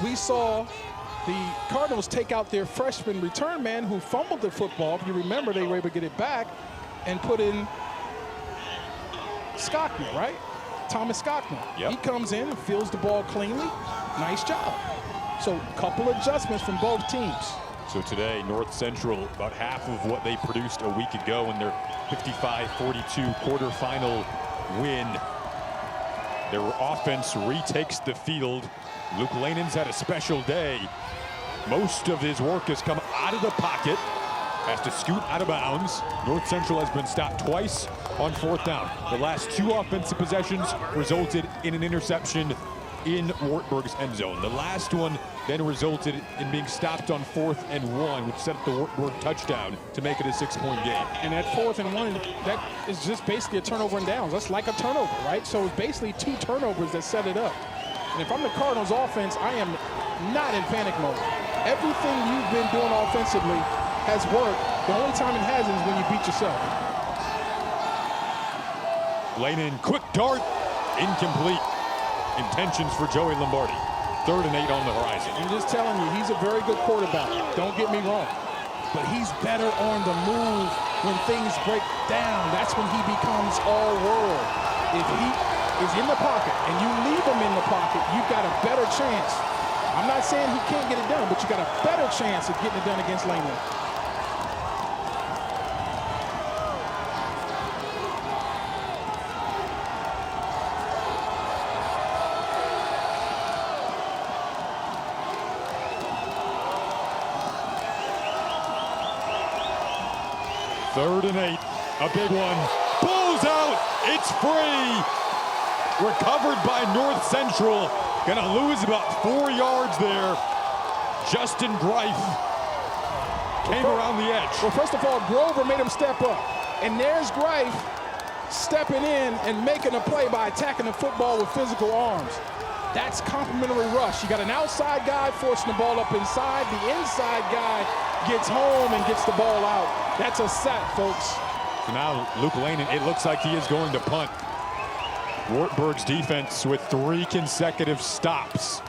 we saw the Cardinals take out their freshman return man who fumbled the football. If you remember, they were able to get it back and put in Scockman, right? Thomas Scockman. Yep. He comes in and fields the ball cleanly. Nice job. So a couple adjustments from both teams. So today, North Central, about half of what they produced a week ago in their 55-42 quarterfinal win. Their offense retakes the field. Luke Lanen's had a special day. Most of his work has come out of the pocket, has to scoot out of bounds. North Central has been stopped twice on 4th down. The last 2 offensive possessions resulted in an interception in Wartberg's end zone. The last one then resulted in being stopped on 4th and 1, which set up the Wartberg touchdown to make it a 6-point game. And that 4th and 1, that is just basically a turnover and downs. That's like a turnover, right? So it's basically 2 turnovers that set it up. And if I'm the Cardinals offense, I am not in panic mode. Everything you've been doing offensively has worked. The only time it hasn't is when you beat yourself. Lanen, quick dart, incomplete. Intentions for Joey Lombardi. 3rd and 8 on the horizon. I'm just telling you, he's a very good quarterback. Don't get me wrong. But he's better on the move when things break down. That's when he becomes all world. If he is in the pocket and you leave him in the pocket, you've got a better chance. I'm not saying he can't get it done, but you got a better chance of getting it done against Lanen. Third and 8, a big one. Pulls out, it's free. Recovered by North Central. Gonna lose about 4 yards there. Justin Greif came around the edge. Well, first of all, Grover made him step up. And there's Greif stepping in and making a play by attacking the football with physical arms. That's complimentary rush. You got an outside guy forcing the ball up inside. The inside guy gets home and gets the ball out. That's a sack, folks. So now Luke Lanen, it looks like he is going to punt. Wartberg's defense with 3 consecutive stops.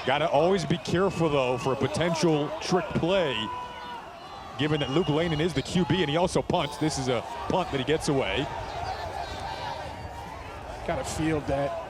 Got to always be careful, though, for a potential trick play, given that Luke Lanin is the QB and he also punts. This is a punt that he gets away. Got to field that.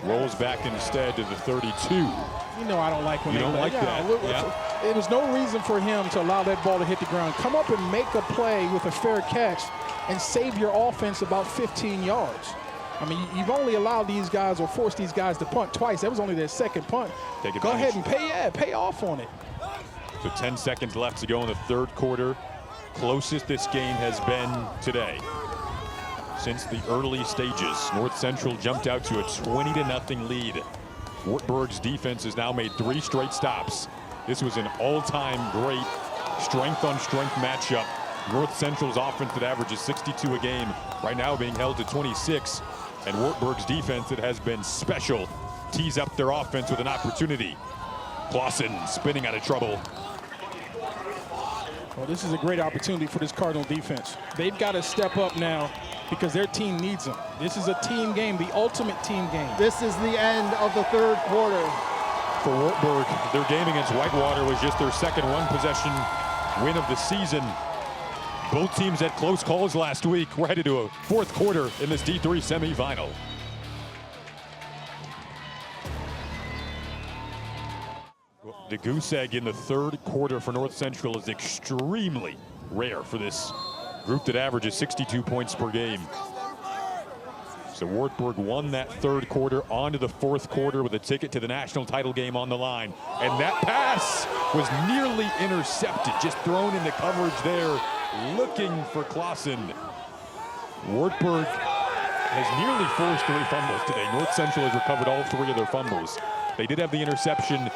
Rolls back instead to the 32. You know I don't like when you they don't play. like that. Yeah. There was no reason for him to allow that ball to hit the ground. Come up and make a play with a fair catch and save your offense about 15 yards. I mean, you've only allowed these guys or forced these guys to punt twice. That was only their second punt. Go ahead and pay off on it. So 10 seconds left to go in the third quarter. Closest this game has been today. Since the early stages, North Central jumped out to a 20-0 lead. Wartberg's defense has now made 3 straight stops. This was an all-time great strength-on-strength matchup. North Central's offense that averages 62 a game, right now being held to 26. And Wartberg's defense that has been special tees up their offense with an opportunity. Clawson spinning out of trouble. Well, this is a great opportunity for this Cardinal defense. They've got to step up now because their team needs them. This is a team game, the ultimate team game. This is the end of the third quarter. For Wartberg, their game against Whitewater was just their second one-possession win of the season. Both teams had close calls last week. We're headed to a fourth quarter in this D3 semifinal. The goose egg in the third quarter for North Central is extremely rare for this group that averages 62 points per game. So Wartberg won that third quarter, on to the fourth quarter with a ticket to the national title game on the line. And that pass was nearly intercepted, just thrown into coverage there, looking for Clawson. Wartberg has nearly forced 3 fumbles today. North Central has recovered all 3 of their fumbles. They did have the interception.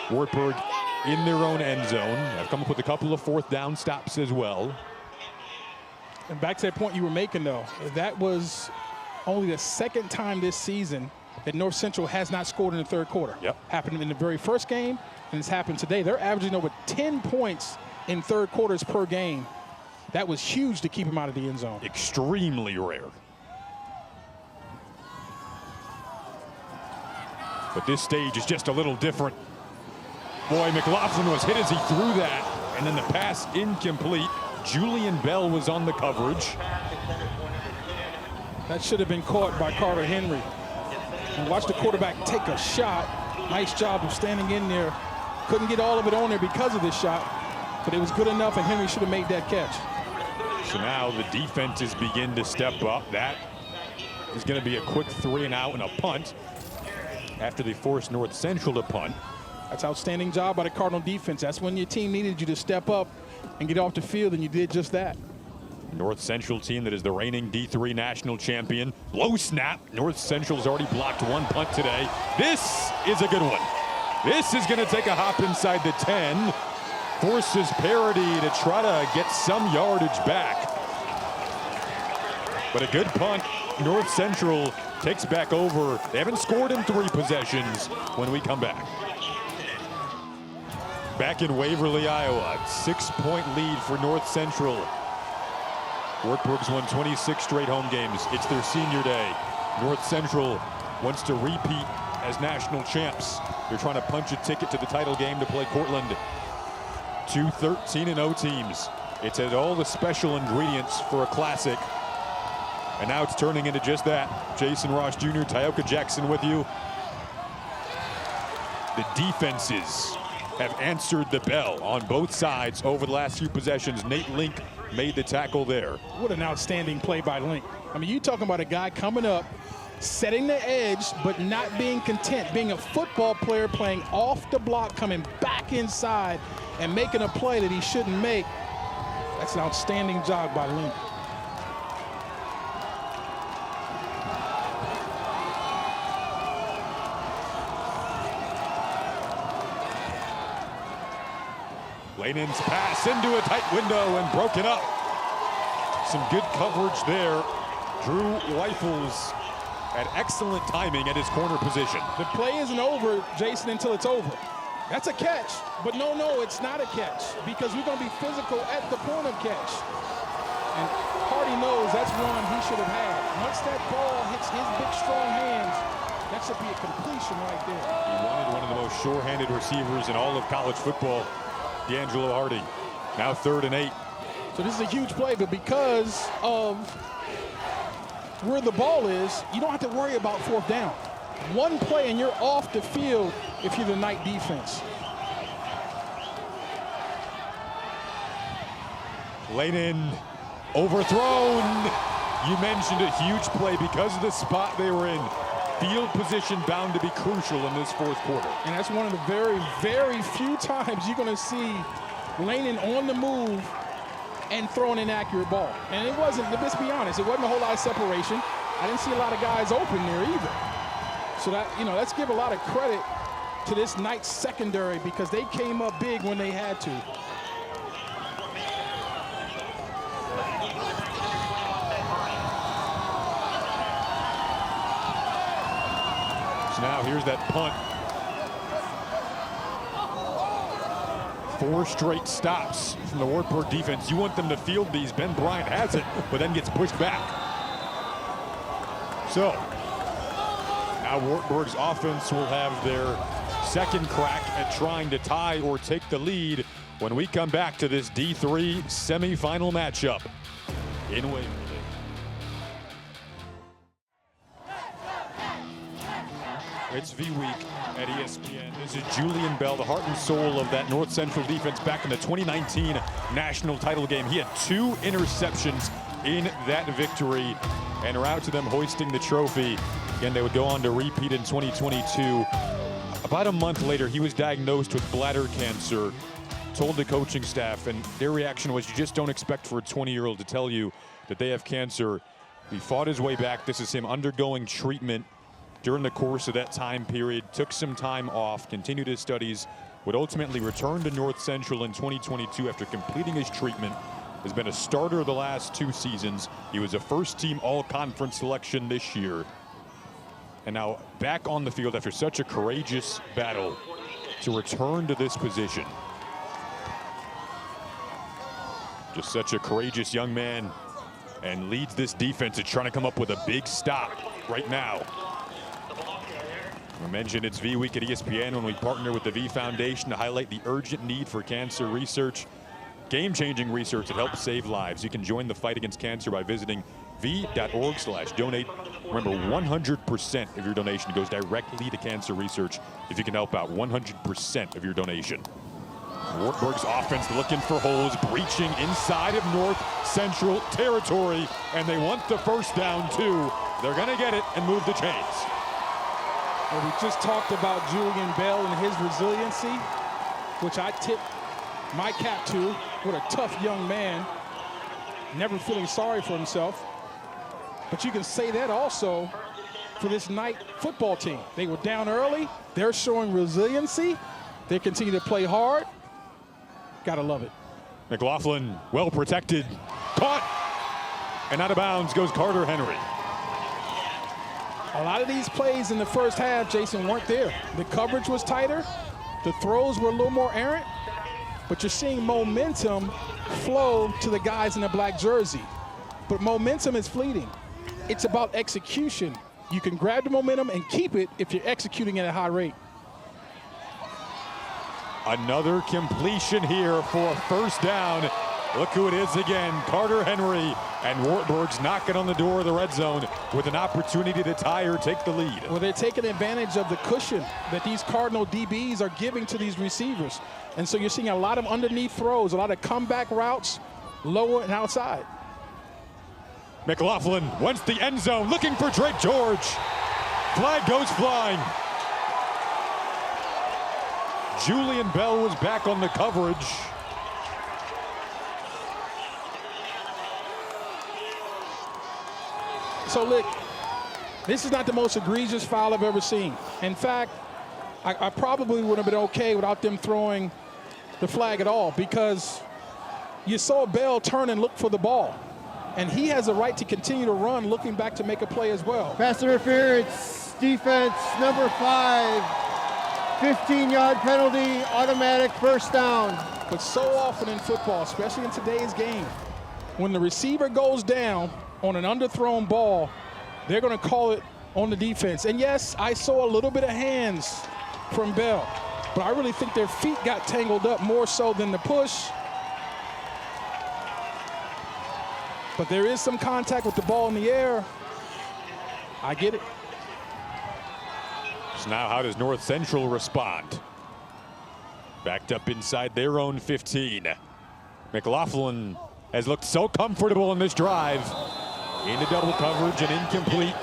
Wartberg in their own end zone. Have come up with a couple of fourth down stops as well. And back to that point you were making, though, that was only the second time this season that North Central has not scored in the third quarter. Yep. Happened in the very first game, and it's happened today. They're averaging over 10 points in third quarters per game. That was huge to keep them out of the end zone. Extremely rare. But this stage is just a little different. Boy, McLaughlin was hit as he threw that, and then the pass incomplete. Julian Bell was on the coverage. That should have been caught by Carter Henry. And watch the quarterback take a shot. Nice job of standing in there. Couldn't get all of it on there because of this shot, but it was good enough, and Henry should have made that catch. So now the defenses begin to step up. That is going to be a quick 3 and out and a punt after they forced North Central to punt. That's outstanding job by the Cardinal defense. That's when your team needed you to step up and get off the field, and you did just that. North Central team that is the reigning D3 national champion. Low snap. North Central's already blocked 1 punt today. This is a good one. This is going to take a hop inside the 10. Forces parity to try to get some yardage back. But a good punt. North Central takes back over. They haven't scored in 3 possessions when we come back. Back in Waverly, Iowa, 6-point lead for North Central. Wartburg's won 26 straight home games. It's their senior day. North Central wants to repeat as national champs. They're trying to punch a ticket to the title game to play Cortland. 2 13-0 teams. It's had all the special ingredients for a classic. And now it's turning into just that. Jason Ross Jr., Tyoka Jackson with you. The defenses have answered the bell on both sides over the last few possessions. Nate Link made the tackle there. What an outstanding play by Link. I mean, you're talking about a guy coming up, setting the edge, but not being content, being a football player, playing off the block, coming back inside, and making a play that he shouldn't make. That's an outstanding job by Link. Lanin's pass into a tight window and broken up. Some good coverage there. Drew Weifels had excellent timing at his corner position. The play isn't over, Jason, until it's over. That's a catch, but no, it's not a catch because we're going to be physical at the point of catch. And Hardy knows that's one he should have had. Once that ball hits his big, strong hands, That should be a completion right there. He wanted one of the most sure-handed receivers in all of college football, D'Angelo Hardy. Now 3rd and 8. So this is a huge play, but because of where the ball is, you don't have to worry about 4th down. One play and you're off the field if you're the night defense. Laney overthrown. You mentioned a huge play because of the spot they were in. Field position bound to be crucial in this 4th quarter. And that's one of the very, very few times you're going to see Laney on the move and throw an inaccurate ball. And it wasn't, let's be honest, it wasn't a whole lot of separation. I didn't see a lot of guys open there either. So that, you know, let's give a lot of credit to this Knights secondary because they came up big when they had to. So now here's that punt. 4 straight stops from the Wartberg defense. You want them to field these. Ben Bryant has it, but then gets pushed back. So now Wartberg's offense will have their 2nd crack at trying to tie or take the lead when we come back to this D3 semifinal matchup in Waverly. It's V Week at ESPN. This is Julian Bell, the heart and soul of that North Central defense back in the 2019 national title game. He had 2 interceptions in that victory and route to them hoisting the trophy. Again, they would go on to repeat in 2022. About a month later, he was diagnosed with bladder cancer, told the coaching staff, and their reaction was, you just don't expect for a 20-year-old to tell you that they have cancer. He fought his way back. This is him undergoing treatment during the course of that time period, took some time off, continued his studies, would ultimately return to North Central in 2022 after completing his treatment. Has been a starter the last 2 seasons. He was a first-team all-conference selection this year. And now back on the field after such a courageous battle to return to this position. Just such a courageous young man and leads this defense to trying to come up with a big stop right now. I mentioned it's V Week at ESPN when we partner with the V Foundation to highlight the urgent need for cancer research, game-changing research that helps save lives. You can join the fight against cancer by visiting v.org/donate. Remember, 100% of your donation goes directly to cancer research. If you can help out, 100% of your donation. Wartberg's offense looking for holes, breaching inside of North Central territory, and they want the 1st down too. They're gonna get it and move the chains. Well, we just talked about Julian Bell and his resiliency, which I tip my cap to. What a tough young man, never feeling sorry for himself. But you can say that also for this Knight football team. They were down early. They're showing resiliency. They continue to play hard. Gotta love it. McLaughlin, well protected, caught, and out of bounds goes Carter Henry. A lot of these plays in the first half, Jason, weren't there. The coverage was tighter. The throws were a little more errant. But you're seeing momentum flow to the guys in the black jersey. But momentum is fleeting. It's about execution. You can grab the momentum and keep it if you're executing at a high rate. Another completion here for a 1st down. Look who it is again, Carter Henry, and Wartberg's knocking on the door of the red zone with an opportunity to tie or take the lead. Well, they're taking advantage of the cushion that these Cardinal DBs are giving to these receivers. And so you're seeing a lot of underneath throws, a lot of comeback routes, lower and outside. McLaughlin wants the end zone, looking for Drake George. Flag goes flying. Julian Bell was back on the coverage. So look, this is not the most egregious foul I've ever seen. In fact, I probably would have been okay without them throwing the flag at all, because you saw Bell turn and look for the ball. And he has a right to continue to run, looking back to make a play as well. Pass interference, defense number 5, 15-yard penalty, automatic 1st down. But so often in football, especially in today's game, when the receiver goes down on an underthrown ball, they're going to call it on the defense. And yes, I saw a little bit of hands from Bell, but I really think their feet got tangled up more so than the push. But there is some contact with the ball in the air. I get it. So now how does North Central respond? Backed up inside their own 15. McLaughlin has looked so comfortable in this drive. Into double coverage and incomplete.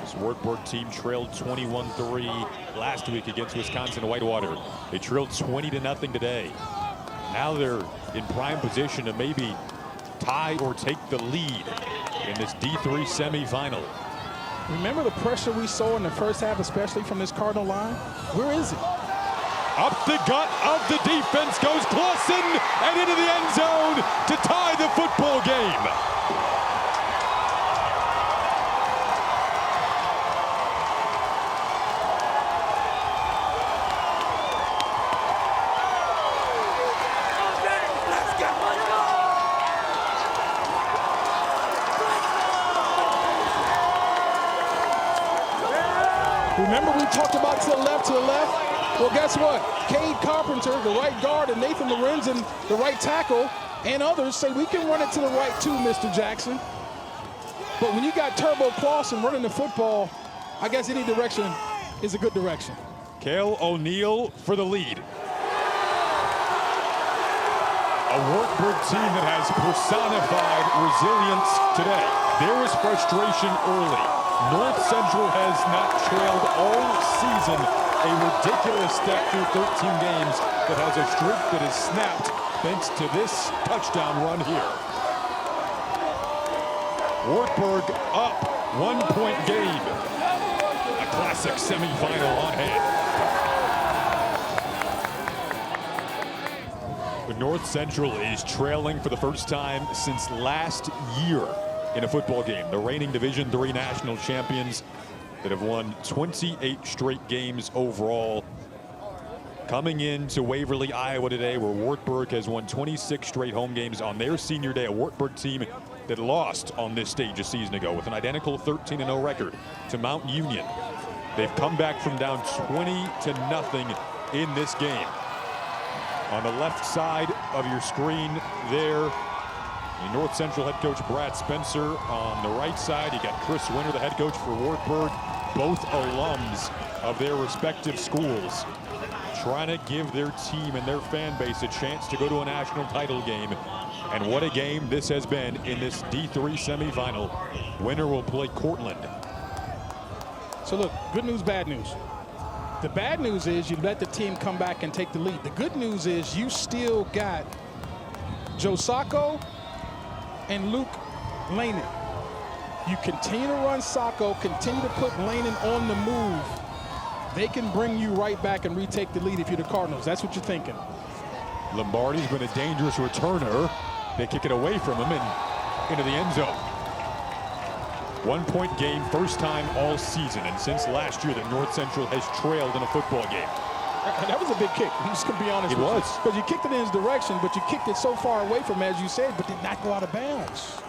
This Wartberg team trailed 21-3 last week against Wisconsin Whitewater. They trailed 20-0 today. Now they're in prime position to maybe tie or take the lead in this D3 semifinal. Remember the pressure we saw in the first half, especially from this Cardinal line? Where is it? Up the gut of the defense goes Clawson and into the end zone to tie the football game. Remember we talked about to the left. Well, guess what? Cade Carpenter, the right guard, and Nathan Lorenzen, the right tackle, and others say we can run it to the right too, Mr. Jackson. But when you got Turbo Clawson running the football, I guess any direction is a good direction. Cale O'Neill for the lead. A Wartberg team that has personified resilience today. There was frustration early. North Central has not trailed all season. A ridiculous step through 13 games that has a streak that is snapped thanks to this touchdown run here. Wartberg up 1-point game. A classic semifinal on hand. But North Central is trailing for the first time since last year in a football game. The reigning Division III national champions that have won 28 straight games overall. Coming into Waverly, Iowa today, where Wartberg has won 26 straight home games on their senior day. A Wartberg team that lost on this stage a season ago with an identical 13-0 record to Mount Union. They've come back from down 20-0 in this game. On the left side of your screen there, the North Central head coach Brad Spencer. On the right side, you got Chris Winter, the head coach for Wartberg, both alums of their respective schools, trying to give their team and their fan base a chance to go to a national title game. And what a game this has been in this D3 semifinal. Winner will play Cortland. So look, good news, bad news. The bad news is you let the team come back and take the lead. The good news is you still got Joe Sacco and Luke Lanin. You continue to run Sacco, continue to put Lanin on the move. They can bring you right back and retake the lead if you're the Cardinals. That's what you're thinking. Lombardi's been a dangerous returner. They kick it away from him and into the end zone. 1-point game, first time all season, and since last year that North Central has trailed in a football game. That was a big kick. I'm just going to be honest with you. It was. Because you kicked it in his direction, but you kicked it so far away from him, as you said, but did not go out of bounds.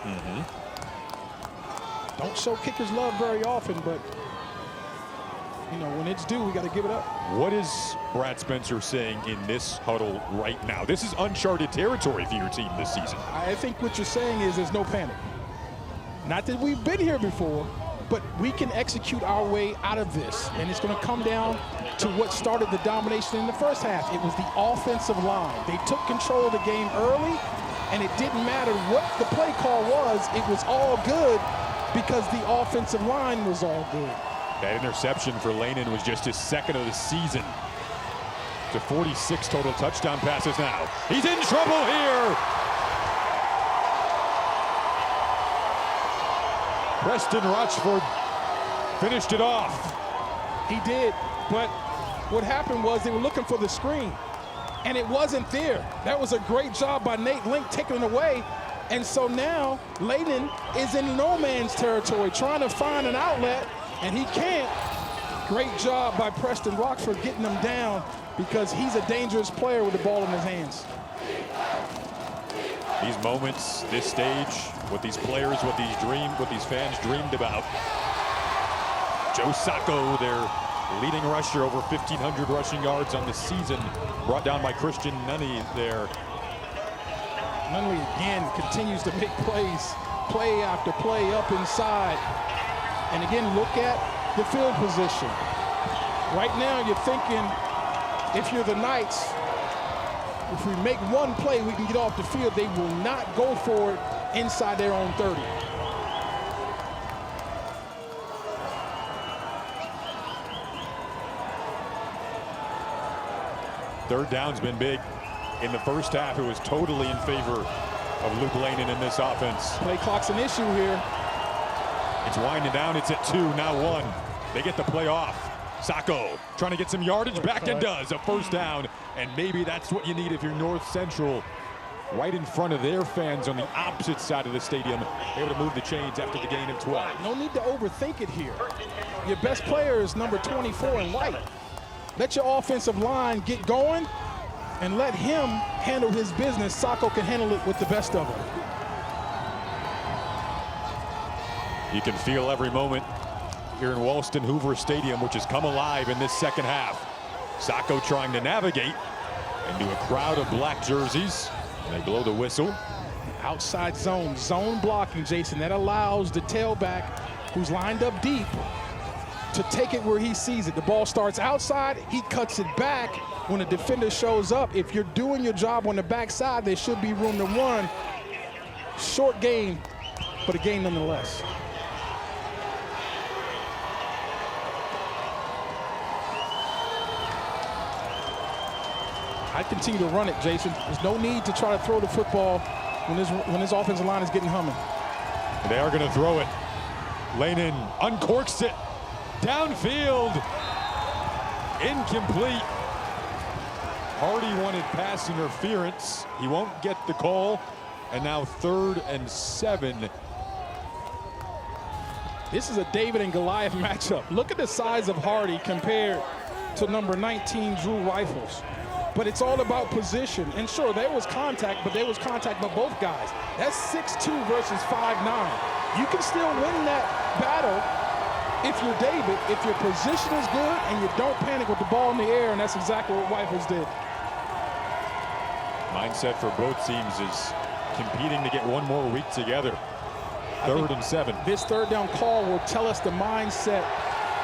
Don't show kickers love very often, but, you know, when it's due, we got to give it up. What is Brad Spencer saying in this huddle right now? This is uncharted territory for your team this season. I think what you're saying is there's no panic. Not that we've been here before, but we can execute our way out of this. And it's going to come down to what started the domination in the first half. It was the offensive line. They took control of the game early, and it didn't matter what the play call was. It was all good because the offensive line was all good. That interception for Lanin was just his second of the season. To 46 total touchdown passes now. He's in trouble here. Preston Rochford finished it off. He did, but what happened was they were looking for the screen, and it wasn't there. That was a great job by Nate Link taking it away, and so now Layden is in no man's territory trying to find an outlet, and he can't. Great job by Preston Rochford getting him down because he's a dangerous player with the ball in his hands. These moments, this stage, what these players, what these fans dreamed about. Joe Sacco, their leading rusher, over 1,500 rushing yards on the season, brought down by Christian Nunny there. Nunley again continues to make plays, play after play up inside. And again, look at the field position. Right now, you're thinking, if you're the Knights, if we make one play, we can get off the field. They will not go for it inside their own 30. Third down's been big. In the first half, it was totally in favor of Luke Lanin in this offense. Play clock's an issue here. It's winding down. It's at 2, now 1. They get the play off. Sacco trying to get some yardage back and does. A first down, and maybe that's what you need if you're North Central. Right in front of their fans on the opposite side of the stadium, able to move the chains after the gain of 12. No need to overthink it here. Your best player is number 24 in white. Let your offensive line get going and let him handle his business. Sacco can handle it with the best of them. You can feel every moment here in Walston Hoover Stadium, which has come alive in this second half. Sacco trying to navigate into a crowd of black jerseys. And they blow the whistle. Outside zone blocking, Jason. That allows the tailback, who's lined up deep, to take it where he sees it. The ball starts outside, he cuts it back when a defender shows up. If you're doing your job on the backside, there should be room to run. Short gain, but a gain nonetheless. I continue to run it, Jason. There's no need to try to throw the football when this offensive line is getting humming. They are going to throw it. Lanin uncorks it. Downfield. Incomplete. Hardy wanted pass interference. He won't get the call. And now 3rd and 7. This is a David and Goliath matchup. Look at the size of Hardy compared to number 19, Drew Rifles. But it's all about position. And sure, there was contact, but there was contact by both guys. That's 6'2" versus 5'9". You can still win that battle if you're David, if your position is good and you don't panic with the ball in the air, and that's exactly what Rifles did. Mindset for both teams is competing to get one more week together. 3rd and 7. This third down call will tell us the mindset.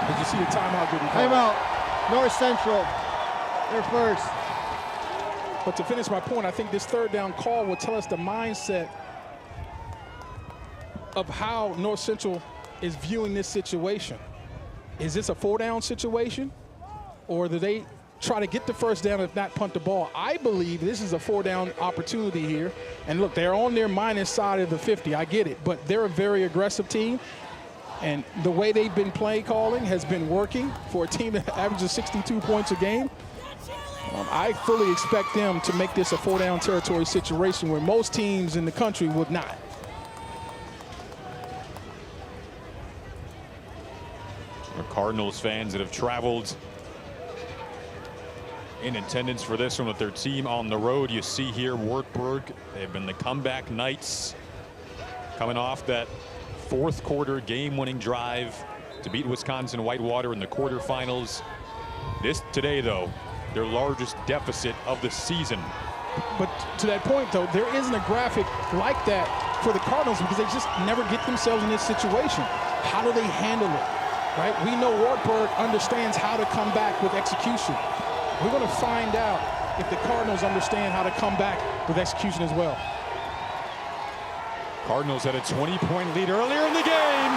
Did you see the timeout getting called? Timeout. North Central. They're first. But to finish my point, I think this third down call will tell us the mindset of how North Central is viewing this situation. Is this a 4-down situation? Or do they try to get the first down, if not punt the ball? I believe this is a 4-down opportunity here. And look, they're on their minus side of the 50. I get it. But they're a very aggressive team. And the way they've been play calling has been working for a team that averages 62 points a game. I fully expect them to make this a 4-down territory situation where most teams in the country would not. Our Cardinals fans that have traveled in attendance for this one with their team on the road. You see here Wartberg, they've been the comeback Knights, coming off that 4th quarter game-winning drive to beat Wisconsin Whitewater in the quarterfinals. This today, though, their largest deficit of the season. But to that point, though, there isn't a graphic like that for the Cardinals because they just never get themselves in this situation. How do they handle it, right? We know Wartberg understands how to come back with execution. We're going to find out if the Cardinals understand how to come back with execution as well. Cardinals had a 20-point lead earlier in the game.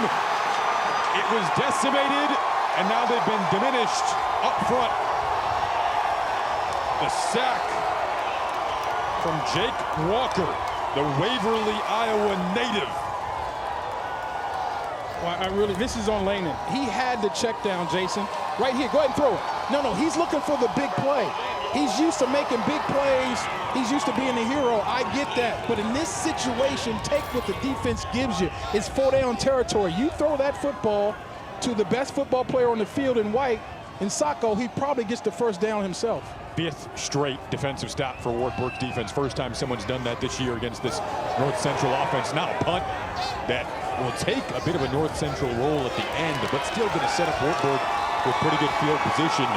It was decimated, and now they've been diminished up front. The sack from Jake Walker, the Waverly, Iowa native. Well, this is on Lanin. He had the check down, Jason. Right here, go ahead and throw it. No, he's looking for the big play. He's used to making big plays. He's used to being a hero. I get that. But in this situation, take what the defense gives you. It's 4-down territory. You throw that football to the best football player on the field in white, in Sacco, he probably gets the first down himself. 5th straight defensive stop for Wartberg's defense. First time someone's done that this year against this North Central offense. Now a punt that will take a bit of a North Central roll at the end, but still going to set up Wartberg with pretty good field position.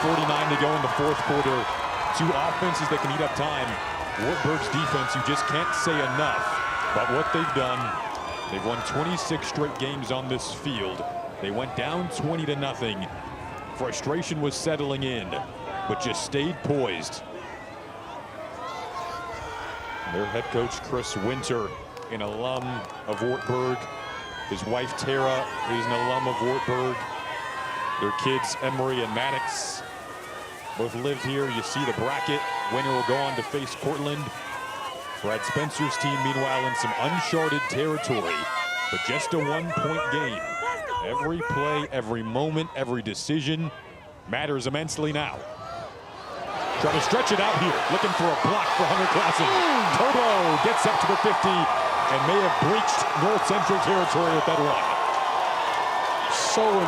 8:49 to go in the 4th quarter. 2 offenses that can eat up time. Wartberg's defense, you just can't say enough about what they've done. They've won 26 straight games on this field. They went down 20-0. Frustration was settling in, but just stayed poised. Their head coach, Chris Winter, an alum of Wartberg. His wife, Tara, is an alum of Wartberg. Their kids, Emery and Maddox, both live here. You see the bracket. Winner will go on to face Cortland. Brad Spencer's team, meanwhile, in some uncharted territory, but just a 1-point game. Every play, every moment, every decision matters immensely now. Trying to stretch it out here, looking for a block for Hunter Clawson. Turbo gets up to the 50 and may have breached North Central territory with that run. So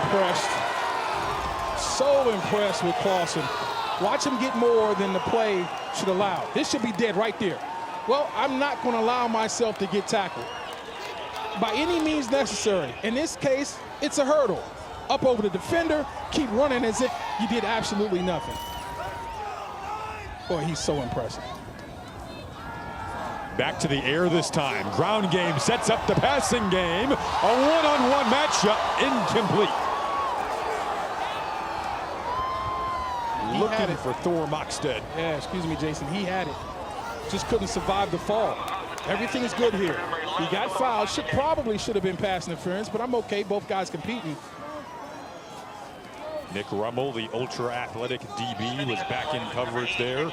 impressed with Clawson. Watch him get more than the play should allow. This should be dead right there. Well, I'm not going to allow myself to get tackled by any means necessary. In this case, it's a hurdle. Up over the defender, keep running as if you did absolutely nothing. Boy, he's so impressive. Back to the air this time. Ground game sets up the passing game. A one-on-one matchup, incomplete. Looking for Thor Mockstead. Yeah, excuse me, Jason. He had it. Just couldn't survive the fall. Everything is good here. He got fouled. Probably should have been pass interference, but I'm okay. Both guys competing. Nick Rummel, the ultra-athletic DB, was back in coverage there.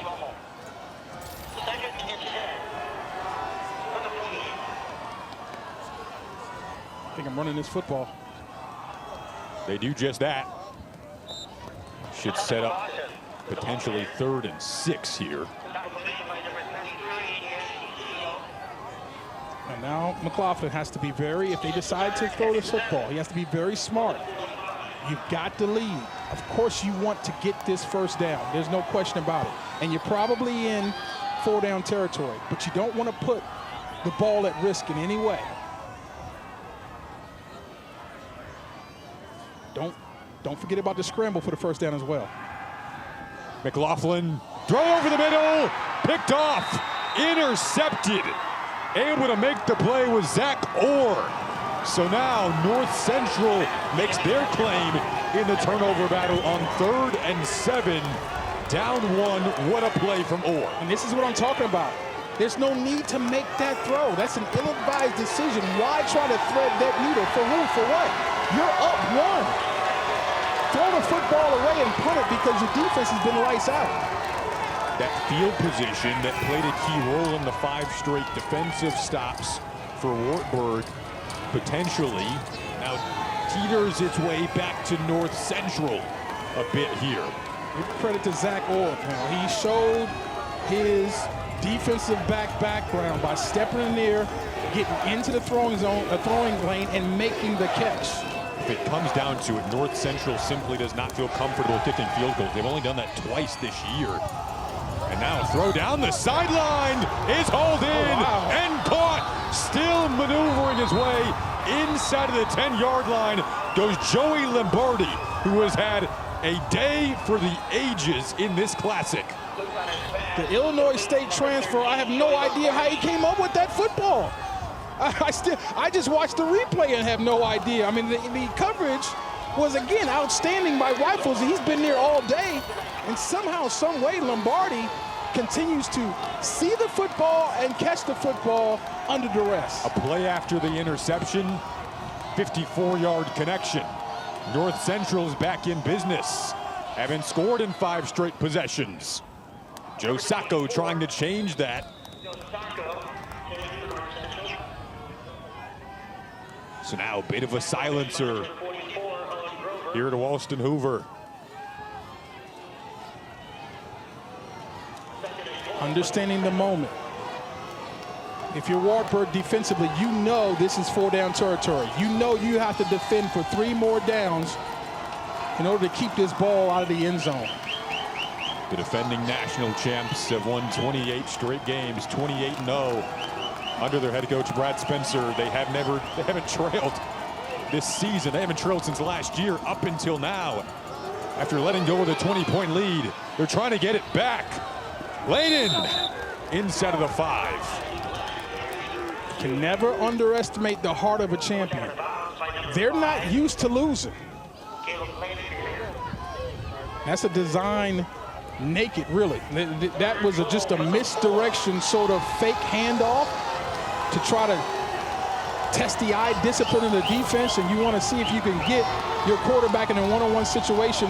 I think I'm running this football. They do just that. Should set up potentially 3rd and 6 here. And now McLaughlin has to be if they decide to throw this football, he has to be very smart. You've got the lead. Of course you want to get this first down. There's no question about it. And you're probably in 4-down territory, but you don't want to put the ball at risk in any way. Don't forget about the scramble for the first down as well. McLaughlin, throw over the middle, picked off, intercepted. Able to make the play was Zach Orr. So now North Central makes their claim in the turnover battle on 3rd and 7. Down 1, what a play from Orr. And this is what I'm talking about. There's no need to make that throw. That's an ill-advised decision. Why try to thread that needle? For who? For what? You're up 1. Throw the football away and punt it because your defense has been lights out. That field position that played a key role in the 5 straight defensive stops for Wartberg potentially now teeters its way back to North Central a bit here. Give credit to Zach Orr. He showed his defensive background by stepping in there, getting into the throwing zone, throwing lane, and making the catch. If it comes down to it, North Central simply does not feel comfortable kicking field goals. They've only done that twice this year. And now a throw down the sideline is hauled in and caught. Still maneuvering his way inside of the 10-yard line goes Joey Lombardi, who has had a day for the ages in this classic. The Illinois State transfer, I have no idea how he came up with that football. I just watched the replay and have no idea. I mean, the coverage was, again, outstanding by Rifles. He's been there all day. And somehow, some way, Lombardi continues to see the football and catch the football under duress. A play after the interception, 54-yard connection. North Central's back in business. Haven't scored in 5 straight possessions. Joe Sacco trying to change that. So now a bit of a silencer here to Alston Hoover. Understanding the moment. If you're Wartberg defensively, you know this is 4-down territory. You know you have to defend for 3 more downs in order to keep this ball out of the end zone. The defending national champs have won 28 straight games, 28-0. Under their head coach, Brad Spencer, they haven't trailed this season. They haven't trailed since last year up until now. After letting go of the 20-point lead, they're trying to get it back. Layden inside of the 5. Can never underestimate the heart of a champion. They're not used to losing. That's a design naked, really. That was just a misdirection, sort of fake handoff to try to test the eye discipline of the defense, and you want to see if you can get your quarterback in a one-on-one situation,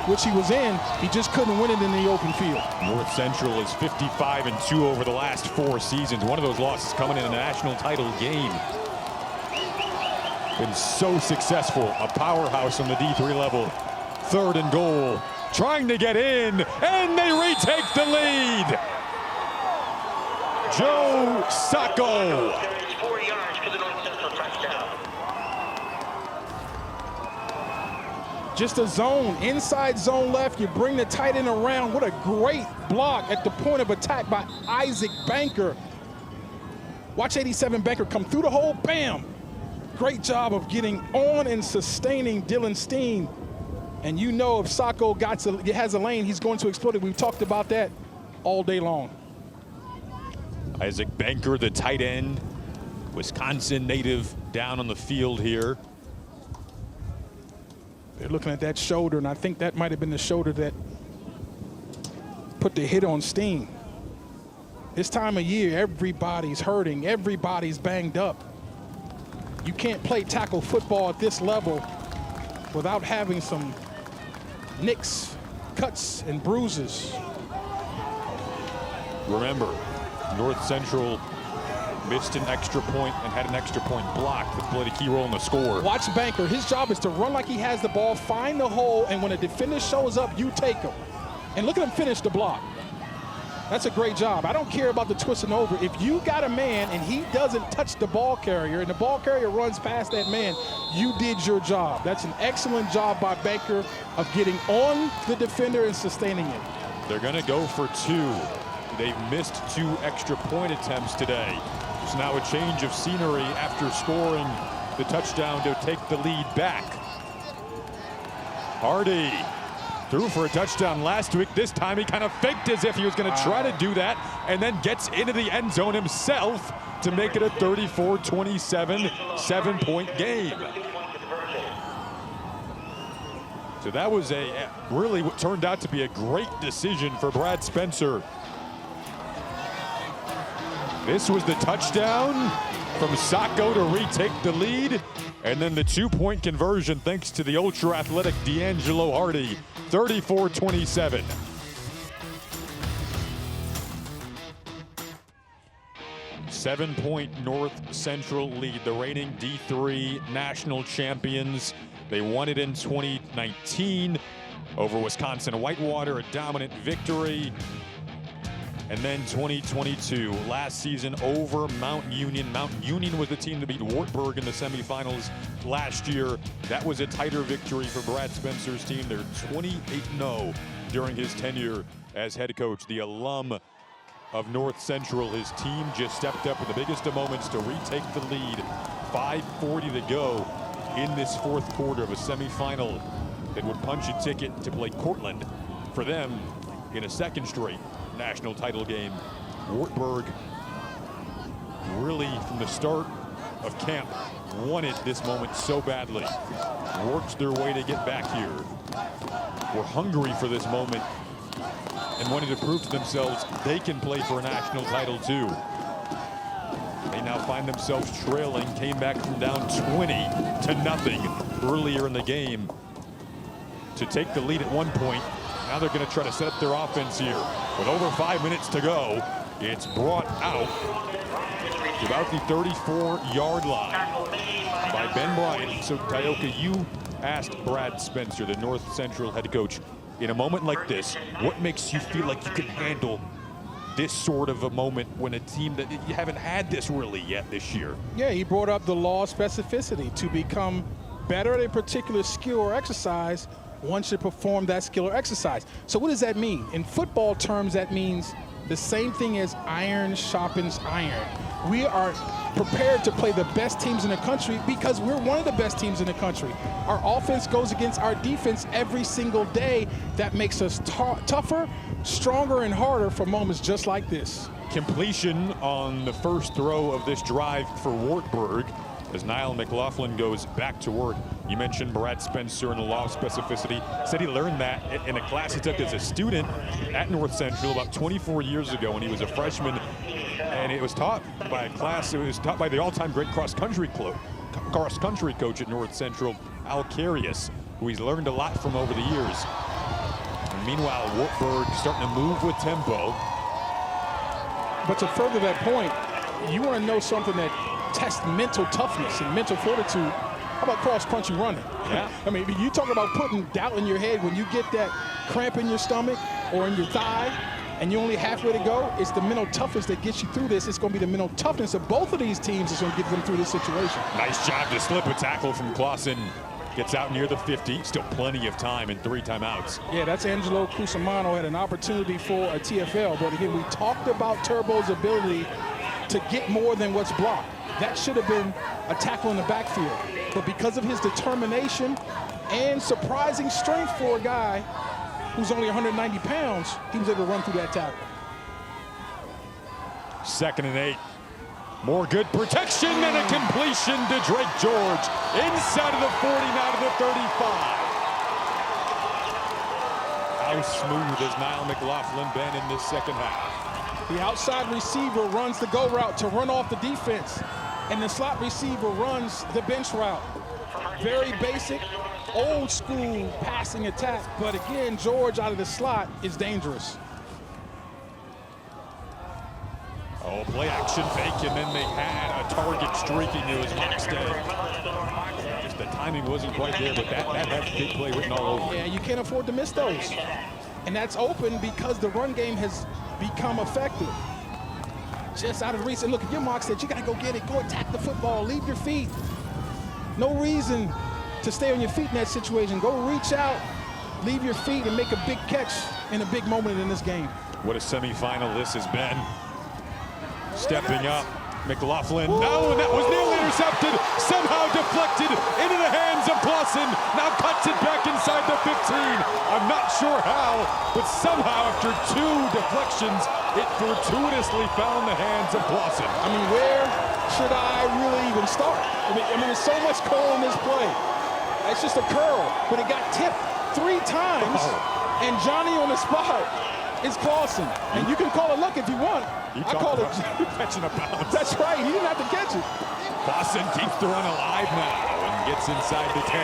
which he was in. He just couldn't win it in the open field. North Central is 55-2 over the last 4 seasons. One of those losses coming in a national title game. Been so successful, a powerhouse on the D3 level. 3rd and goal, trying to get in, and they retake the lead. Joe Sacco. Just a zone, inside zone left. You bring the tight end around. What a great block at the point of attack by Isaac Banker. Watch 87 Banker come through the hole, bam. Great job of getting on and sustaining Dylan Steen. And you know if Sacco has a lane, he's going to explode it. We've talked about that all day long. Isaac Banker, the tight end, Wisconsin native, down on the field here. They're looking at that shoulder, and I think that might have been the shoulder that put the hit on Steen. This time of year, everybody's hurting, everybody's banged up. You can't play tackle football at this level without having some nicks, cuts, and bruises. Remember, North Central missed an extra point and had an extra point blocked that played a key role in the score. Watch Banker. His job is to run like he has the ball, find the hole, and when a defender shows up, you take him. And look at him finish the block. That's a great job. I don't care about the twist and over. If you got a man and he doesn't touch the ball carrier and the ball carrier runs past that man, you did your job. That's an excellent job by Banker of getting on the defender and sustaining it. They're going to go for 2. They've missed 2 extra point attempts today. It's now a change of scenery after scoring the touchdown to take the lead back. Hardy threw for a touchdown last week. This time he kind of faked as if he was going to try to do that and then gets into the end zone himself to make it a 34-27 7-point game. So that was really what turned out to be a great decision for Brad Spencer. This was the touchdown from Sacco to retake the lead, and then the 2-point conversion thanks to the ultra-athletic D'Angelo Hardy, 34-27. Seven-point North Central lead, the reigning D3 national champions. They won it in 2019 over Wisconsin Whitewater, a dominant victory. And then 2022, last season over Mount Union. Mount Union was the team that beat Wartberg in the semifinals last year. That was a tighter victory for Brad Spencer's team. They're 28-0 during his tenure as head coach. The alum of North Central, his team just stepped up in the biggest of moments to retake the lead. 5:40 to go in this 4th quarter of a semifinal that would punch a ticket to play Cortland for them in a 2nd straight national title game. Wartberg really from the start of camp wanted this moment so badly. Worked their way to get back here. Were hungry for this moment and wanted to prove to themselves they can play for a national title too. They now find themselves trailing, came back from down 20-0 earlier in the game to take the lead at one point. Now they're going to try to set up their offense here. With over 5 minutes to go, it's brought out to about the 34-yard line by Ben Bryant. So, Tioka, you asked Brad Spencer, the North Central head coach, in a moment like this, what makes you feel like you can handle this sort of a moment when a team that you haven't had this really yet this year? Yeah, he brought up the law of specificity. To become better at a particular skill or exercise, one should perform that skill or exercise. So what does that mean? In football terms, that means the same thing as iron sharpens iron. We are prepared to play the best teams in the country because we're one of the best teams in the country. Our offense goes against our defense every single day. That makes us tougher, stronger, and harder for moments just like this. Completion on the first throw of this drive for Wartberg as Niall McLaughlin goes back to work. You mentioned Brad Spencer and the law of specificity. Said he learned that in a class he took as a student at North Central about 24 years ago when he was a freshman. And it was taught by a class, it was taught by the all-time great cross-country coach at North Central, Al Carius, who he's learned a lot from over the years. And meanwhile, Wartberg starting to move with tempo. But to further that point, you want to know something that tests mental toughness and mental fortitude. How about cross-country running? Yeah. I mean, you talk about putting doubt in your head when you get that cramp in your stomach or in your thigh and you're only halfway to go. It's the mental toughness that gets you through this. It's going to be the mental toughness of both of these teams that's going to get them through this situation. Nice job to slip a tackle from Clawson. Gets out near the 50. Still plenty of time and 3 timeouts. Yeah, that's Angelo Cusimano. Had an opportunity for a TFL. But again, we talked about Turbo's ability to get more than what's blocked. That should have been a tackle in the backfield. But because of his determination and surprising strength for a guy who's only 190 pounds, he was able to run through that tackle. 2nd and 8. More good protection and a completion to Drake George inside of the 49 to the 35. How smooth has Niall McLaughlin been in this second half? The outside receiver runs the go route to run off the defense, and the slot receiver runs the bench route. Very basic, old school passing attack, but again, George out of the slot is dangerous. Oh, play action fake, and then they had a target streaking to his Moxted. Just the timing wasn't quite there, but that had big play written all over. Yeah, you can't afford to miss those. And that's open because the run game has become effective. Just out of reach. And look, if your Moxted, you got to go get it. Go attack the football. Leave your feet. No reason to stay on your feet in that situation. Go reach out, leave your feet, and make a big catch in a big moment in this game. What a semifinal this has been. Stepping up, McLaughlin. No, and that was nearly intercepted. Somehow deflected into the hands of Clawson. Now cuts it back inside the 15. I'm not sure how, but somehow after 2 deflections, it fortuitously found the hands of Clawson. I mean, where should I really even start? I mean, there's so much curl in this play. It's just a curl, but it got tipped 3 times, and Johnny on the spot is Clawson. And you can call it luck if you want. I call it catching a bounce. That's right. He didn't have to catch it. Clawson keeps the run alive now and gets inside the 10.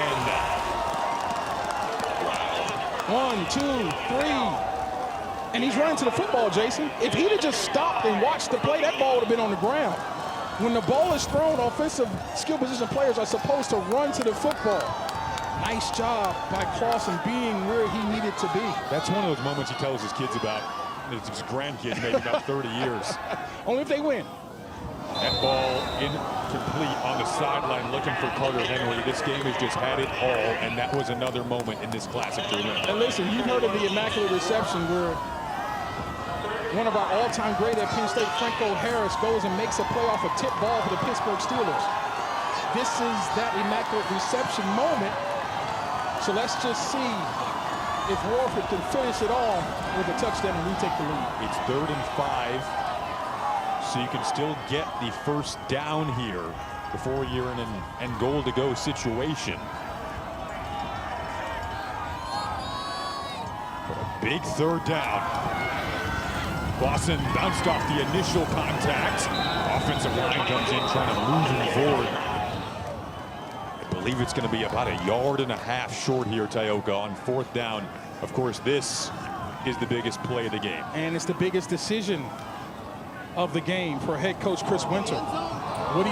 1, 2, 3. And he's running to the football, Jason. If he'd have just stopped and watched the play, that ball would have been on the ground. When the ball is thrown, offensive skill position players are supposed to run to the football. Nice job by Clawson being where he needed to be. That's one of those moments he tells his kids about, his grandkids, maybe about 30 years. Only if they win. That ball incomplete on the sideline looking for Carter Henry. This game has just had it all, and that was another moment in this classic to remember. And listen, you've heard of the immaculate reception where one of our all-time great at Penn State, Franco Harris, goes and makes a play off a tip ball for the Pittsburgh Steelers. This is that immaculate reception moment. So let's just see if Warford can finish it off with a touchdown and retake the lead. It's 3rd and 5, so you can still get the first down here before you're in an goal to go situation. But a big 3rd down. Clawson bounced off the initial contact. Offensive line comes in trying to move him forward. I believe it's going to be about 1.5 yards short here, Tioka, on 4th down. Of course, this is the biggest play of the game. And it's the biggest decision of the game for head coach Chris Winter. What do?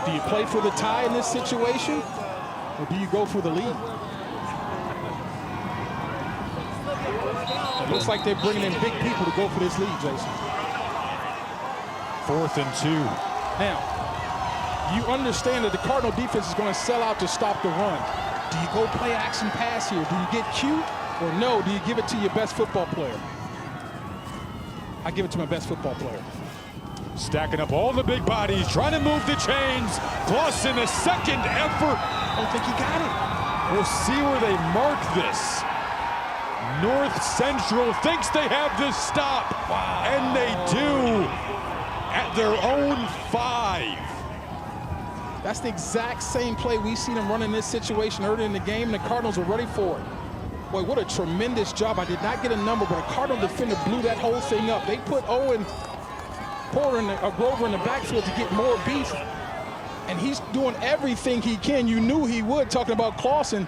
Do you play for the tie in this situation, or do you go for the lead? It looks like they're bringing in big people to go for this lead, Jason. 4th and 2. Now, you understand that the Cardinal defense is going to sell out to stop the run. Do you go play action pass here? Do you get cute? Or no, do you give it to your best football player? I give it to my best football player. Stacking up all the big bodies, trying to move the chains. Clawson, a second effort. I don't think he got it. We'll see where they mark this. North Central thinks they have this stop. Wow. And they do at their own 5. That's the exact same play we seen them run in this situation earlier in the game, and the Cardinals were ready for it. Boy, what a tremendous job. I did not get a number, but a Cardinal defender blew that whole thing up. They put Grover in the backfield to get more beef, and he's doing everything he can. You knew he would, talking about Clawson,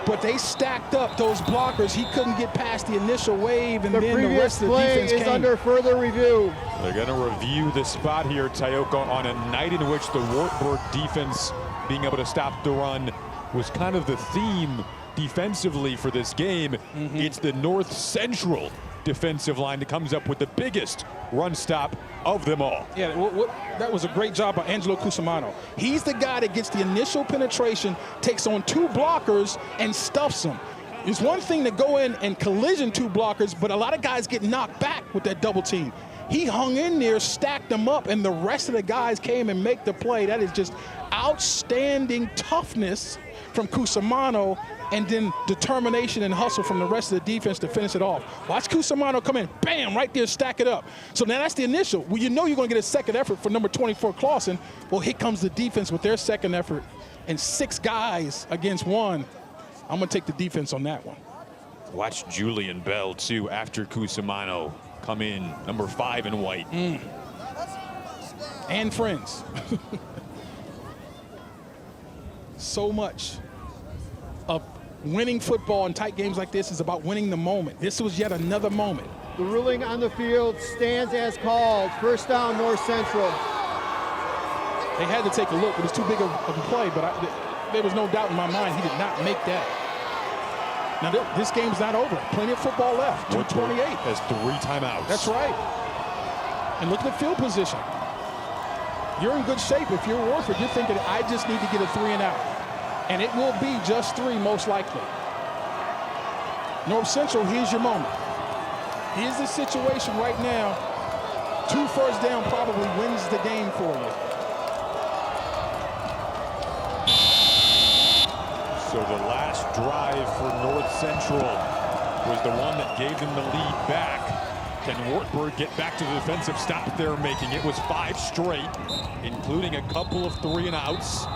but they stacked up those blockers. He couldn't get past the initial wave, and then the rest of the defense came. The previous play is under further review. They're going to review the spot here, Tayoko, on a night in which the Wartberg defense being able to stop the run was kind of the theme defensively for this game. It's the North Central defensive line that comes up with the biggest run stop of them all. Yeah, that was a great job by Angelo Cusimano. He's the guy that gets the initial penetration, takes on 2 blockers, and stuffs them. It's one thing to go in and collision 2 blockers, but a lot of guys get knocked back with that double team. He hung in there, stacked them up, and the rest of the guys came and make the play. That is just outstanding toughness from Cusimano, and then determination and hustle from the rest of the defense to finish it off. Watch Cusimano come in, bam, right there, stack it up. So now that's the initial. Well, you know you're going to get a second effort for number 24, Clawson. Well, here comes the defense with their second effort, and 6 guys against 1. I'm going to take the defense on that one. Watch Julian Bell, too, after Cusimano come in, number 5 in white. And friends. So much of winning football in tight games like this is about winning the moment. This was yet another moment. The ruling on the field stands as called. First down, North Central. They had to take a look. It was too big of a play, but there was no doubt in my mind he did not make that. Now, this game's not over. Plenty of football left. 2:28. Has 3 timeouts. That's right. And look at the field position. You're in good shape. If you're Wartburg, you're thinking, I just need to get a 3 and out. And it will be just 3 most likely. North Central, here's your moment. Here's the situation right now. 2 first down probably wins the game for you. So the last drive for North Central was the one that gave them the lead back. Can Wartberg get back to the defensive stop they're making? It was 5 straight, including a couple of 3 and outs.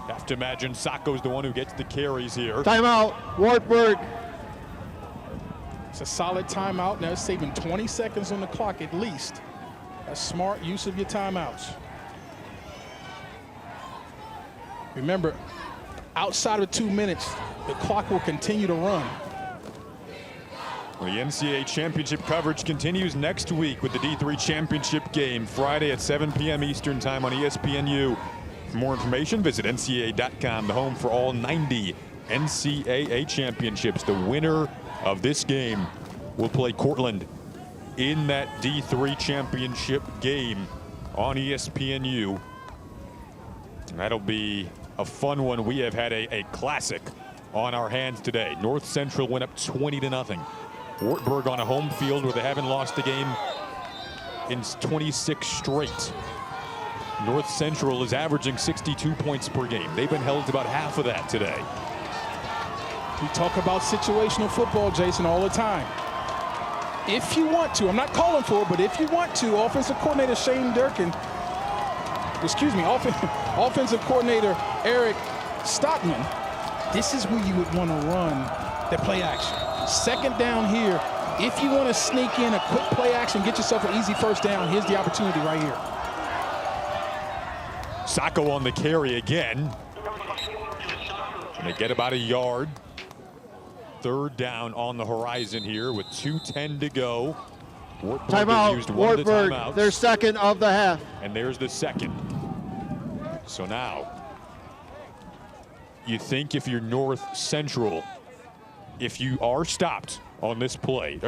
Have to imagine Sacco's the one who gets the carries here. Timeout, Wartberg. It's a solid timeout. Now it's saving 20 seconds on the clock at least. A smart use of your timeouts. Remember, outside of 2 minutes, the clock will continue to run. Well, the NCAA championship coverage continues next week with the D3 championship game Friday at 7 p.m. Eastern time on ESPNU. For more information, visit NCAA.com, the home for all 90 NCAA championships. The winner of this game will play Cortland in that D3 championship game on ESPNU. That'll be a fun one. We have had a classic on our hands today. North Central went up 20-0. Wartberg on a home field where they haven't lost a game in 26 straight. North Central is averaging 62 points per game. They've been held to about half of that today. We talk about situational football, Jason, all the time. If you want to, I'm not calling for it, but if you want to, offensive coordinator Shane Durkin, offensive coordinator Eric Stockman, this is where you would want to run the play action. Second down here. If you want to sneak in a quick play action, get yourself an easy first down, here's the opportunity right here. Sacco on the carry again. And they get about a yard. 3rd down on the horizon here with 2:10 to go. Timeout, Wartberg, their second of the half. And there's the second. So now, you think if you're North Central, if you are stopped on this play,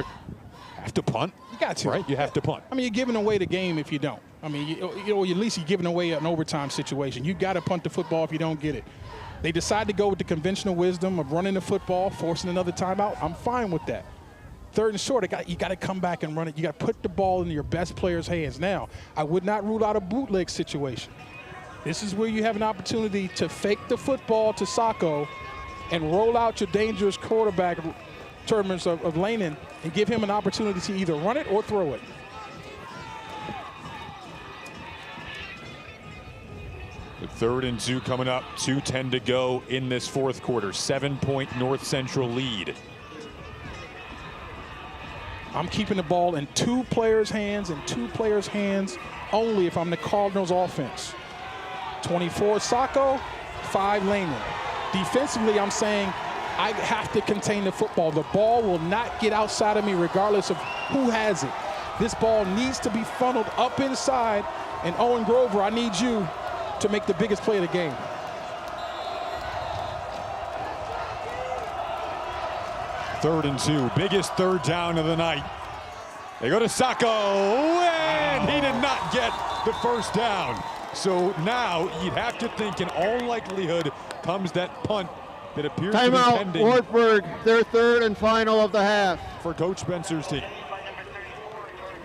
have to punt. You got to. Right? You have to punt. I mean, you're giving away the game if you don't. I mean, you know, at least you're giving away an overtime situation. You got to punt the football if you don't get it. They decide to go with the conventional wisdom of running the football, forcing another timeout. I'm fine with that. Third and short, you got to come back and run it. You got to put the ball in your best player's hands. Now, I would not rule out a bootleg situation. This is where you have an opportunity to fake the football to Sacco and roll out your dangerous quarterback in terms of Lanin and give him an opportunity to either run it or throw it. The 3rd and 2 coming up, 2:10 to go in this 4th quarter. 7-point North Central lead. I'm keeping the ball in 2 players' hands and 2 players' hands only if I'm the Cardinals offense. 24 Sacco, 5 Lanin. Defensively, I'm saying I have to contain the football. The ball will not get outside of me regardless of who has it. This ball needs to be funneled up inside, and Owen Grover, I need you to make the biggest play of the game. Third and 2, biggest 3rd down of the night. They go to Sacco, and he did not get the 1st down. So now you'd have to think in all likelihood comes that punt that appears to be pending. Wartberg, their 3rd and final of the half. For Coach Spencer's team.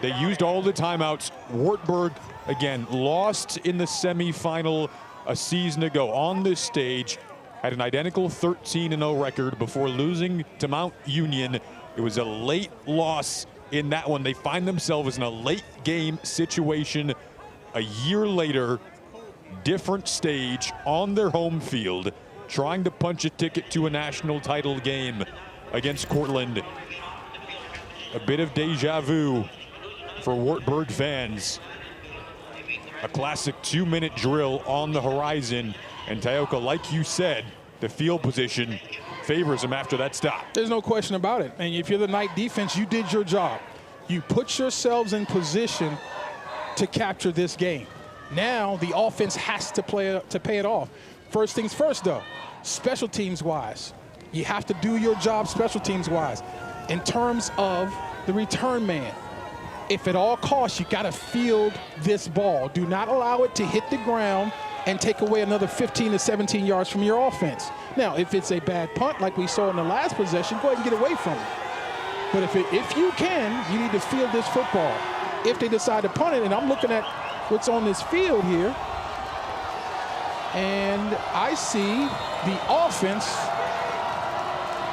They used all the timeouts. Wartberg, again, lost in the semifinal a season ago on this stage. Had an identical 13-0 record before losing to Mount Union. It was a late loss in that one. They find themselves in a late game situation a year later, different stage on their home field, trying to punch a ticket to a national title game against Cortland. A bit of deja vu for Wartburg fans. A classic 2-minute drill on the horizon. And Tayoka, like you said, the field position favors him after that stop. There's no question about it. And if you're the night defense, you did your job. You put yourselves in position to capture this game. Now the offense has to pay it off. First things first, though, special teams wise, you have to do your job special teams wise. In terms of the return man, if at all costs, you got to field this ball. Do not allow it to hit the ground and take away another 15 to 17 yards from your offense. Now, if it's a bad punt like we saw in the last possession, go ahead and get away from it. But if you can, you need to field this football. If they decide to punt it, and I'm looking at what's on this field here, and I see the offense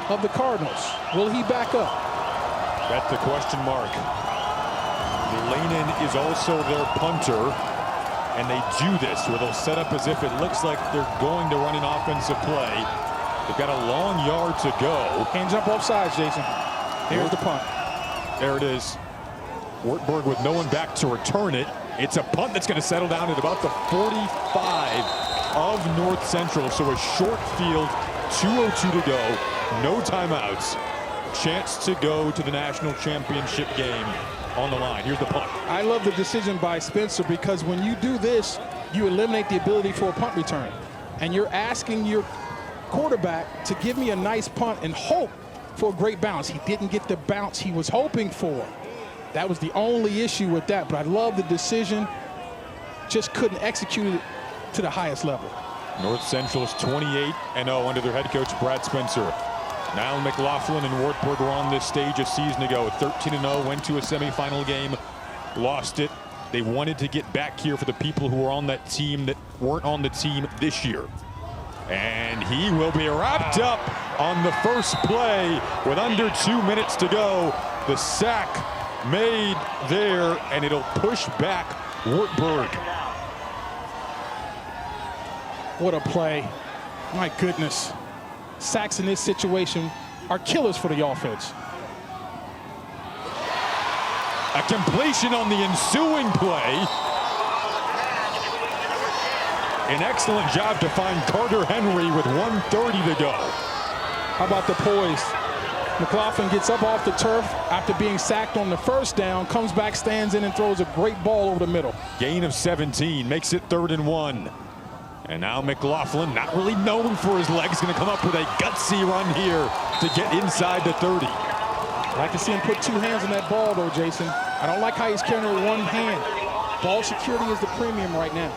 of the Cardinals. Will he back up? That's the question mark. Lanin is also their punter, and they do this where they'll set up as if it looks like they're going to run an offensive play. They've got a long yard to go. Can't jump off sides, Jason. Here's the punt. There it is. Wartberg with no one back to return it. It's a punt that's going to settle down at about the 45 of North Central. So a short field, 2:02 to go, no timeouts. Chance to go to the national championship game on the line. Here's the punt. I love the decision by Spencer because when you do this, you eliminate the ability for a punt return. And you're asking your quarterback to give me a nice punt and hope for a great bounce. He didn't get the bounce he was hoping for. That was the only issue with that, but I love the decision. Just couldn't execute it to the highest level. North Central's 28-0 under their head coach, Brad Spencer. Niall McLaughlin and Wartburg were on this stage a season ago. 13-0, went to a semifinal game, lost it. They wanted to get back here for the people who were on that team that weren't on the team this year. And he will be wrapped up on the first play with under 2 minutes to go. The sack made there, and it'll push back Wartburg. What a play. My goodness. Sacks in this situation are killers for the offense. A completion on the ensuing play. An excellent job to find Carter Henry with 1:30 to go. How about the poise? McLaughlin gets up off the turf after being sacked on the first down, comes back, stands in, and throws a great ball over the middle. Gain of 17, makes it 3rd and 1. And now McLaughlin, not really known for his legs, going to come up with a gutsy run here to get inside the 30. I like to see him put two hands on that ball, though, Jason. I don't like how he's carrying it with one hand. Ball security is the premium right now.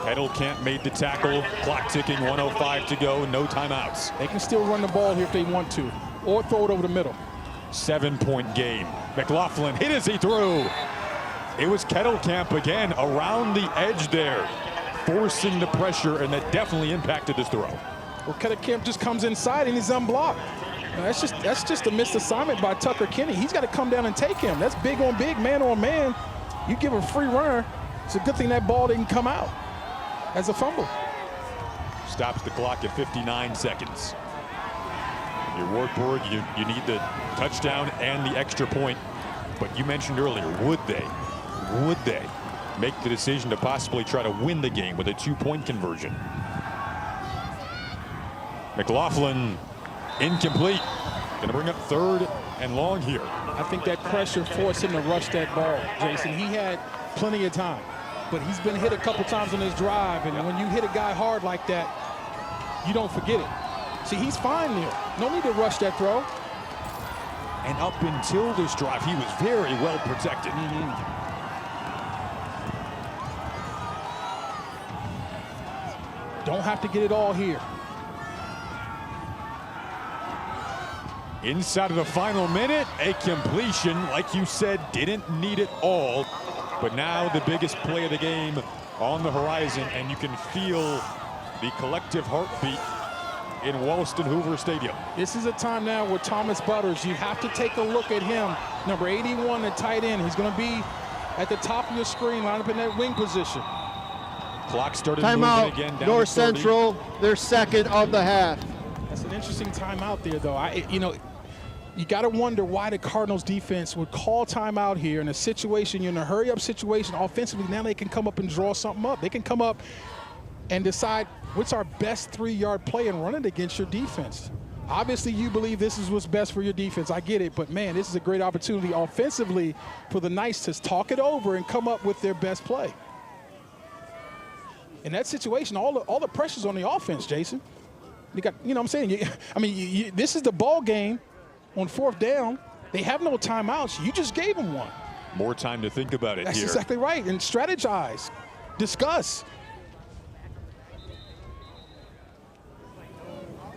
Kettlecamp made the tackle. Clock ticking, 1:05 to go, no timeouts. They can still run the ball here if they want to, or throw it over the middle. 7-point game. McLaughlin hit as he threw. It was Kettlecamp again around the edge there, forcing the pressure, and that definitely impacted this throw. Well, Kettlecamp just comes inside and he's unblocked. Now, that's just a missed assignment by Tucker Kinney. He's got to come down and take him. That's big on big, man on man. You give a free runner, it's a good thing that ball didn't come out as a fumble. Stops the clock at 59 seconds. Your Wartberg, you need the touchdown and the extra point. But you mentioned earlier, would they make the decision to possibly try to win the game with a 2-point conversion? McLaughlin incomplete. Going to bring up 3rd and long here. I think that pressure forced him to rush that ball, Jason. He had plenty of time, but he's been hit a couple times on his drive, and when you hit a guy hard like that, you don't forget it. See, he's fine there. No need to rush that throw. And up until this drive, he was very well protected. Don't have to get it all here. Inside of the final minute, a completion, like you said, didn't need it all. But now the biggest play of the game on the horizon, and you can feel the collective heartbeat in Walston Hoover Stadium. This is a time now where Thomas Butters, you have to take a look at him. Number 81, the tight end. He's going to be at the top of your screen, line up in that wing position. Clock started moving again. Down North Central, their 2nd of the half. That's an interesting timeout there, though. You got to wonder why the Cardinals defense would call timeout here in a situation, you're in a hurry-up situation offensively. Now they can come up and draw something up. They can come up and decide what's our best 3-yard play and run it against your defense. Obviously, you believe this is what's best for your defense. I get it, but man, this is a great opportunity offensively for the Knights to talk it over and come up with their best play. In that situation, all the pressure's on the offense, Jason. You got, you know what I'm saying? This is the ball game. On 4th down, they have no timeouts. You just gave them one. More time to think about it. That's here. exactly right. And strategize, discuss.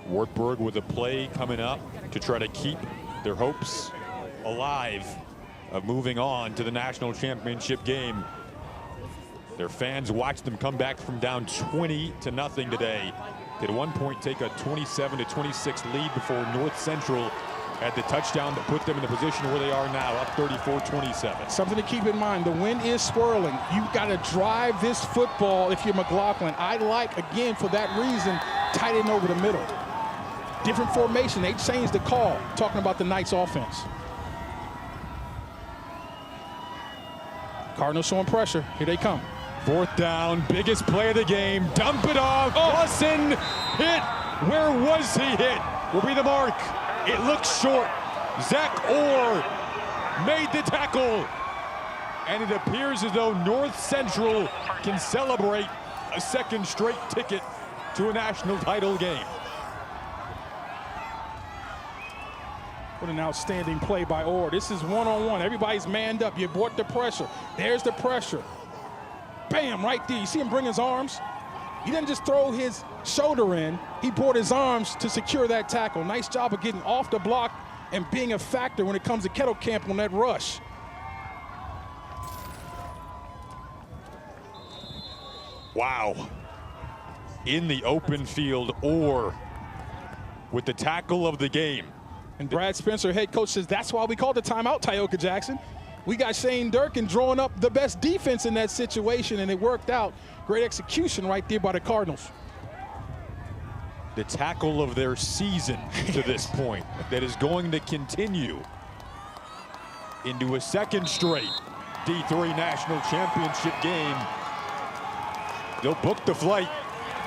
Wartberg with a play coming up to try to keep their hopes alive of moving on to the national championship game. Their fans watched them come back from down 20-0 today. They at one point take a 27-26 lead before North Central had the touchdown that put them in the position where they are now, up 34-27. Something to keep in mind, the wind is swirling. You've got to drive this football if you're McLaughlin. I like, again, for that reason, tight end over the middle. Different formation. They changed the call, talking about the Knights offense. Cardinals showing pressure. Here they come. 4th down, biggest play of the game. Dump it off. Clawson hit. Where was he hit? Will be the mark. It looks short. Zach Orr made the tackle. And it appears as though North Central can celebrate a 2nd straight ticket to a national title game. What an outstanding play by Orr. This is one-on-one. Everybody's manned up. You brought the pressure. There's the pressure. Bam, right there. You see him bring his arms? He didn't just throw his shoulder in. He brought his arms to secure that tackle. Nice job of getting off the block and being a factor when it comes to Kettlecamp on that rush. Wow. In the open field, Orr with the tackle of the game. And Brad Spencer, head coach, says that's why we called the timeout, Tyoka Jackson. We got Shane Durkin drawing up the best defense in that situation, and it worked out. Great execution right there by the Cardinals. The tackle of their season to this point that is going to continue into a 2nd straight D3 national championship game. They'll book the flight.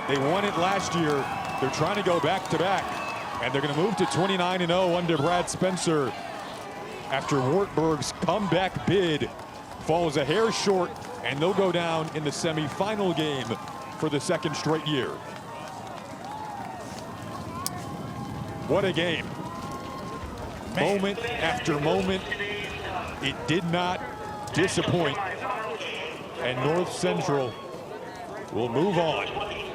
They won it last year. They're trying to go back-to-back, and they're going to move to 29-0 under Brad Spencer after Wartberg's comeback bid falls a hair short, and they'll go down in the semifinal game for the 2nd straight year. What a game. moment after moment. It did not disappoint. And North Central will move on.